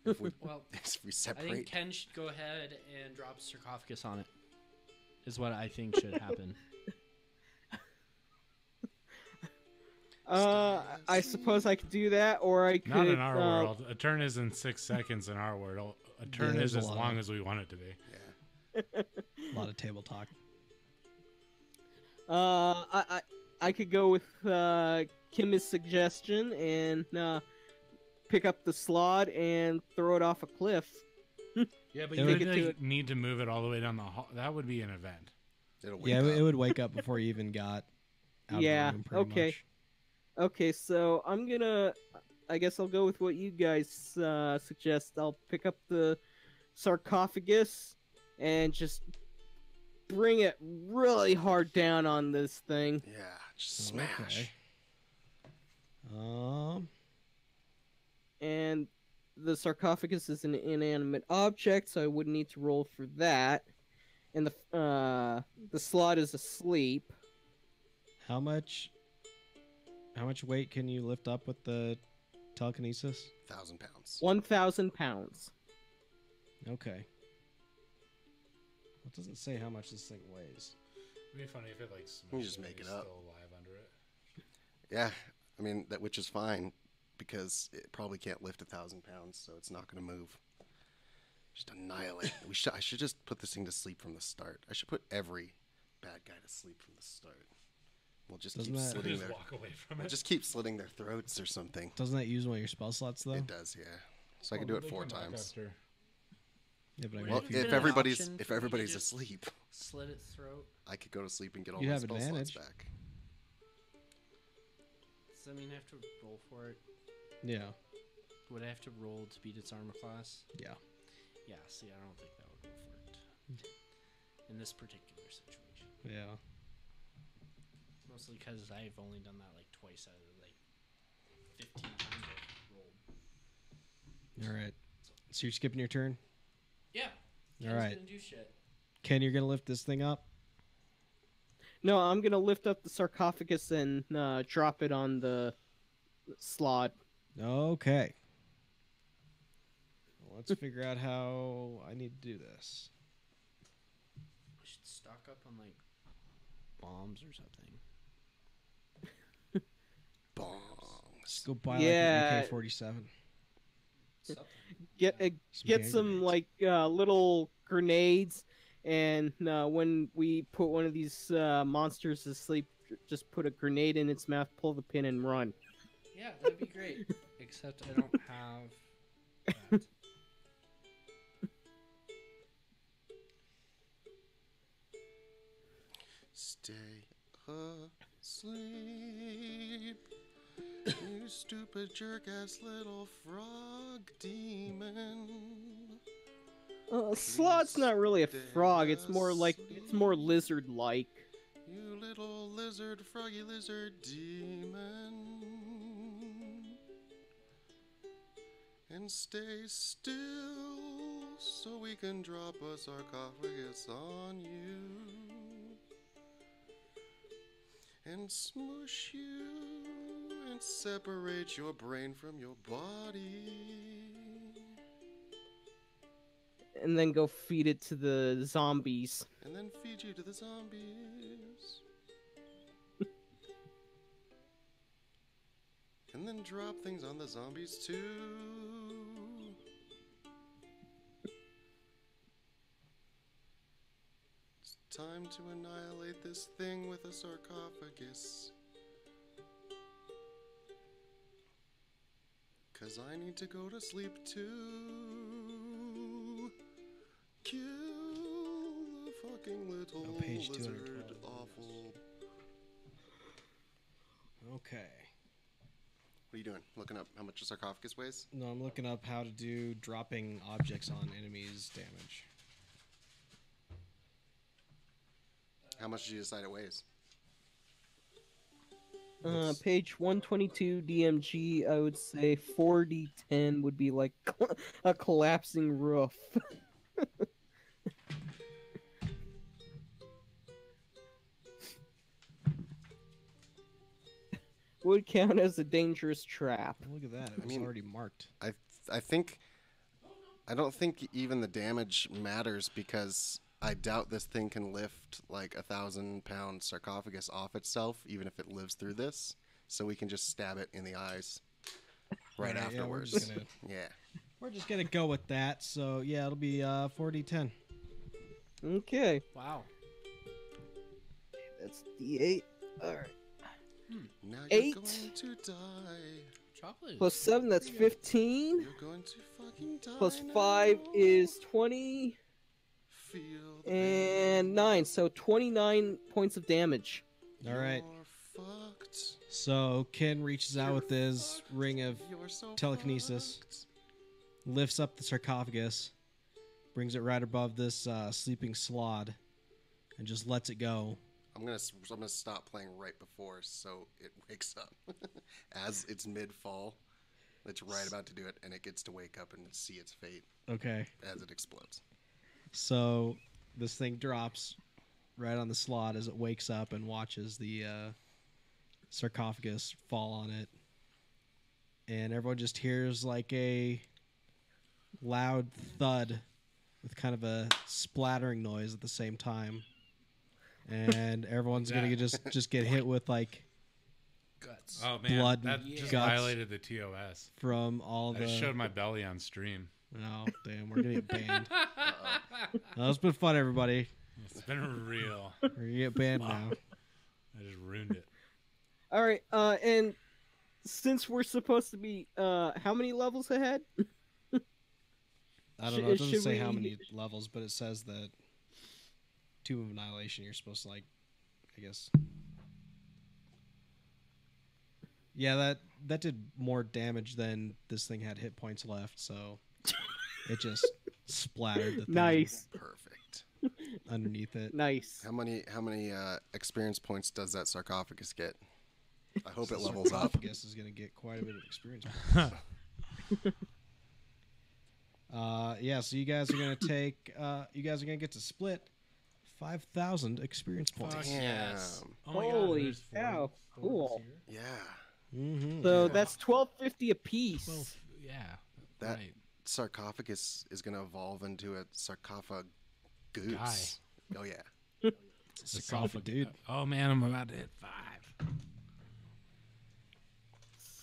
S1: If we,
S3: Well,
S1: if we
S3: I think
S1: separate,
S3: Ken should go ahead and drop a sarcophagus on it. Is what I think should happen.
S5: I suppose I could do that, or I could.
S2: Not in our world. A turn is in 6 seconds in our world. A turn
S4: there's
S2: is
S4: a
S2: as
S4: lot
S2: long
S4: of-
S2: as we want it to be.
S1: yeah.
S4: A lot of table talk.
S5: I could go with Kim's suggestion and pick up the slot and throw it off a cliff.
S2: Yeah, but
S4: It
S2: you
S4: would-
S2: would
S5: Take it to
S2: need to move it all the way down the hall. That would be an event.
S1: It'll wake
S4: Yeah,
S1: up.
S4: it would wake up before you even got out
S5: Yeah,
S4: of the room, pretty
S5: okay.
S4: much.
S5: Okay, so I guess I'll go with what you guys suggest. I'll pick up the sarcophagus and just bring it really hard down on this thing.
S1: Yeah, just smash.
S4: Okay.
S5: And the sarcophagus is an inanimate object, so I wouldn't need to roll for that. And the slot is asleep.
S4: How much weight can you lift up with the telekinesis?
S1: 1,000 pounds.
S5: 1,000 pounds.
S4: Okay. It doesn't say how much this thing weighs.
S2: It'd be funny if it like
S1: You
S2: smushed
S1: just
S2: and
S1: make
S2: he's
S1: it up.
S2: still alive under it.
S1: Yeah, I mean which is fine because it probably can't lift 1,000 pounds, so it's not going to move. Just annihilate. I should just put this thing to sleep from the start. I should put every bad guy to sleep from the start. We'll just
S4: Doesn't
S1: keep
S4: that-
S1: slitting
S2: Just
S1: their.
S2: walk away from
S1: We'll
S2: it.
S1: just keep slitting their throats or something.
S4: Doesn't that use one of your spell slots though?
S1: It does, yeah. So I can do it 4 times.
S4: Yeah, but I
S3: Would
S4: mean,
S1: Well,
S3: it
S4: if
S3: be
S4: you-
S1: if
S3: an
S1: everybody's
S3: option
S1: if
S3: for you to
S1: everybody's
S3: just-
S1: asleep,
S3: Slit its throat.
S1: I could go to sleep and get all
S4: You
S1: my
S4: have
S1: spell
S4: advantage.
S1: slots back.
S3: Does that mean I have to roll for it?
S4: yeah,
S3: Would I have to roll to beat its armor class?
S4: yeah.
S3: Yeah, see, I don't think that would roll for it. In this particular situation.
S4: Yeah.
S3: Mostly because I've only done that like twice out of like 15 times I've rolled.
S4: All right. So you're skipping your turn?
S3: Yeah.
S4: All
S3: Ken's
S4: right.
S3: gonna do shit.
S4: Ken, you're gonna lift this thing up?
S5: No, I'm gonna lift up the sarcophagus and drop it on the slot.
S4: Okay. Well, let's figure out how I need to do this.
S3: I should stock up on like bombs or something.
S1: Bongs.
S4: Go buy
S5: Yeah.
S4: like an AK-47.
S3: Something.
S5: Get
S4: Some
S5: get
S4: hand
S5: some
S4: grenades.
S5: like little grenades, and when we put one of these monsters to sleep, just put a grenade in its mouth, pull the pin, and run.
S3: Yeah, that'd be great. Except I don't have that.
S1: Stay asleep, you stupid jerk-ass little frog demon.
S5: Slot's not really a frog. It's more lizard-like.
S1: You little lizard, froggy lizard demon. And stay still so we can drop a sarcophagus on you. And smush you and separate your brain from your body.
S5: And then go feed it to the zombies.
S1: And then feed you to the zombies. And then drop things on the zombies too. It's time to annihilate this thing with a sarcophagus. 'Cause I need to go to sleep too. Kill the fucking little
S4: Oh, page
S1: lizard
S4: 212.
S1: awful.
S4: Okay.
S1: What are you doing? Looking up how much a sarcophagus weighs?
S4: No, I'm looking up how to do dropping objects on enemies damage.
S1: How much did you decide it weighs?
S5: Page 122 DMG, I would say 4d10 would be like a collapsing roof. Would count as a dangerous trap.
S4: Look at that. It was
S1: mean-
S4: already marked.
S1: I think I don't think even the damage matters because I doubt this thing can lift like 1,000-pound sarcophagus off itself, even if it lives through this. So we can just stab it in the eyes right
S4: Alright, yeah, we're
S1: afterwards.
S4: just gonna-
S1: Yeah.
S4: We're just gonna go with that. So yeah, it'll be 4d10.
S5: Okay,
S3: Wow.
S5: that's d8. Alright.
S1: Now you're
S5: 8.
S1: going to die.
S3: Chocolate.
S5: Plus 7, that's 15.
S1: You're going to fucking die.
S5: Plus
S1: now.
S5: 5 is 20.
S1: Feel the
S5: And
S1: pain.
S5: 9, so 29 points of damage.
S4: All right.
S1: You're fucked.
S4: So Ken reaches out with his ring of
S1: You're so
S4: telekinesis.
S1: fucked.
S4: lifts up the sarcophagus, brings it right above this sleeping slod, and just lets it go.
S1: I'm gonna stop playing right before so it wakes up. As it's mid fall, it's right about to do it, and it gets to wake up and see its fate
S4: Okay.
S1: as it explodes.
S4: So this thing drops right on the slot as it wakes up and watches the sarcophagus fall on it, and everyone just hears like a loud thud with kind of a splattering noise at the same time, and everyone's gonna just get hit with like
S3: Guts.
S2: Oh man,
S4: blood
S2: that
S4: and
S2: just
S4: guts
S2: violated the TOS.
S4: from all
S2: I
S4: the.
S2: just showed my belly on stream.
S4: Oh damn, we're gonna get banned. It's been fun, everybody.
S2: It's been real.
S4: We're gonna get banned now.
S2: I just ruined it.
S5: All right. And since we're supposed to be how many levels ahead?
S4: I don't know. It doesn't
S5: Should
S4: say how
S5: we-
S4: many levels, but it says that Tomb of Annihilation, you're supposed to like, I guess. Yeah, that did more damage than this thing had hit points left, so it just splattered the thing
S5: Nice.
S1: Perfect.
S4: underneath it.
S5: Nice.
S1: How many experience points does that sarcophagus get? I hope it levels up.
S4: Sarcophagus is going to get quite a bit of experience. Yeah, so you guys are going to take. You guys are going to get to split 5,000 experience points.
S3: Fuck
S1: Damn.
S3: yes.
S2: Oh my
S5: Holy
S2: there's four-
S5: cow,
S2: four
S5: cool.
S2: here.
S1: Yeah.
S4: Mm-hmm.
S5: So that's 1250 apiece.
S2: Well, yeah.
S1: That
S2: right.
S1: sarcophagus is going to evolve into a sarcophagus.
S2: Guy.
S1: Oh yeah.
S4: sarcophagus, dude.
S2: Oh man, I'm about to hit 5.
S5: Let's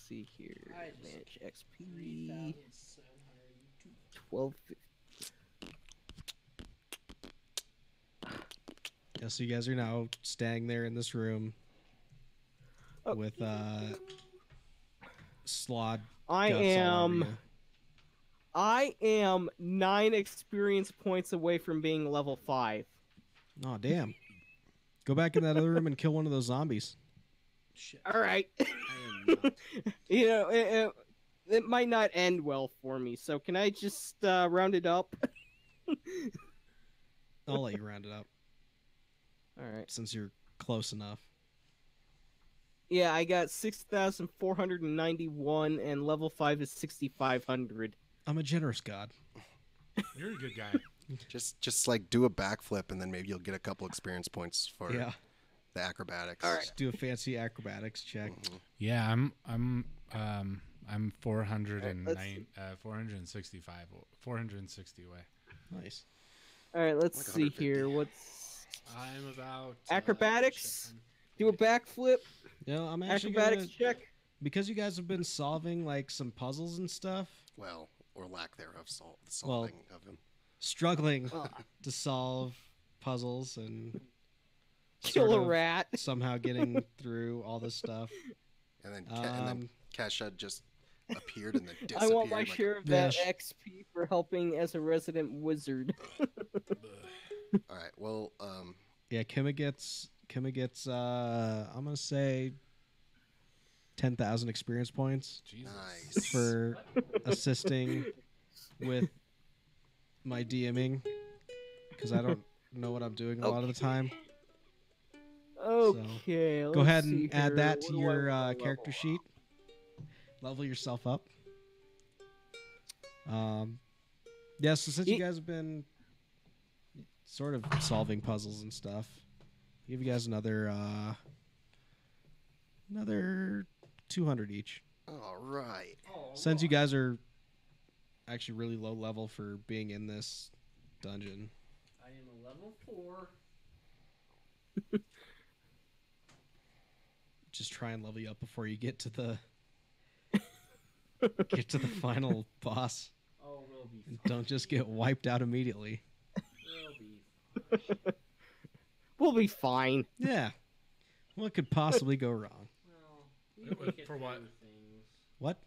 S5: see here.
S3: I just-
S5: Manage XP. 1250.
S4: Yeah, so you guys are now staying there in this room
S5: Oh.
S4: with Slod.
S5: I
S4: guts all over
S5: am.
S4: you.
S5: I am 9 experience points away from being level 5.
S4: Oh damn! Go back in that other room and kill one of those zombies.
S3: Shit.
S5: All right.
S3: I am not.
S5: You know, it might not end well for me. So can I just round it up?
S4: I'll let you round it up
S5: All right.
S4: since you're close enough.
S5: Yeah, I got 6,491, and level 5 is 6,500.
S4: I'm a generous god.
S2: You're a good guy.
S1: Just like do a backflip and then maybe you'll get a couple experience points for
S4: Yeah.
S1: the acrobatics.
S5: All right.
S4: Just do a fancy acrobatics check.
S2: Yeah, I'm 409
S5: let's
S2: 465 460 away.
S4: Nice.
S5: All right, let's
S1: Like
S5: see
S1: 150.
S5: here. What's
S3: I'm about
S5: Acrobatics?
S3: shit,
S5: do a backflip?
S4: You know, I'm actually
S5: Acrobatics
S4: gonna,
S5: check.
S4: because you guys have been solving like some puzzles and stuff,
S1: Well, or lack thereof, solving of him.
S4: struggling
S5: Ah.
S4: to solve puzzles and
S5: Kill
S4: sort
S5: a
S4: of
S5: rat.
S4: somehow getting through all this stuff.
S1: And then
S4: Um,
S1: Kasha just appeared and then
S5: I
S1: disappeared.
S5: want my
S1: like
S5: share of
S4: Yeah,
S5: that XP for helping as a resident wizard.
S1: All right. Well,
S4: Yeah, Kimma gets I'm gonna say 10,000 experience points
S2: Jesus.
S1: nice.
S4: for assisting with my DMing because I don't know what I'm doing a lot of the time.
S5: Okay,
S4: Go
S5: let's
S4: ahead
S5: see
S4: and add
S5: here.
S4: that
S5: What
S4: to
S5: do I
S4: your
S5: wanna
S4: character
S5: level
S4: sheet. Level yourself up. Yeah, so since you guys have been sort of solving puzzles and stuff, give you guys another 200 each.
S1: All right.
S4: Since you guys are actually really low level for being in this dungeon.
S3: I am a level 4.
S4: Just try and level you up before you get to the final boss.
S3: Oh, we'll be
S4: And don't just get wiped out immediately.
S3: We'll be
S5: We'll be fine.
S4: Yeah. What could possibly go wrong?
S3: well. We make it
S2: For what?
S3: through things.
S4: What?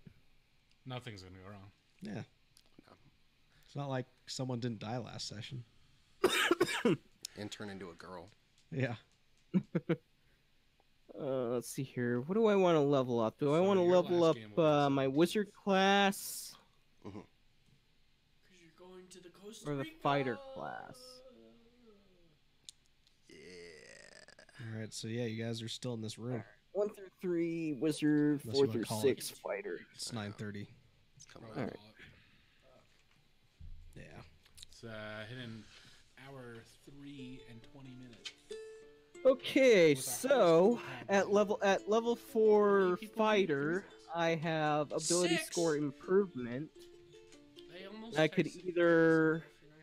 S2: Nothing's gonna go wrong.
S4: Yeah. It's not like someone didn't die last session.
S1: And turn into a girl.
S4: Yeah.
S5: Let's see here. What do I want to level up? Do I
S2: So
S5: want to
S2: your
S5: level
S2: last
S5: up
S2: game was-
S5: my wizard class
S3: 'Cause you're going to the Costa
S5: or the
S3: Rica.
S5: fighter class?
S1: Yeah.
S4: All right. So yeah, you guys are still in this room.
S5: 1 through 3 wizard,
S4: Unless you
S5: 4
S4: wanna
S5: through
S4: call
S5: 6 fighter.
S4: It's 9:30.
S1: It's coming
S2: Probably
S1: up.
S5: Alright.
S2: call it.
S4: Yeah.
S2: It's hitting hour 3 and 20 minutes.
S5: Okay, so at level 4 fighter, I have ability
S3: 6.
S5: score improvement.
S3: I almost
S5: I could
S3: texted
S5: either
S3: if you're not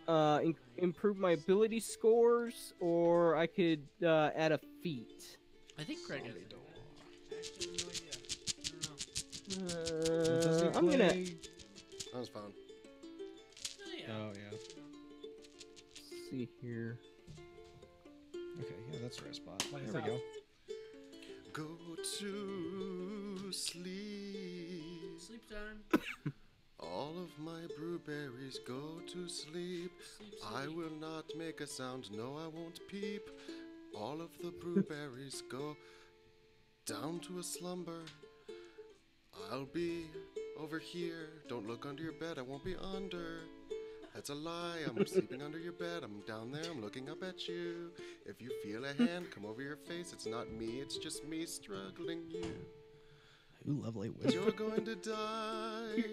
S3: gonna come, you should watch.
S5: improve my ability scores, or I could add a feat.
S3: I think Craig has it. I actually have no idea. I don't know.
S4: Does he
S5: I'm gonna
S4: play-
S1: That was fun.
S3: Oh, yeah.
S4: Oh yeah.
S5: see here.
S4: Okay, yeah, that's the right spot.
S2: Play
S4: There we
S2: us
S4: go.
S2: out.
S1: Go to sleep.
S3: Sleep time.
S1: All of my brewberries go to sleep.
S3: Sleep,
S1: I
S3: sleep.
S1: will not make a sound, no, I won't peep. All of the brewberries go down to a slumber. I'll be over here. Don't look under your bed, I won't be under. That's a lie, I'm sleeping under your bed. I'm down there, I'm looking up at you. If you feel a hand come over your face, it's not me, it's just me struggling you.
S4: Ooh, lovely whisper.
S1: You're going to die.